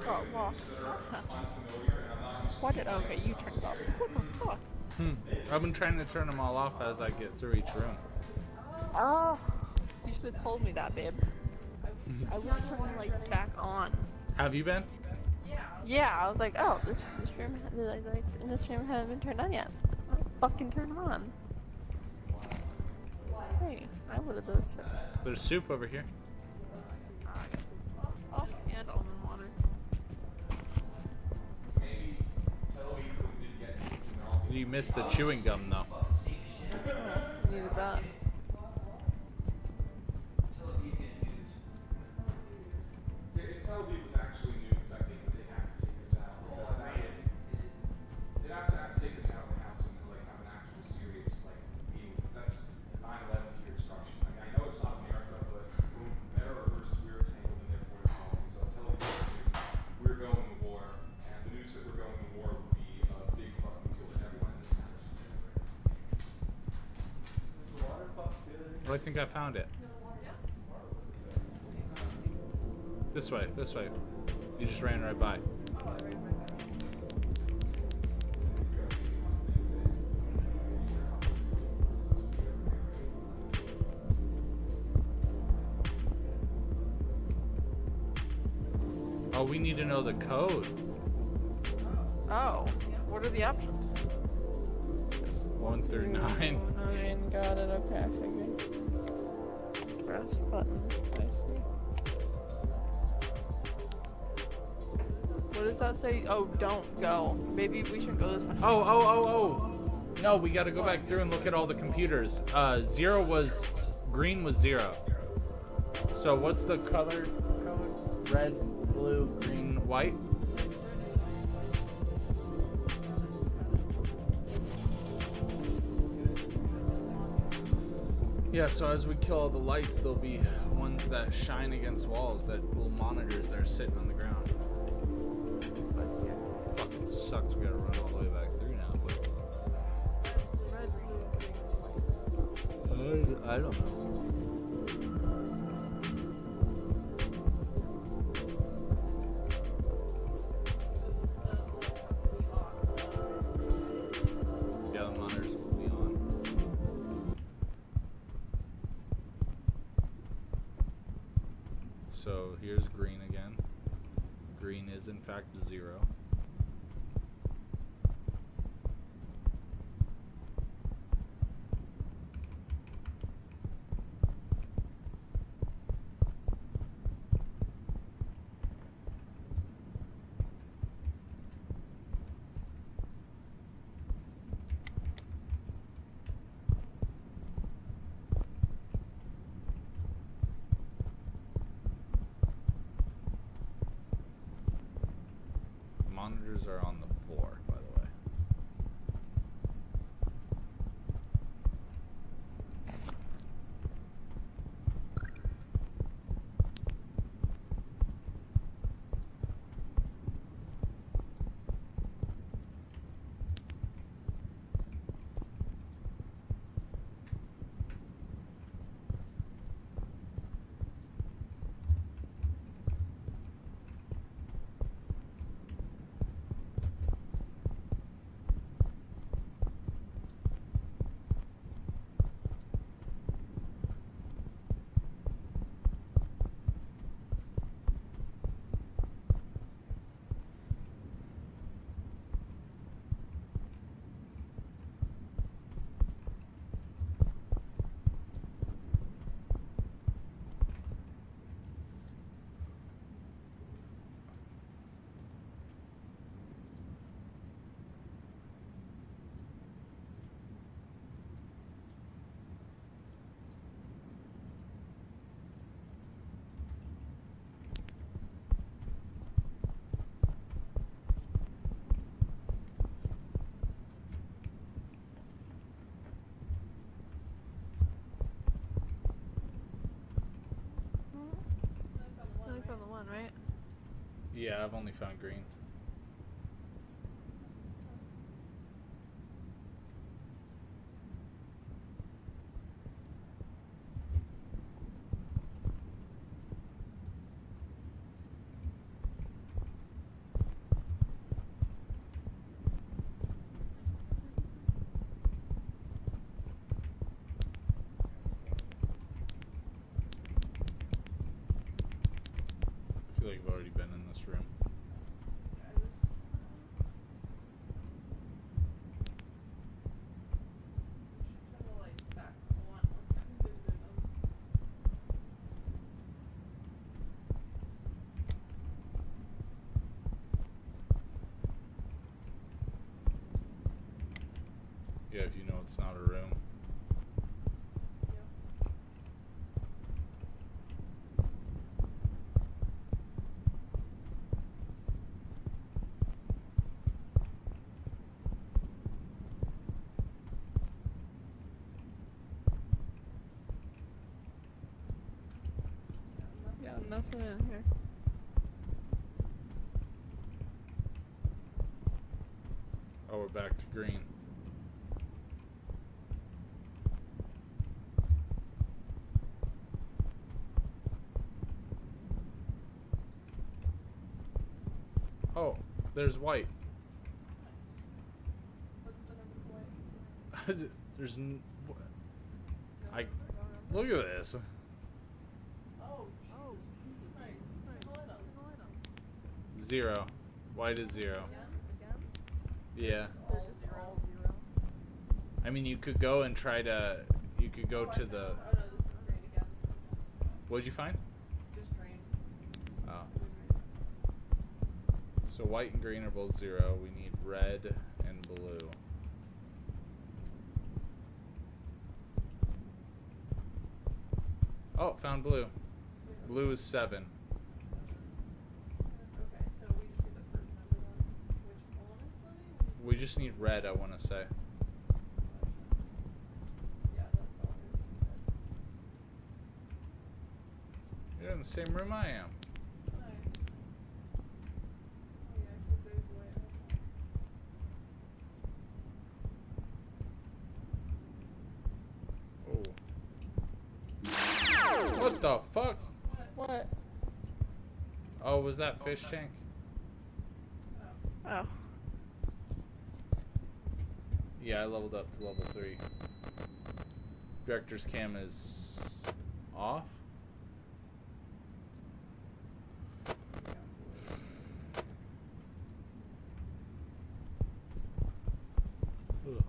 Oh, well. Why did, okay, you turned it off. What the fuck? I've been trying to turn them all off as I get through each room. Oh, you should have told me that, babe. I was turning the lights back on. Have you been? Yeah, I was like, oh, this room, the lights in this room haven't been turned on yet. I'll fucking turn them on. Hey, I would have those chips. There's soup over here. Oh, and almond water. You missed the chewing gum though. Needed that. If Tel Aviv was actually news, I think that they'd have to take us out because they'd have to take us out of the house and like have an actual serious like meeting because that's 9/11 tier destruction. I mean, I know it's not America, but they're reverse we're tangled in their foreign policy. So Tel Aviv knew we're going to war, and the news that we're going to war would be a big fucking deal to everyone in this house. I think I found it. This way, this way. You just ran right by. Oh, we need to know the code. Oh, what are the options? 1 through 9. 9, got it, okay, I figured. Press button, I see. What does that say? Oh, don't go. Maybe we should go this way. Oh. No, we gotta go back through and look at all the computers. Green was 0. So what's the color code? Red, blue, green, white? Yeah, so as we kill all the lights, there'll be ones that shine against walls, that little monitors that are sitting on the ground. Fucking sucks, we gotta run all the way back through now. But... Red, blue, green, white. I don't know. Yeah, the monitors will be on. So here's green again. Green is in fact 0. Monitors are on the floor, by the way. Only found the one, right? Yeah, I've only found green. I feel like I've already been in this room. Yeah, if you know it's not a room. Yeah, nothing in here. Oh, we're back to green. Oh, there's white. What's the number for white? There's look at this. Oh, Jesus Christ. Pull it up. 0. White is 0. Again? Yeah. All zero. I mean, you could go and try to. You could go to the. Oh no, this is green again. What'd you find? Just green. Oh. So white and green are both 0. We need red and blue. Oh, found blue. Blue is 7. Okay, so we just need the first number then. Which one is that? We just need red, I want to say. Yeah, that's all we need. You're in the same room I am. Nice. Oh yeah, 'cause there's white right there. Oh. the fuck? What? Oh, was that fish tank? Oh. Yeah, I leveled up to level 3. Director's cam is off. Ugh.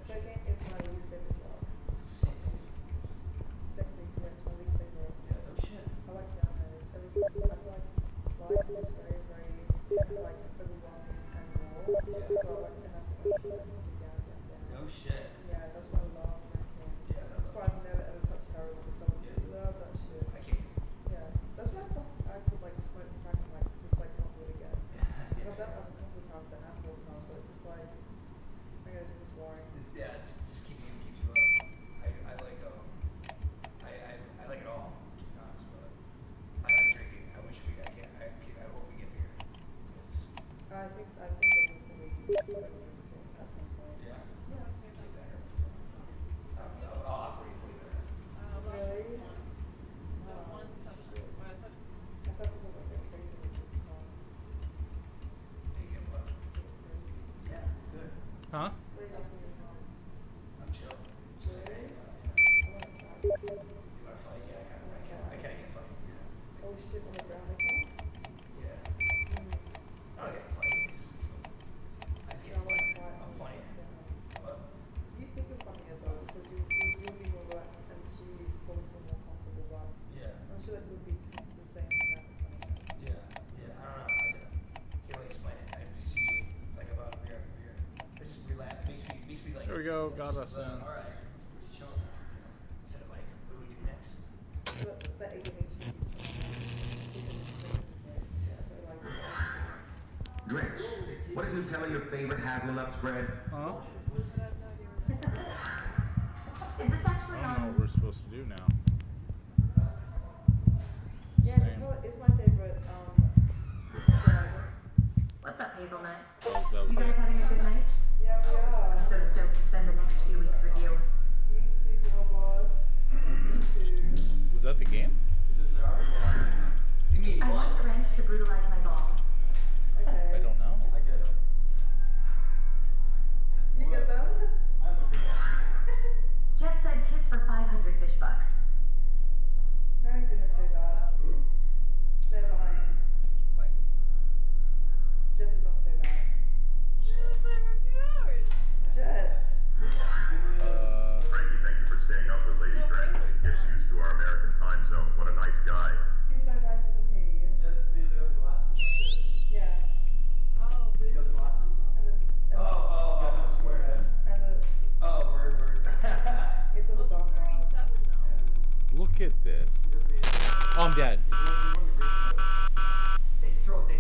Cooking is my least favorite job. Fixing is my least favorite. Yeah, no shit. I like pianos. I feel like life is very, very like overwhelming and raw. So I like to have something like down. No shit. Yeah, that's why I love drinking. Yeah, That's why I've never ever touched heroin because I love that shit. I can't. Yeah, that's why I could like smoke crack and like just like not do it again. I've done it a couple of times, a handful of times, but it's just like, I guess this is boring. Yeah, it's just keeps you up. I like I like it all, to be honest, but I like drinking. I wish I hope we get beer. I think it would probably be at some point. Yeah. Yeah. Get better. I'll operate way better. Really? So Wow. one subject. What is it? I thought people would get crazy with this stuff. They get what? Yeah, good. Huh? What exactly is wrong? I'm chill. Just like, Really? yeah. I want to fight. You wanna fight? Yeah, I kinda get fighting. Yeah. Oh shit, on the ground like that? Yeah. Mm. I don't get fighting. I just get I want to fighting. fight. I'm fighting. What? You think you're funnier though, because you'll be more relaxed and she probably feel more comfortable, but Yeah. I'm sure that would be the same amount of funniness. Yeah, yeah, I don't know. I can't really explain it. I just usually like about a beer. It just relax. Makes me like. There we go, got us in. All right, let's chill now. You know, instead of like, what do we do next? So that's the ADHD. That's what I like. Drinks. What is Nutella your favorite hazelnut spread? Huh? Is this actually I don't know on? what we're supposed to do now. Yeah, Same. Nutella is my favorite spread. What's up, Hazelnut? Oh, that was You guys it. having a good night? Yeah, we are. I'm so stoked to spend the next few weeks with you. Me too, girl boss. Me too. Was that the game? You mean I want a wrench to brutalize my balls. Okay. I don't know. I get it. You get them? I understand. Jet said kiss for 500 fish bucks. No, he didn't say that. They're lying. Wait. Jet did not say that. Yeah, but for a few hours. Jet. Frankie, thank you for staying up with Lady Drench as she gets used to our American time zone. What a nice guy. He's so nice, isn't he? Jet's the glasses. Yeah. Oh, He bitch. got the glasses. And The square head. and the Oh, word. he's got the Level dark eyes. 37 though. Look at this. Oh, I'm dead. They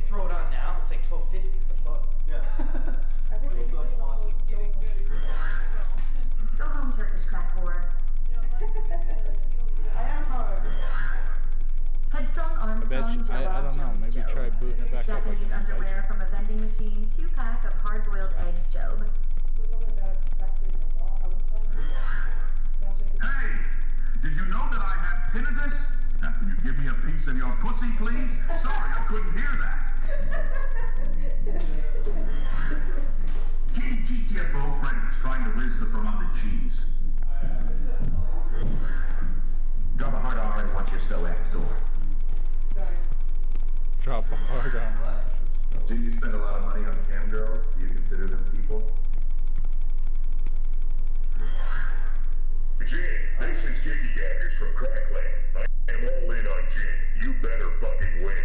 throw it on now. It's like $12.50. What the fuck? Yeah. I think they Still just have want watches. Getting good. Go home, Turkish crack whore. I am home. Headstrong I Armstrong bet you, I Joe don't know. Jones Maybe Job. try booting it back up. I Japanese can invite underwear you. from a vending machine, 2-pack of hard-boiled eggs, Job. We're talking about back there, remember? I was telling you. Now check this out. Hey! Did you know that I have tinnitus? Now, can you give me a piece of your pussy, please? Sorry, I couldn't hear that. GTFO Freddy's trying to riz the Vermont cheese. Drop a hard R and watch your stoic soar. Drop a hard on. Do you spend a lot of money on cam girls? Do you consider them people? Jin, this is Gicky Gaggers from Crackland. I am all in on Jin. You better fucking win.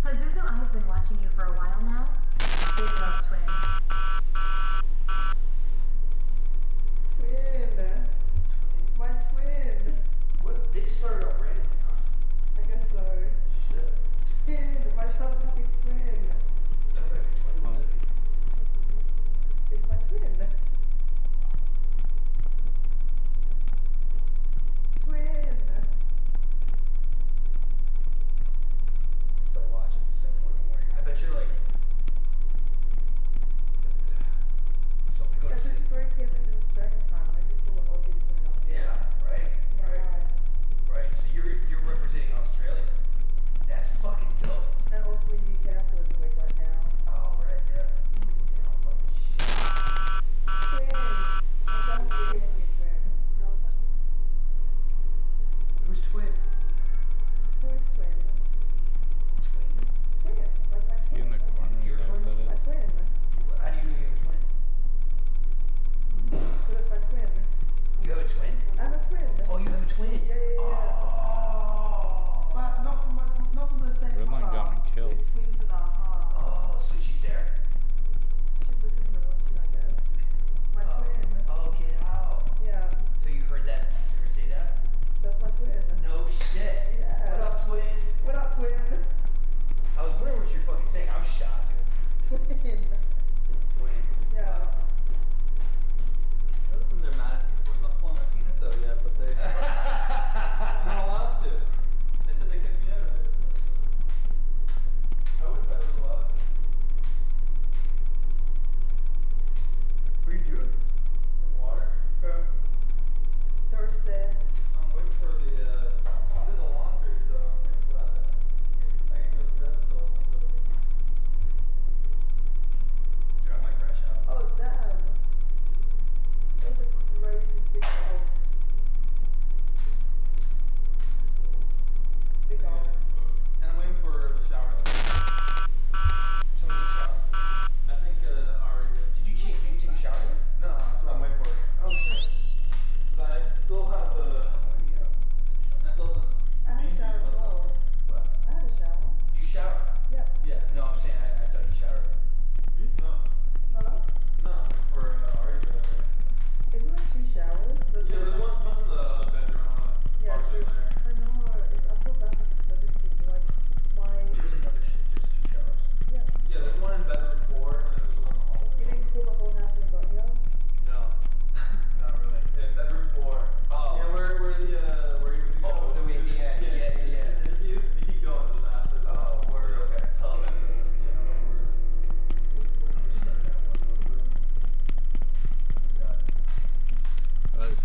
Pazuzu, I have been watching you for a while now. Big love, twin. Twin. My twin. What? They just started out randomly, huh? I guess so. Shit. Twin. My telepathic twin.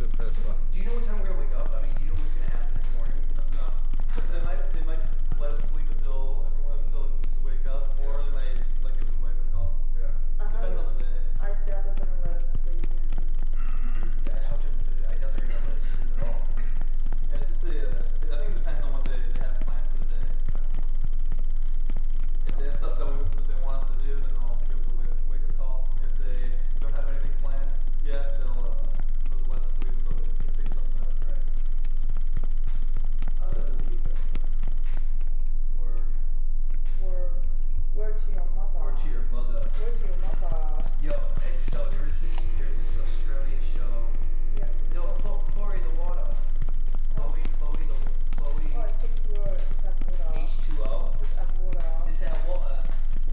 to press a button. Do you know what time we're gonna wake up? I mean, do you know what's gonna happen in the morning? No. They might let us sleep until just wake up, or they might like give us a wake up call. Yeah. Depends on the day. I doubt they're gonna let us sleep in. Yeah, I doubt they're gonna let us sleep at all. Yeah, it's just I think it depends on what they have planned for the day. If they have stuff that they want us to do, then they'll give us a wake up call. If they don't have anything planned yet, they'll just let us sleep until they figure something out. Right. I don't believe it. Word to your mother. Word to your mother. Word to your mother. Yo, it's so there's this Australian show. Yeah. No, Chloe the water. Chloe. Oh, it's H2O. It's at water. H2O. It's at water. It's at water.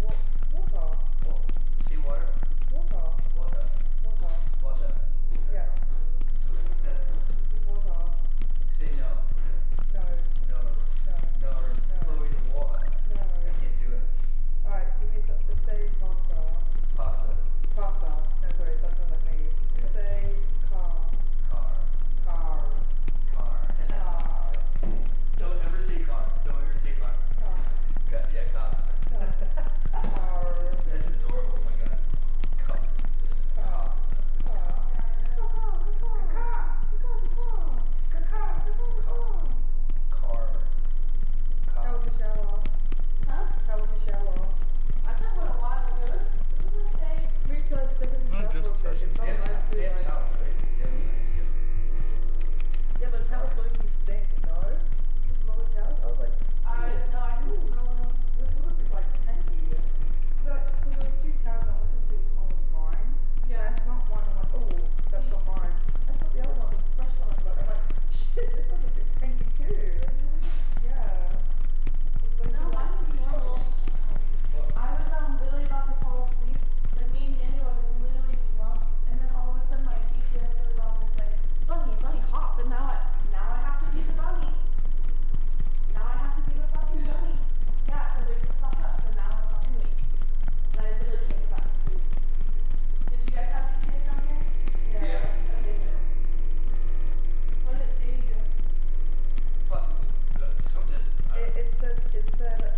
Water. What? Say water. Water. Water. Water. Water. Yeah. So Water. say no. No. No. No. No. Chloe the water. No. I can't do it. Alright, give me some. Say pasta. Pasta. Pasta. No, sorry, that sounds like me. Yeah. Say car. Car. Car. Car. Car. Don't ever say car. Don't ever say car. Car. Yeah, car. Car. That's adorable. Oh my god. Car. Car. Car. How was the shower? Huh? How was the shower? I took one a while ago. It was okay. Me too, I was thinking the shower. just touch it. It felt nice to Yeah, like- towels, right? Yeah, it was nice. Yeah, but towels low-key stink, no? Did you smell the towels? I was like, No, I didn't smell them. it was a little bit like tangy. Because there was two towels and I wanted to see which one was mine. Yeah. And I smelled one, I'm like, oh, that's not mine. I smelled the other one, the fresh one, I'm like, shit, this one's a bit tangy too. Yeah. It's like, No, mine was normal. I was literally about to fall asleep. Like me and Daniel are literally slumped, and then all of a sudden my TTS goes off and it's like, bunny, hop. And now I have to be the bunny. Now I have to be the fucking bunny. Yeah, so wake the fuck up. So now I'm fucking weak. And I literally can't get back to sleep. Did you guys have TTS down here? Yeah. Okay, good. What did it say to you? Fuck. Something. It said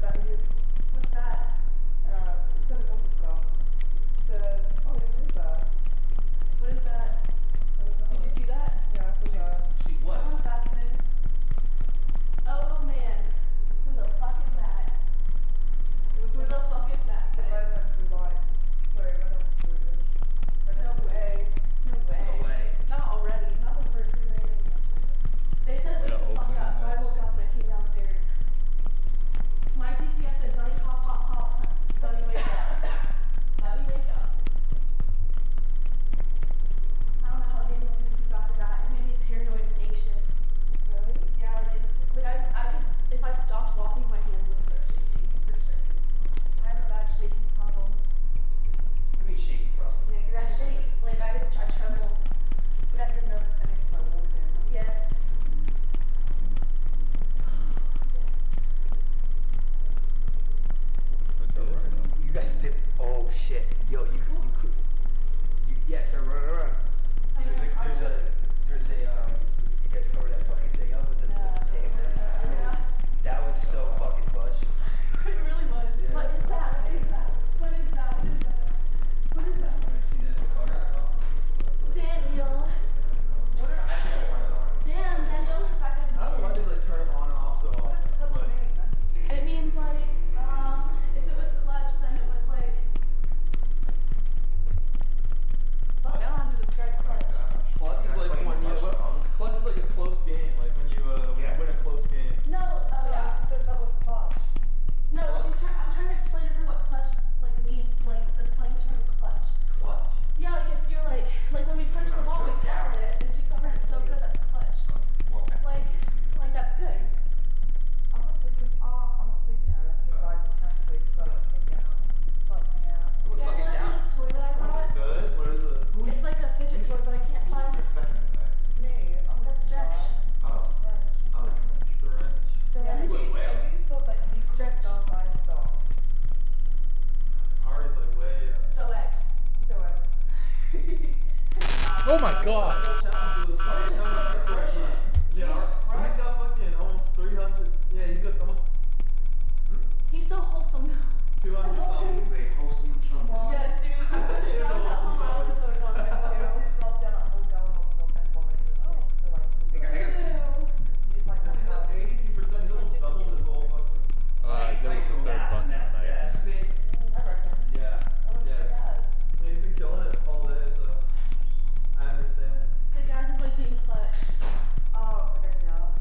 that his, What's that? it said a bunch of stuff. It said, oh yeah, what is that? What is that? I don't know. Did you see that? Yeah, I saw that. See what? Someone's bathroom. Oh man, who the fuck is that? It was Who the fuck is that? Red and blue lights. Sorry, red and blue. No way. No way. No way. Not already. Not the first degree. They said wake the fuck up, so I woke up and I came downstairs. My TTS said, bunny hop, hop, hop. Bunny wake up. Bunny wake up. I don't know how Daniel can sleep after that. It made me paranoid and anxious. Really? Yeah, like I could, if I stopped walking, my hands would start shaking, for sure. I have a bad shaking problem. What do you mean shaky problem? Yeah, get I out your shake, like I tremble. Get out your nervous energy by walking. Yes. Yes. You guys did. Oh shit. Yo, you yes, sir. Run. There's a you guys cover that fucking thing up with the tape. Yeah. That was so fucking clutch. It really was. Yeah. What is that? What is that? What is that? What is that? Have you seen this car? Daniel. Daniel, back in. I don't know why they like turn it on and off so often. But It means like, if it was clutch, then it was like. Fuck, I don't know how to describe clutch. clutch is like when you clutch is like a close game, like when you win a close game. No, Yeah, she said that was clutch. no, I'm trying to explain to her what clutch like means, the slang term clutch. Clutch. Yeah, like if you're like when we punch the ball, we covered it, and she covered it so good, that's clutch. Like that's good. I'm not sleeping. I'm not sleeping now. I don't think I just can't sleep, so I'm just thinking like hang out. Look Yeah, fucking you down. wanna see this toy that I bought? Good. What is it? It's like a fidget toy, but I can't find it. Me, I'm That's Dretch. The wrench. The Yeah, wrench. you thought that you could start my stuff. Ari's like way. Stoex. So it's Oh my god! Challenge this fucking restaurant. Yeah, he's got fucking almost 300. Yeah, he's got almost He's so wholesome. 200 something. He's a wholesome chum. Yes, dude. He got that whole mile with the context too. He's at 82%. He's almost doubled his whole fucking. There was a third button that I Yeah. Yeah. He's been killing it all day, so I understand. So guys, it's like being clutch. Oh, okay, yeah.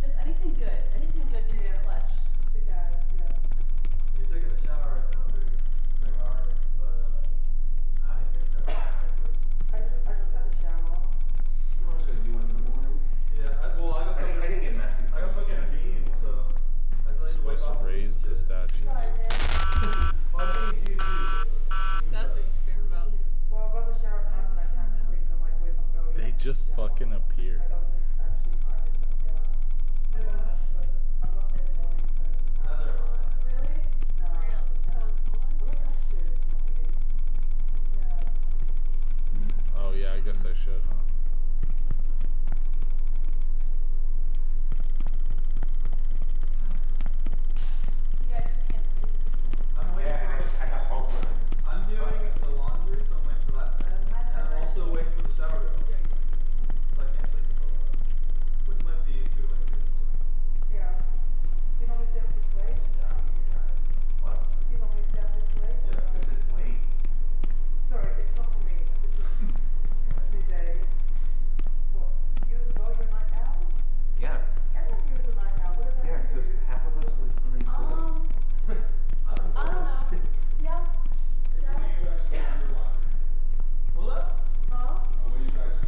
Just anything good. Anything good can be clutch. Sick guys, yeah. He's taking a shower right now, big already, but I need to take a shower first. I just had a shower. I'm just gonna do one in the morning. Yeah, I didn't get messy. I got fucking a bean, so I still need to wake supposed up. to raise the statue. Sorry, man. That's what you're screaming about. Well, I'd rather shower at night when I can't sleep than like wake up early. They just fucking appear. Like, I would just actually find it, yeah. I'm not a morning person. Neither am I. Really? No, I don't normally. Yeah. Oh yeah, I guess I should, huh? You guys just can't sleep. I'm waiting I got hope. I'm doing the laundry, so I'm waiting for that to end. And I'm also waiting for the shower to go. So I can't sleep until that. Which might be too late. Yeah. You normally stay up this late? What? You normally stay up this late? Yeah. This is late. Sorry, it's not for me. This is midday. Well, you as well, you're a night owl? Yeah. Everyone here is a night owl. What about Yeah, because you? half of us live unemployed. I don't know. Yeah. What do you guys do for your laundry? What? Huh? What do you guys do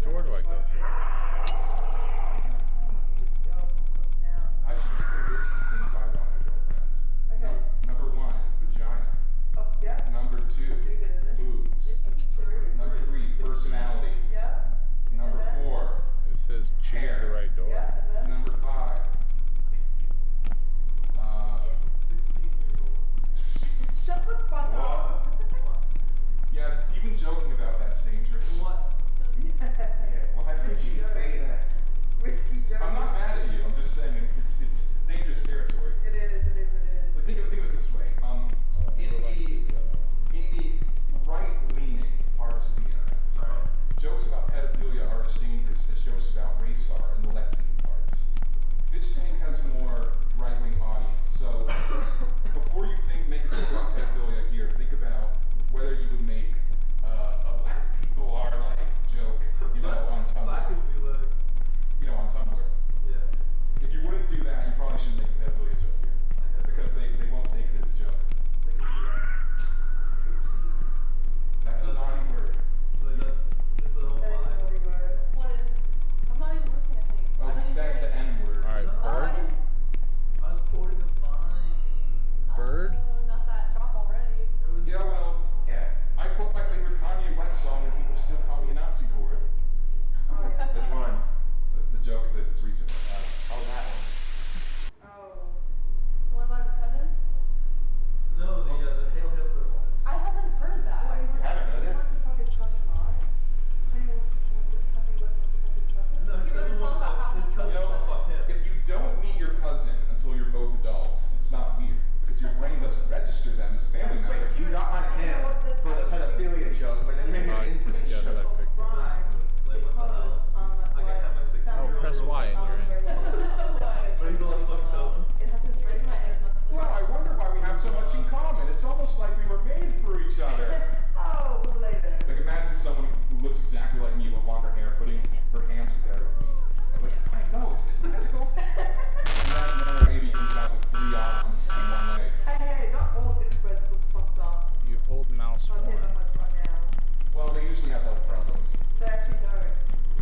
Which door do I go through? I should make a list of things I want in a girlfriend. Okay. Number 1, vagina. Oh, yeah. Number 2, boobs. Number 3, personality. Yeah. Number 4, It says choose hair. the right door. Yeah, and then? Number 5, 16 years old. Shut the fuck up. yeah, even joking about that's dangerous. What? Yeah, why would you say that? Risky joke. I'm not mad at you. I'm just saying it's dangerous territory. It is. But think of it this way. In the right-leaning parts of the internet, jokes about pedophilia are as dangerous as jokes about race are in the left-leaning parts. Fish Tank has a more right-wing audience, so before you make a joke about pedophilia here, think about whether you would make a black people are like joke, on Tumblr. Black would be like. On Tumblr. Yeah. If you wouldn't do that, you probably shouldn't make a pedophilia joke here. Because they won't take it as a joke. That's a naughty word. It's a whole That is a naughty word. What is? I'm not even listening, I think. Oh, I he didn't said hear the anything. N word. Alright, Oh, I bird. didn't. I was quoting a vine. Bird? Oh, not that. Drop already. It was. Yeah, well, Yeah. I quote my favorite Kanye West song and people still call me a Nazi for it. Oh, yeah. Which one? The joke that's as recent. Oh, that one. Oh. The one about his cousin? No, the Hail Hitler one. I haven't heard that. What, he Haven't heard it. wants to fuck his cousin, right? Kanye West wants to fuck his cousin? No, his He wrote a cousin song won't about how fuck. His his cousin cousin won't fuck him. If you don't meet your cousin until you're both adults, it's not weird. Because your brain doesn't register them as a family member. Wait, you got on him for the pedophilia joke, but then you made an instant Yes, I joke. picked it. Like, what the hell? I can have my 16-year-old. Press Y and you're in. But he's allowed to fuck his cousin. It happens right now. Well, I wonder why we have so much in common. It's almost like we were made for each other. Oh, we're related. Like imagine someone who looks exactly like me with longer hair putting her hands together with me. I'm like, I know, is it magical? And then another baby comes out with 3 arms and 1 leg. Hey, not all inbreds look fucked up. You hold mouse I'll tell you one. that much right now. Well, they usually have health problems. They actually don't.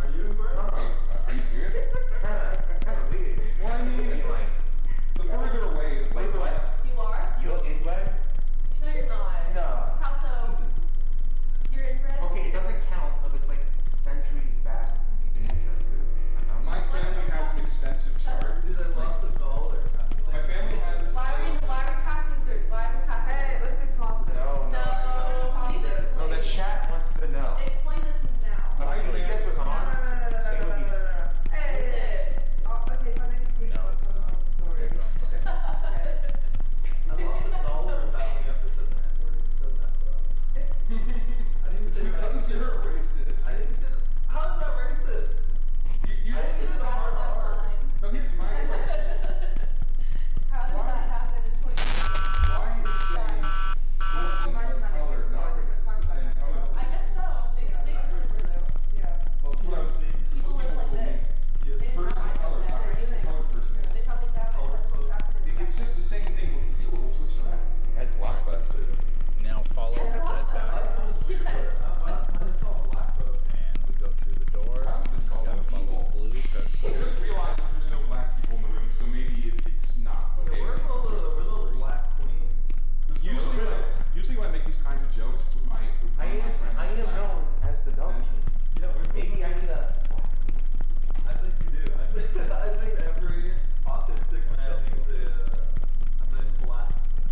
Are you inbred? Wait, are you serious? It's kind of weird. Well, I mean, Like, the further away, the wait, further what? You are? You're inbred? No, you're not. No. How so? You're inbred? Okay, it doesn't count if it's like centuries back in instances. My family has an extensive chart. Dude, I lost $1 after saying. My family has. Why are we passing through? Why are we passing Hey, let's be positive. No, No, please explain. No, the chat wants to know. Explain this now. My Until you guess what's on. It would be- Hey. Okay, if I make it sweet, No, it's not. Story. There you go. I lost $1 battling after saying the N-word. It's so messed up. I didn't even say Because you're a racist. I didn't even say how is that racist? You I didn't even say the hard R. No, here's my question. How does that happen in 2020? Why is saying person of color not racist? The same color. I guess so. They Well, it's what I was thinking. people live like this. They didn't Person have of color, not racist. Colored person. They probably found it. It's just the same thing with the syllable switched around. Head blockbuster. Now follow the red back. Yes. Mine is called Black Folk. And we go through the door. I would just call Gotta them follow people. the blue, press I the just realized that there's no black people in the room, so maybe it's not okay. Yeah, we're little black queens. Usually when I make these kinds of jokes, it's with my friends. I am known as the dog king. Yeah, we're still. Maybe I need a. I think you do. I think every autistic man needs a nice black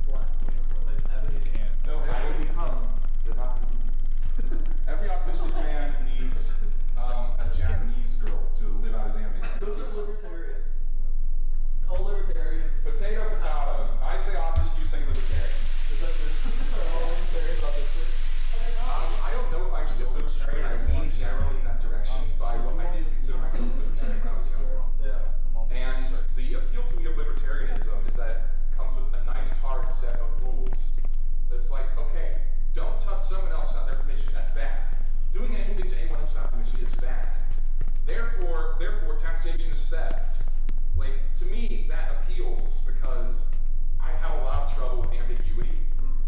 queen, a nice ebony. can. No, I will become the dog king. every autistic man needs a Japanese girl to live out his Those ambitions. are libertarians. All libertarians. Potato, potato. I say autist, you say libertarian. Is that are all libertarians autistic? I don't know if I'm still libertarian. I lean generally in that direction, but I did consider myself libertarian when I was younger. Yeah. And the appeal to me of libertarianism is that it comes with a nice hard set of rules. That's like, okay, don't touch someone else without their permission. That's bad. Doing anything to anyone else without permission is bad. Therefore, taxation is theft. Like, to me, that appeals because I have a lot of trouble with ambiguity,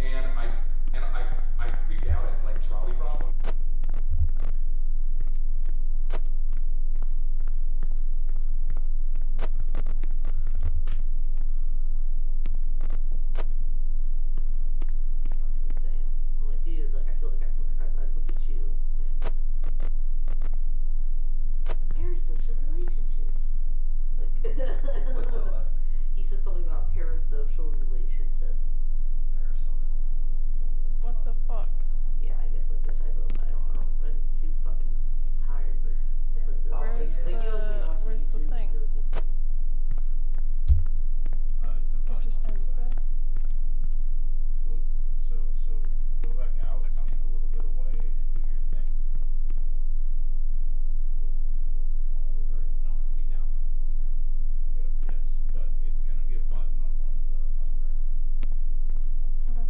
and I freak out at like trolley problem. Parasocial relationships. What the fuck? Yeah, I guess like the type of I don't know. I'm too fucking tired, but just like this. Where's like, you know, when you're watching where's the YouTube, thing? you feel like It just ends there. So go back out, stand a little bit away, and do your thing. Over. No, it'll be down. It'll be down. Gotta piss, but it's gonna be a button on one of the upper ends. Okay.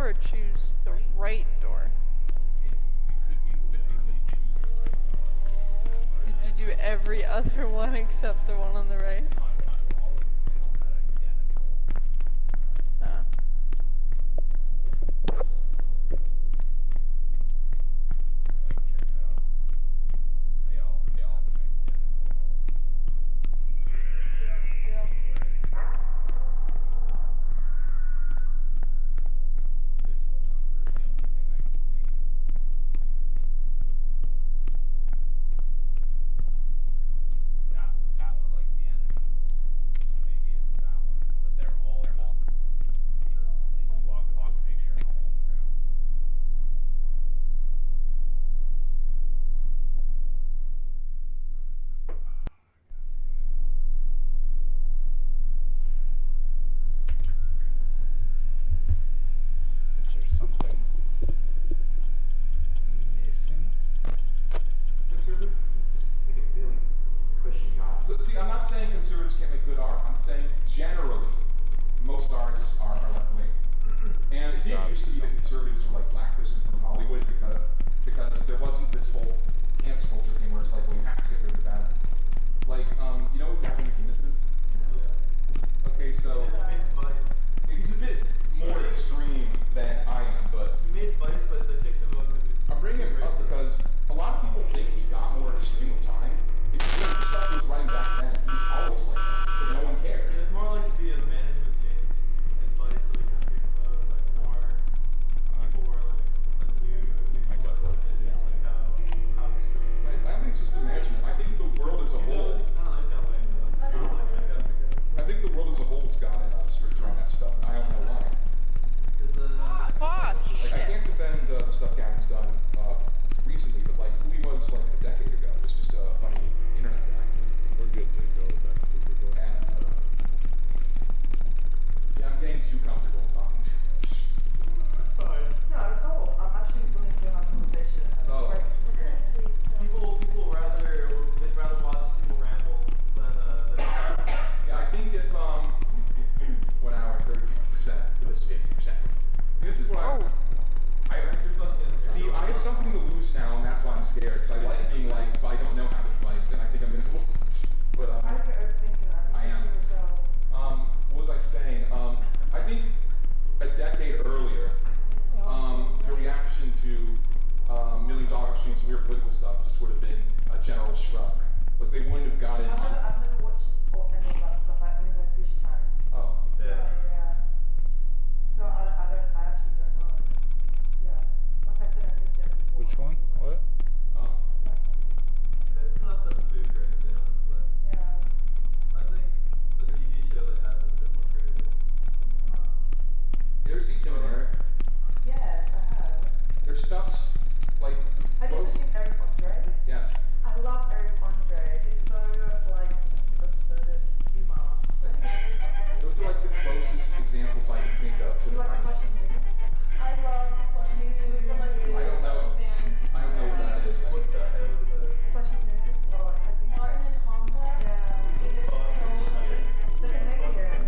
door or choose the right door? It could be literally choose the right door. Did you do every other one except the one on the right? All of them, they all had identical. Like, check it out. They all have identical holes. This whole number, the only thing I can think. That looks more like the enemy. So maybe it's that one. But they're all just, it's like you walk up to a picture and a hole in the ground. Is there something missing? Conservative make a really cushy job. So, see, I'm not saying conservatives can't make good art. I'm saying generally, most artists are left wing. And it did used to be that conservatives were like blacklisted from Hollywood because there wasn't this whole cancel culture thing where it's like, well, you have to get rid of the bad. Like, you know who Gavin McInnes is? Yes. Okay, so He made Vice. he's a bit more extreme than I am, but He made Vice, but they kicked him out because he's I'm bringing him up because a lot of people think he got more extreme with time. If you look at the stuff he was writing back then, he was always like that, but no one cared. It's more like the management changed in Vice, so they couldn't kick him out, and like more people were like new I got both of these. how extreme. I think it's just the management. I think the world as a whole. I don't know, he's kind of lame though. I think the world as a whole has gotten stricter on that stuff, and I don't know why. Like, I can't defend the stuff Gavin's done recently, but like who he was like a decade ago was just a funny internet guy. We're good to go back to the door. And yeah, I'm getting too comfortable talking to this. Fine. No, at all. I'm actually willing to have a conversation. Oh. People they'd rather watch people ramble than Yeah, I think if 1 hour 35%, it was 50%. This is what I see. I have something to lose now, and that's why I'm scared. Because I like being liked, but I don't know how to be liked, and I think I'm gonna lose. But I think you're overthinking it. I am. Yourself. What was I saying? I think a decade earlier, the reaction to $1 million streams of weird political stuff just would have been a general shrug. But they wouldn't have gotten. I've never watched any of that stuff. I only know Fishtank. Oh. Yeah. So I actually don't know. Yeah. Like I said, I knew Jet before. Which one? What? Oh. It's nothing too crazy, honestly. Yeah. I think the TV show they had is a bit more crazy. You ever see Tim and Eric? Yes, I have. Their stuff's like. Have you ever seen Eric Andre? Yes. I love Eric Andre. He's so like absurdist humor. Those are like the closest examples I can think of to You the like kind of- slushy moves? I love slushy foods. I'm a huge I don't know. slushy fan. I don't know what that is. What the hell is that? Slushy moves? Oh, it's like these. Martin and Hamza. Yeah. It is so good. The Canadian.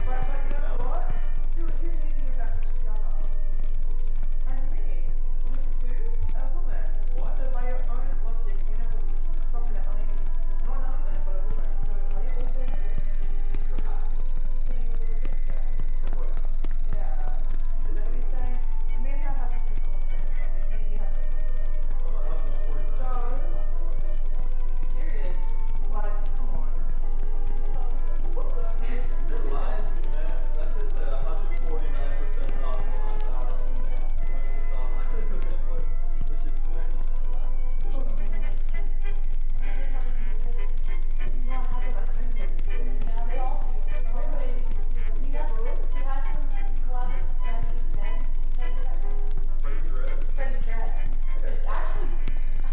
But you know what? Who needed you back to Together? And me. Which is who? A woman. What? So by your own logic, you know something that only no one else knows but a woman. So are you also a woman? Perhaps. So you were the fix there. Perhaps. Yeah. So that we say me and her have something in common or something, me and you have something in common. So Period. like, come on. They're lying to me, man. That says 149% off in the last hour. It's the same place. This shit's hilarious. Yeah, they all do. He has some collab with Freddie Dredd. Freddie Dredd? Freddie Dredd. It's actually.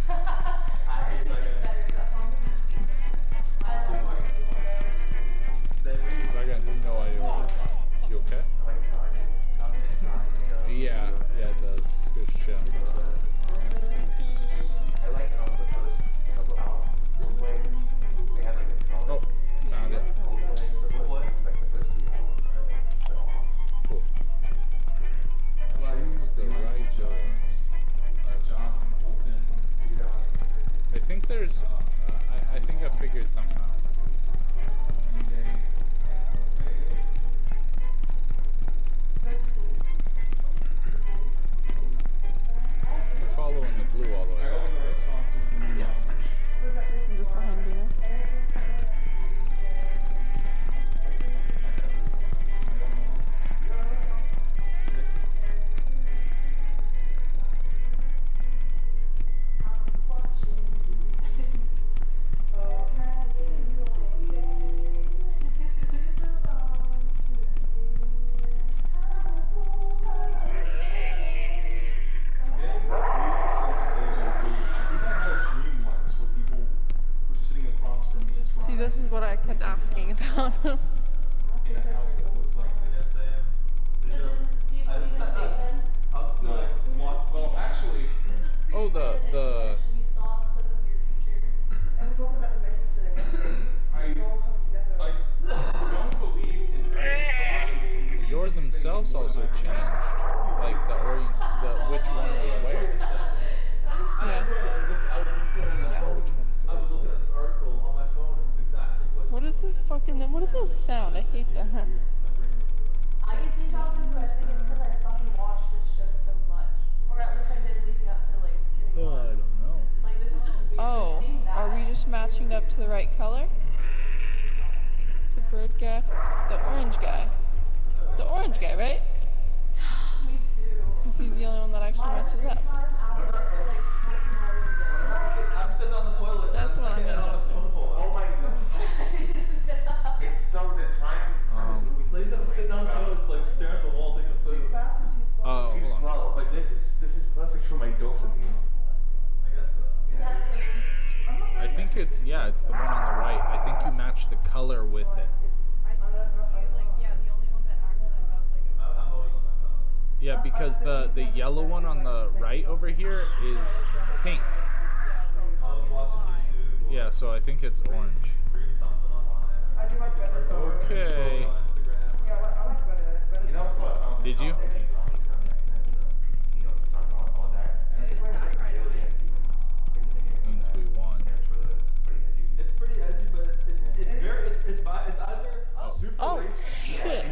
I hate that guy. better, but Hamza's is decent. I don't know. I got no idea what this is. You okay? Yeah, it does. It's good shit. I like the first couple albums they had like a song. there's. I think I figured something out. You're following the blue all the way back. Yes. I'm just behind Dina. See, this is what I kept asking about. In a house that looks like this. I'll just be like, Well, actually, Oh, the And we're talking about the measurements today. I don't believe in fate. doors themselves also changed, like the which one was where. I was looking at this article on my phone and it's exact same place. What is this fucking? What is this sound? I hate that. I get 2,000, but I think it's because I fucking watched this show so much. Or at least I did leading up to like getting I don't know. Like this is just weird. Oh, Seeing that. are we just matching up to the right color? The bird guy, the orange guy, right? Me too. Because he's the only one that actually matches up. I'm sitting on the toilet. That's what I'm on the phone pole. Oh my god. It's so the time is moving. Ladies have to sit down on the toilet, it's like staring at the wall, taking a poo. Too hold on. slow. But this is perfect for my dopamine. I guess so. Yeah. I think it's the one on the right. I think you match the color with it. I'm always on my phone. Yeah, because the yellow one on the right over here is pink. I was watching YouTube. Yeah, so I think it's orange. Reading something online. I do like Reddit. Okay. Yeah, I like Reddit. You know what? Did you? Means we won. It's pretty edgy, but it's very it's either super Oh racist. shit,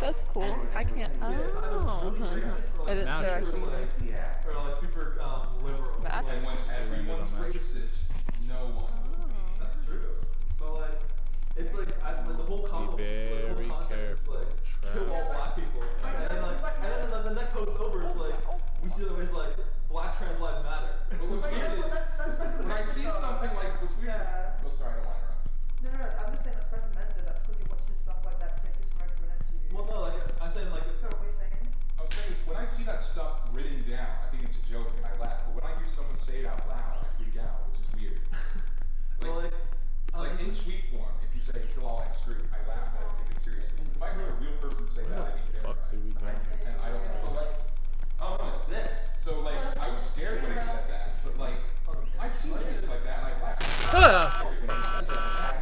that's cool. I can't. Yeah, it's either really racist or Is it like Sarah? super or like super liberal. That? And when everyone's racist, no one will be. That's true. But like, it's like the whole concept, Very is like kill all black people, and then the next post over is like we should always like black trans lives matter. But what's weird is when I see something like what's weird. Oh, sorry, I don't want to interrupt. No, I'm just saying that's recommended. That's because you're watching stuff like that, so it's recommended to you. Well, no, like I'm saying like So what are you saying? I was saying is when I see that stuff written down, I think it's a joke and I laugh. But when I hear someone say it out loud, I freak out, which is weird. Like in tweet form, if you say kill all X group, I laugh and I don't take it seriously. If I heard a real person say that, I'd be terrified. Fuck do we go? And I don't know. So like, oh no, it's this. So like, I was scared when they said that, but like, I've seen tweets like that and I laugh. Ah! When he says that.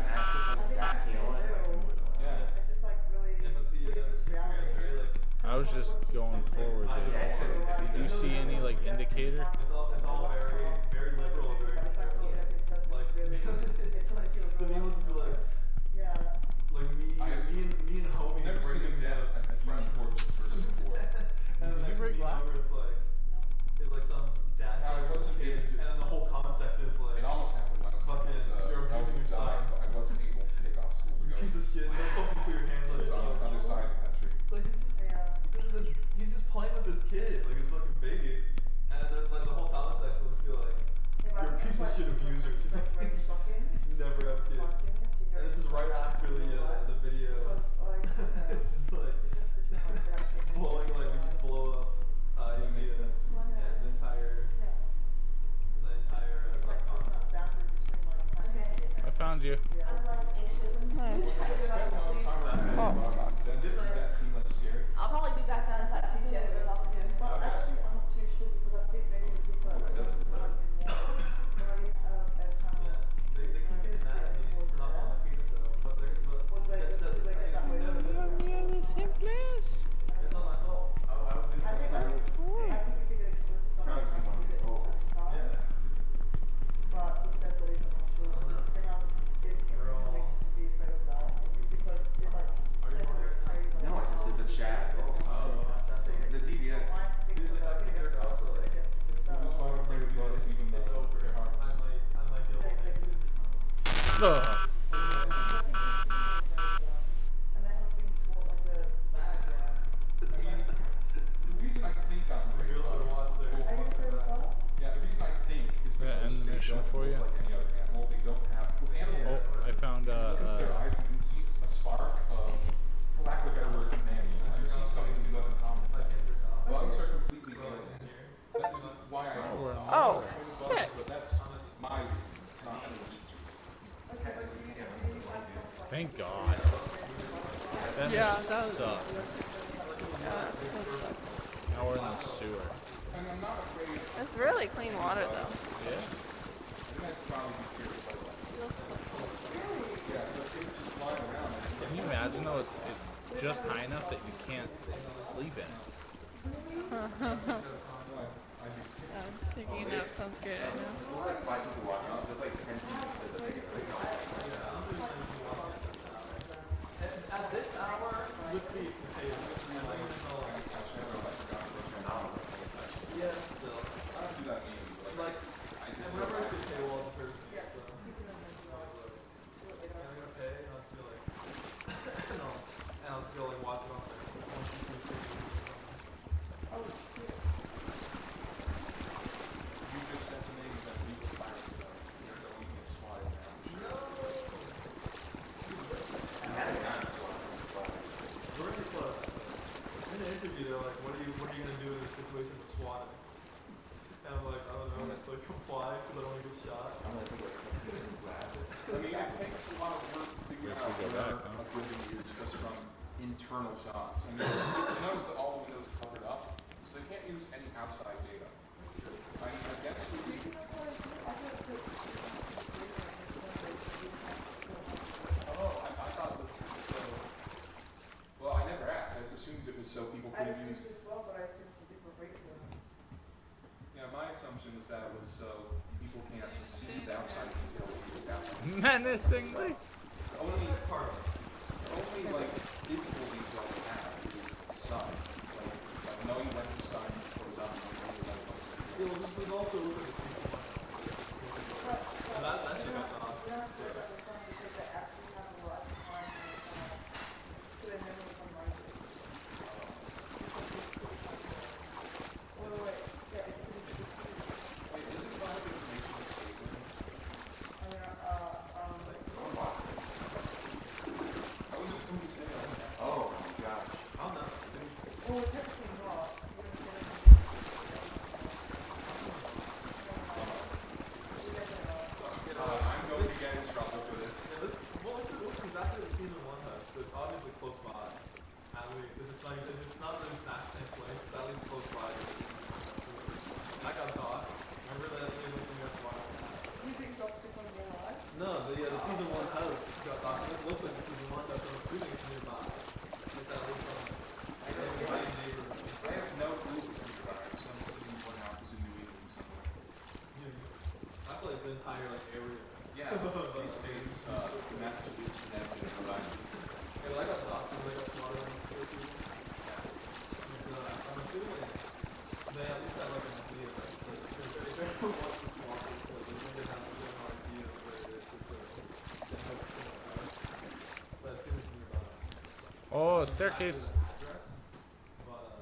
Yeah. It's just like really. yeah, but the Instagram is very like I was just going forward basically. Did you see any like indicator? it's all very liberal, very conservative. Like the meme would be like me and homie Never seen breaking him down dead at French Port person before. and the next meme over is like some dad Now, I wasn't kid, able to- and then the whole comment section is like It almost happened when I was fucking you're I was abusing your dying, son. but I wasn't able to take off school to go. Piece of shit. Don't fucking put your hands on It was your on son. the other side of the country. It's like he's just playing with this kid, like his fucking baby, and then like the whole comment section will just be like, you're a piece of shit abuser. You never have kids. And this is right after the video. It's just like blowing like we should blow up India and the entire subcontinent. I found you. I'm less anxious and trying to go to sleep. Does that seem less scary? I'll probably be back down if that TTS goes off again. But actually, I'm not too sure because I think maybe the people that say it's not more. They keep getting mad at me for not pulling my penis out, but Would they get that way? We're in the same place. it's not my fault. I would do I think if you get exposed to something, you get exposed to Yeah. but with dead bodies, I'm not Ugh. I mean, the reason I think I'm afraid of bugs, yeah, the reason I think is We're gonna because end the they mission don't for look you. like any other animal. They don't have, with animals, Oh, I found you look into their eyes, you can see a spark of, for lack of a better word, humanity. You can see something you have in common with them. Bugs are completely alien. That's why I Oh, bugs, shit. but that's my reason. It's not anyone's reason. Thank God. That Yeah, mission that was- sucked. Yeah, that sucks. Now we're in the sewer. And I'm not afraid. It's really clean water though. Yeah. I think I'd probably be scared of bugs. Feels clean. Yeah, but if it's just flying around. Can you imagine though? It's just high enough that you can't sleep in it. Taking a nap sounds great right now. There's like 5 people watching. There's like 10 people that take it. At this hour, with the yeah, still. I don't do that easy. Like, whenever I say paywall, it turns me. So. I'm gonna pay, and I'll just be like, no, and I'll just go like watch it on there. You just said to me that we were pirates, though. You're going to get swatted now. During this in the interview, they're like, what are you gonna do in this situation with swatting? And I'm like, I don't know, like comply because I don't want to get shot. I mean, it takes a lot of work to figure Guess out we go where back, huh? a building is just from internal shots. I mean, you notice that all the windows are covered up, so they can't use any outside data. I guess we Oh, I thought it was so. Well, I never asked. I just assumed it was so people could use. Yeah, my assumption was that it was so people can't see the outside details of the outside. Menacingly. The only part of it, the only like physical detail we have is sun. Like knowing when the sun goes up and when the light goes down. Yeah, well, this is also looking at season 1. And that shit got knocked. Oh my gosh. I don't know. I'm going to get in trouble for this. Yeah, well, this is exactly what season 1 has, so it's obviously close by. At least, if it's not the exact same place, it's at least close by. So, I got dogs. Remember that thing that's why? You think dogs took on your life? No, the season 1 house got dogs. This looks like the season 1 house, so I'm assuming it's nearby. It's at least on the same neighborhood. I have no clue if it's in the so I'm assuming one house is in New England somewhere. I feel like the entire area. Yeah, these states, Massachusetts, Connecticut, and Rhode Island. Yeah, but I got dogs, I got slaughter on this season. I'm assuming they at least have like an idea of like, if they ever watch the slaughter, like, they have a general idea of where it is. It's a similar house. So I assume it's nearby. Oh, staircase. But,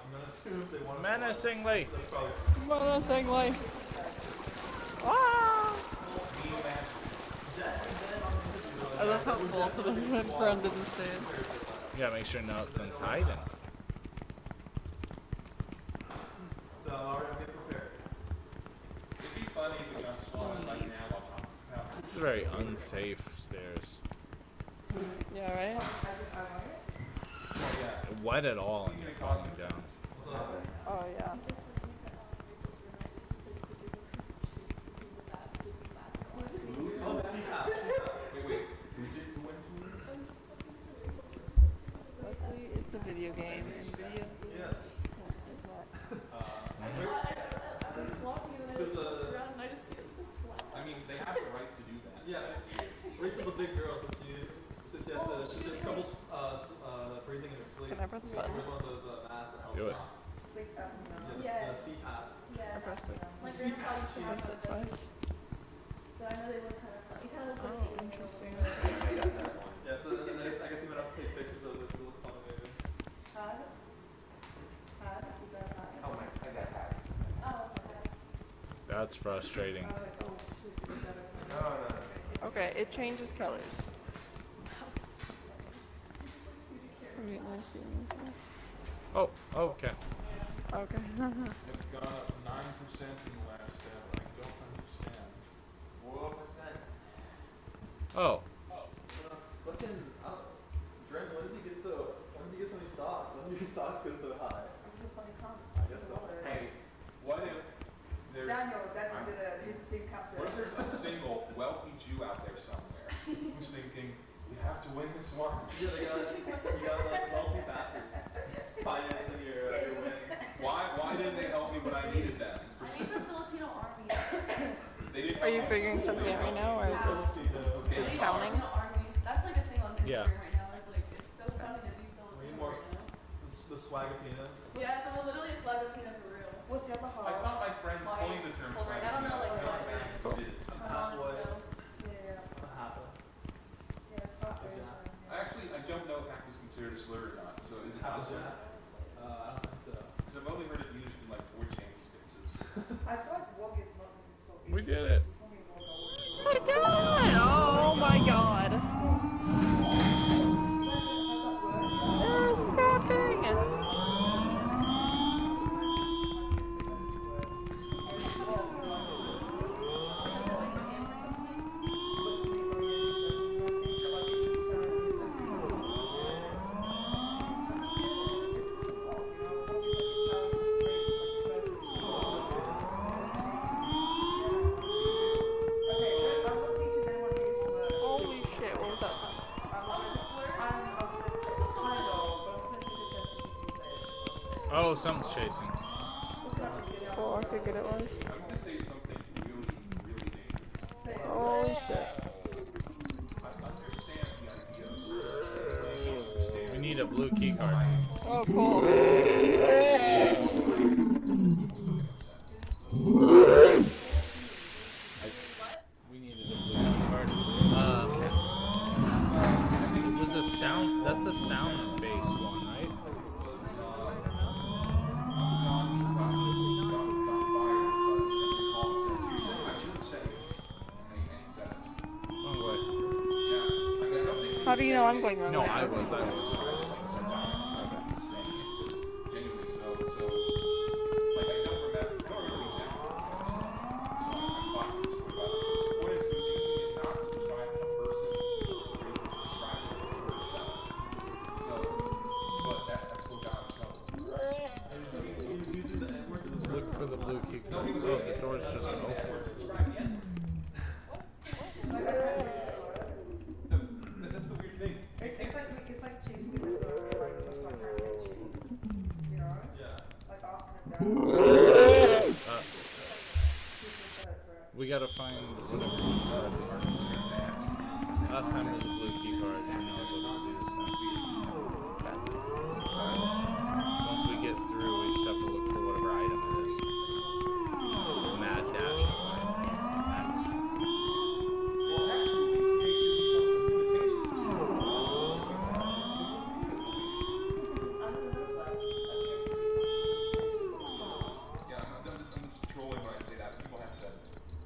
I'm gonna assume if they want to Menacingly. Menacingly. Ah! I love how both of them went for under the stairs. You gotta make sure nothing's hiding. So I'm getting prepared. It'd be funny if we got swallowed right now while talking about it. It's very unsafe stairs. Yeah, right? Wet at all and you're falling down. Oh, yeah. Oh, CPAP. Wait, who went to it? Luckily, it's a video game, and video Yeah. is I mean, they have the right to do that. Yeah, Rachel's a big girl, so she has trouble breathing in her sleep. Can I press the So button? she wears one of those masks that helps Do it. out. Yes. The CPAP. Yes. I pressed it. My grandpa used to have Pressed it one of those. twice. So I know they look kind of funny. He kind of looks like Oh, interesting. Yeah, so then I guess you might have to take pictures of it to look funny maybe. Oh my, I got hacked. That's frustrating. Okay, it changes colors. Wait, let's see. Oh, okay. Okay. It's gone up 9% in the last step. I don't understand. What percent? Oh. Fucking, Drench, when did you get so many stocks? When did your stocks get so high? I guess so. Hey, what if there's Daniel did his team captain. what if there's a single wealthy Jew out there somewhere who's thinking, we have to win this one? Yeah, you got like wealthy backers financing your win. Why didn't they help me when I needed them? I need the Filipino army. They didn't Are you help me. figuring something out right now, or just counting? Filipino army. That's like a thing on Instagram Yeah. right now. It's like it's so funny to be Filipino. We need more the Swagapinas. Yeah, so we're literally a Swagatina for real. What's the other half? I thought my friend coined the term Well, I don't know like what it is. Halfway. Yeah. Half. Yeah, it's half Actually, I don't know if hack is considered a slur or not. So is it Half a possible? jack? I don't think so. Because I've only heard it used in like 4chan spaces. I feel like wog is not an insult. We did it. We did it! Oh my god. It's scrapping! Holy shit, what was that sound? Oh, something's chasing. Oh, look how good it was. I'm going to say something really, really dangerous. Holy shit. I understand the idea of We need a blue key card. Oh, cool. We needed a blue key card. It was a sound. That's a sound-based one, right? I shouldn't say. And he said it. Wrong way. Yeah. I don't think How do you know I'm going the wrong No, way? I was. I was like set down. I was saying it just genuinely so. Like I don't remember exactly what I was going to say. So I'm watching this story, but what is was using it not to describe a person, but to describe the word itself. So, but that's what got in trouble. Look for the blue key No, card. he was Oh, using the door's just the open. N-word to describe the N-word. That's the weird thing. It's like cheese with a story, like a story cheese. You know? Yeah. Like asking We gotta find whatever key card. Last time was a blue key card. Who knows what we'll do this time. Once we get through, we just have to look for whatever item it is. It's a mad dash to find X. Well, actually, creativity comes from limitations. Yeah, I'm just trolling when I say that. People have said.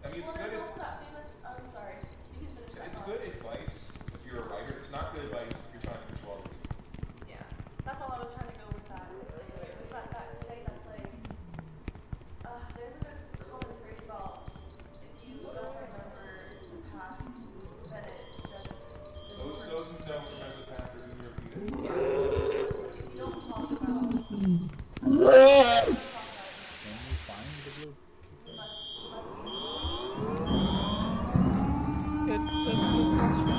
I mean, it's good. I'm sorry. You can finish that. It's good advice if you're a writer. It's not good advice if you're trying to control the reader. Yeah. That's all I was trying to go with that. Anyway, it was that saying that's like, there's a good common phrase about if you don't remember the past, then it just. Those who don't remember the past are going to repeat it. If you don't talk about. Can we find the blue? Good, that's a good question.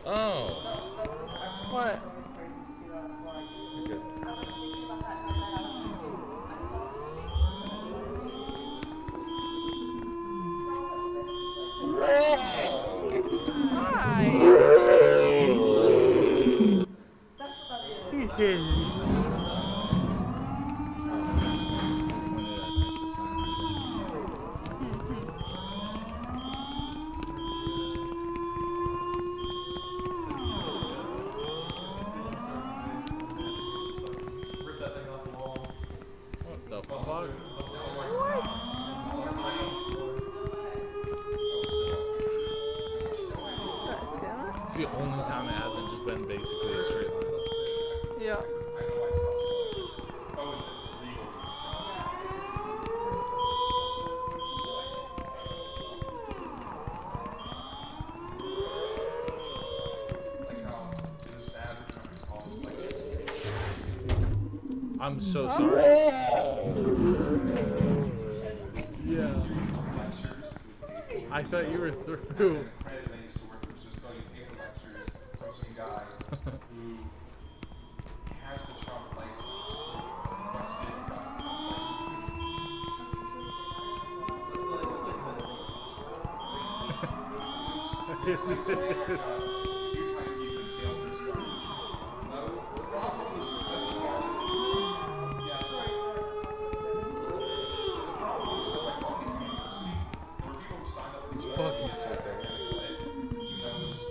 Oh. What? Okay. I was thinking about that night that I was It's the only time it hasn't just been basically a straight line. Yeah. I'm so sorry. Yeah. I thought you were through. Has the Trump license, requested and got the Trump license. Here's how you keep the salesman stuff. The problem is because of that. Yeah. The problem is that like Long Beach University, there were people who signed up. He's fucking sweet. You know, this is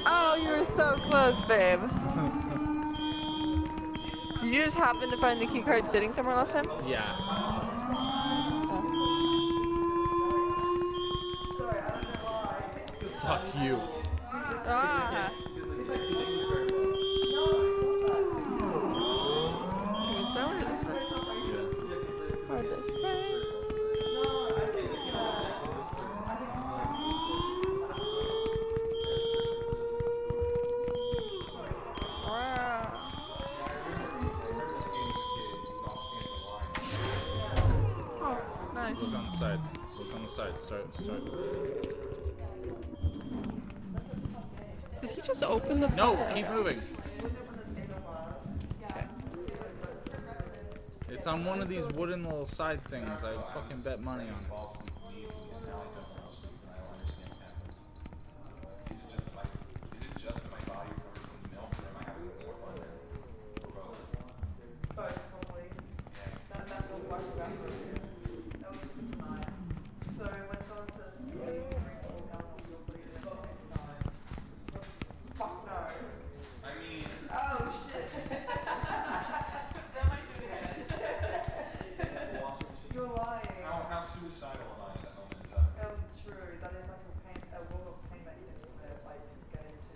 Oh, you were so close, babe. Did you just happen to find the key card sitting somewhere last time? Yeah. Fuck you. Ah. Is that where this one? Or this way? Oh, nice. Look on the side. Look on the side. Start. Did he just open the No, door? keep moving. It's on one of these wooden little side things. I fucking bet money on it.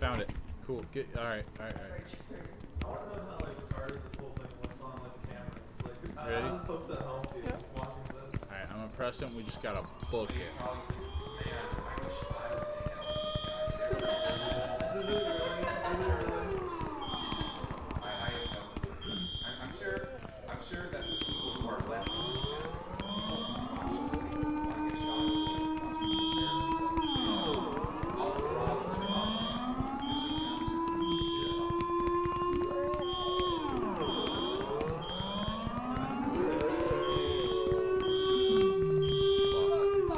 Found it. Cool. All right. I want to know how like retarded this whole thing looks on like the cameras. Like, Ready? how the folks at home feel watching this. All right. I'm gonna press it. And we just gotta book it. I'm sure that the people who are left in the cameras, get shot,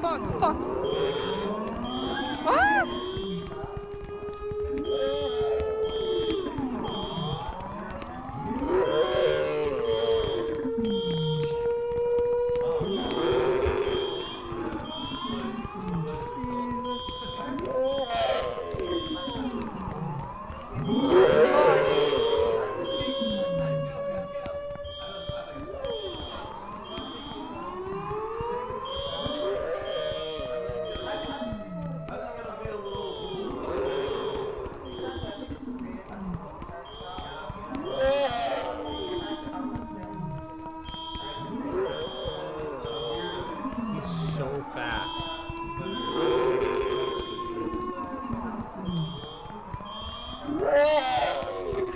Fuck. Ah! He's so fast.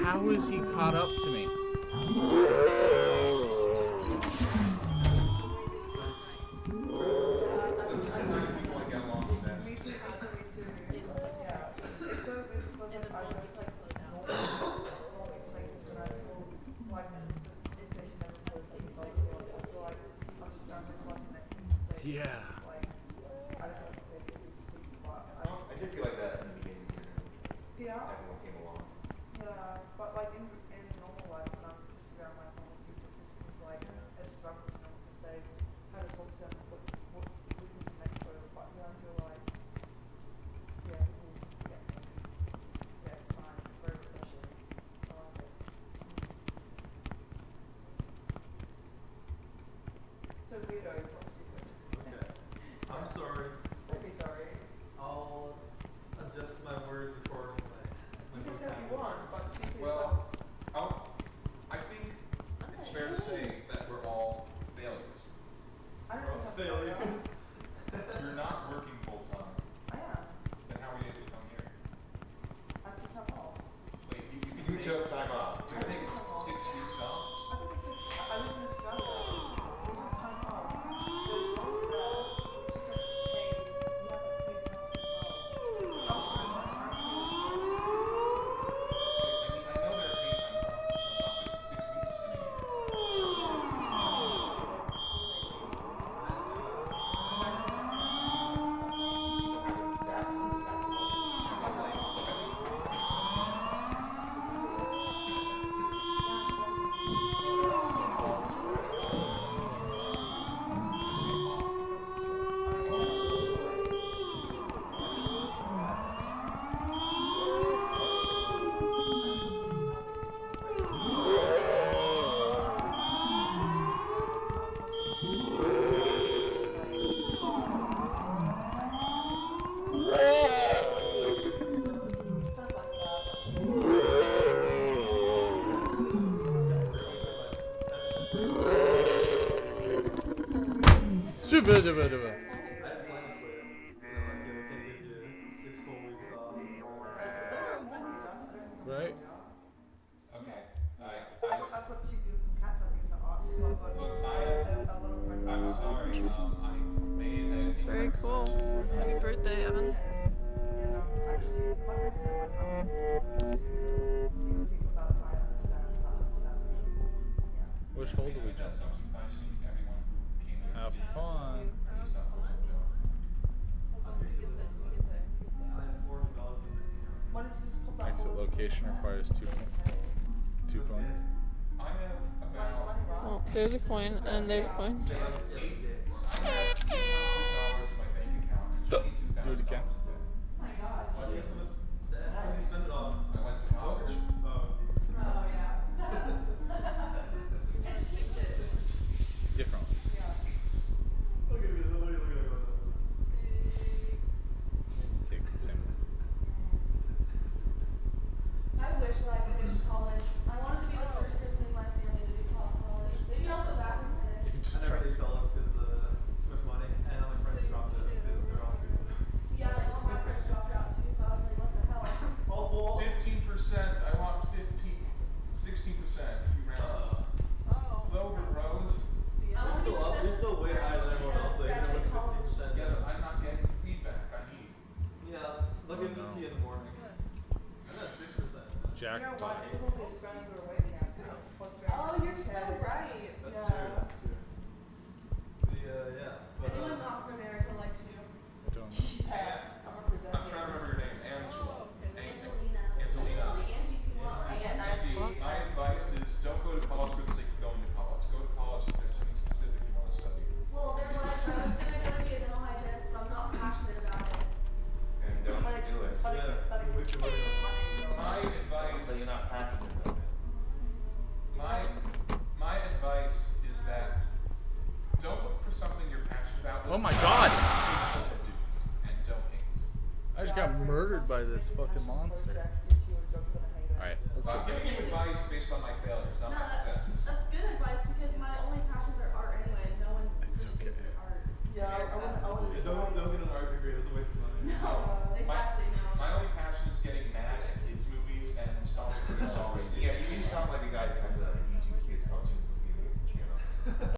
How is he caught up to me? Yeah. Yeah. Like, I don't know what to say to these people, but I did feel like that in the beginning here. Yeah. Everyone came along. Yeah, but like in normal life, when I'm just around like normal people, it just feels like a struggle to know what to say, how to talk to them, what we can connect with. But here I feel like, yeah, people just get me. Yeah, it's nice. It's very refreshing. I like it. So weirdos, not stupid. Okay. I'm sorry. Don't be sorry. I'll adjust my words accordingly. You can say what you want, but speak for Well, I think it's fair to say that we're all failures. I don't We're all think I'm failures. You're not working full time. I am. Then how are you able to come here? I took time off. Wait, You took time off. You can take 6 weeks off. I live in Australia. We have time off. The ones there, you just get paid. You have to pay tax as well. I'm sorry, but I'm I know there are paid times off, but 6 weeks in a year. Super. I had planned to quit. We can give you 6 full weeks off. Right? Okay. I've got 2 beautiful cats I need to ask. I've got Look, a lot of friends. I'm sorry. I made an Very incorrect cool. assumption. Happy birthday, Evan. Actually, like I said, like I'm to even people that I understand. Yeah. Which hole do we jump? Assumptions. I assume everyone who came here Have did fun. at least a full-time job. I have $40 in it. Why don't you just put that Exit location requires 2 points. I have about Oh, there's a coin, and there's a coin. I have $8 in my bank account and Do $22,000 it again. in debt. Oh my god. Why do you have so much debt? How do you spend it on? I went to college. Oh yeah. Different. Look at me. What are you looking at? Okay, the same. I wish that I finished college. I wanted to be the first person in my family to do college. Maybe I'll go back and finish. I never did college because too much money, and all my friends dropped it because they're all stupid. Yeah, like all my friends dropped out too, so I was like, what the hell? 15%. I lost 15. 16% if you round up. It's over, Rose. You're still up. You're still way higher than everyone else. Like, you know, with 15%. Yeah, but I'm not getting the feedback I need. Yeah. Look at ET in the morning. I'm at 6%. Jack. You know what? Because all the Australians are awake now, too. Oh, you're so right. That's true. That's true. Yeah. But, Anyone not from America likes you. I don't know. Yeah, I'm representing. I'm trying to remember your name. Angela. Angelina. Angelina. Angie, if you want. Angie, my advice is don't go to college for the sake of going to college. Go to college if there's something specific you want to study. Well, there was. I was gonna go to be a dental hygienist, but I'm not passionate about it. And don't do it. Yeah. You waste your money on My advice. But you're not passionate about it. My advice is that don't look for something you're passionate about. Oh my God. And don't hate. I just got murdered by this fucking monster. Alright, let's go I'm get giving it. you advice based on my failures, not my successes.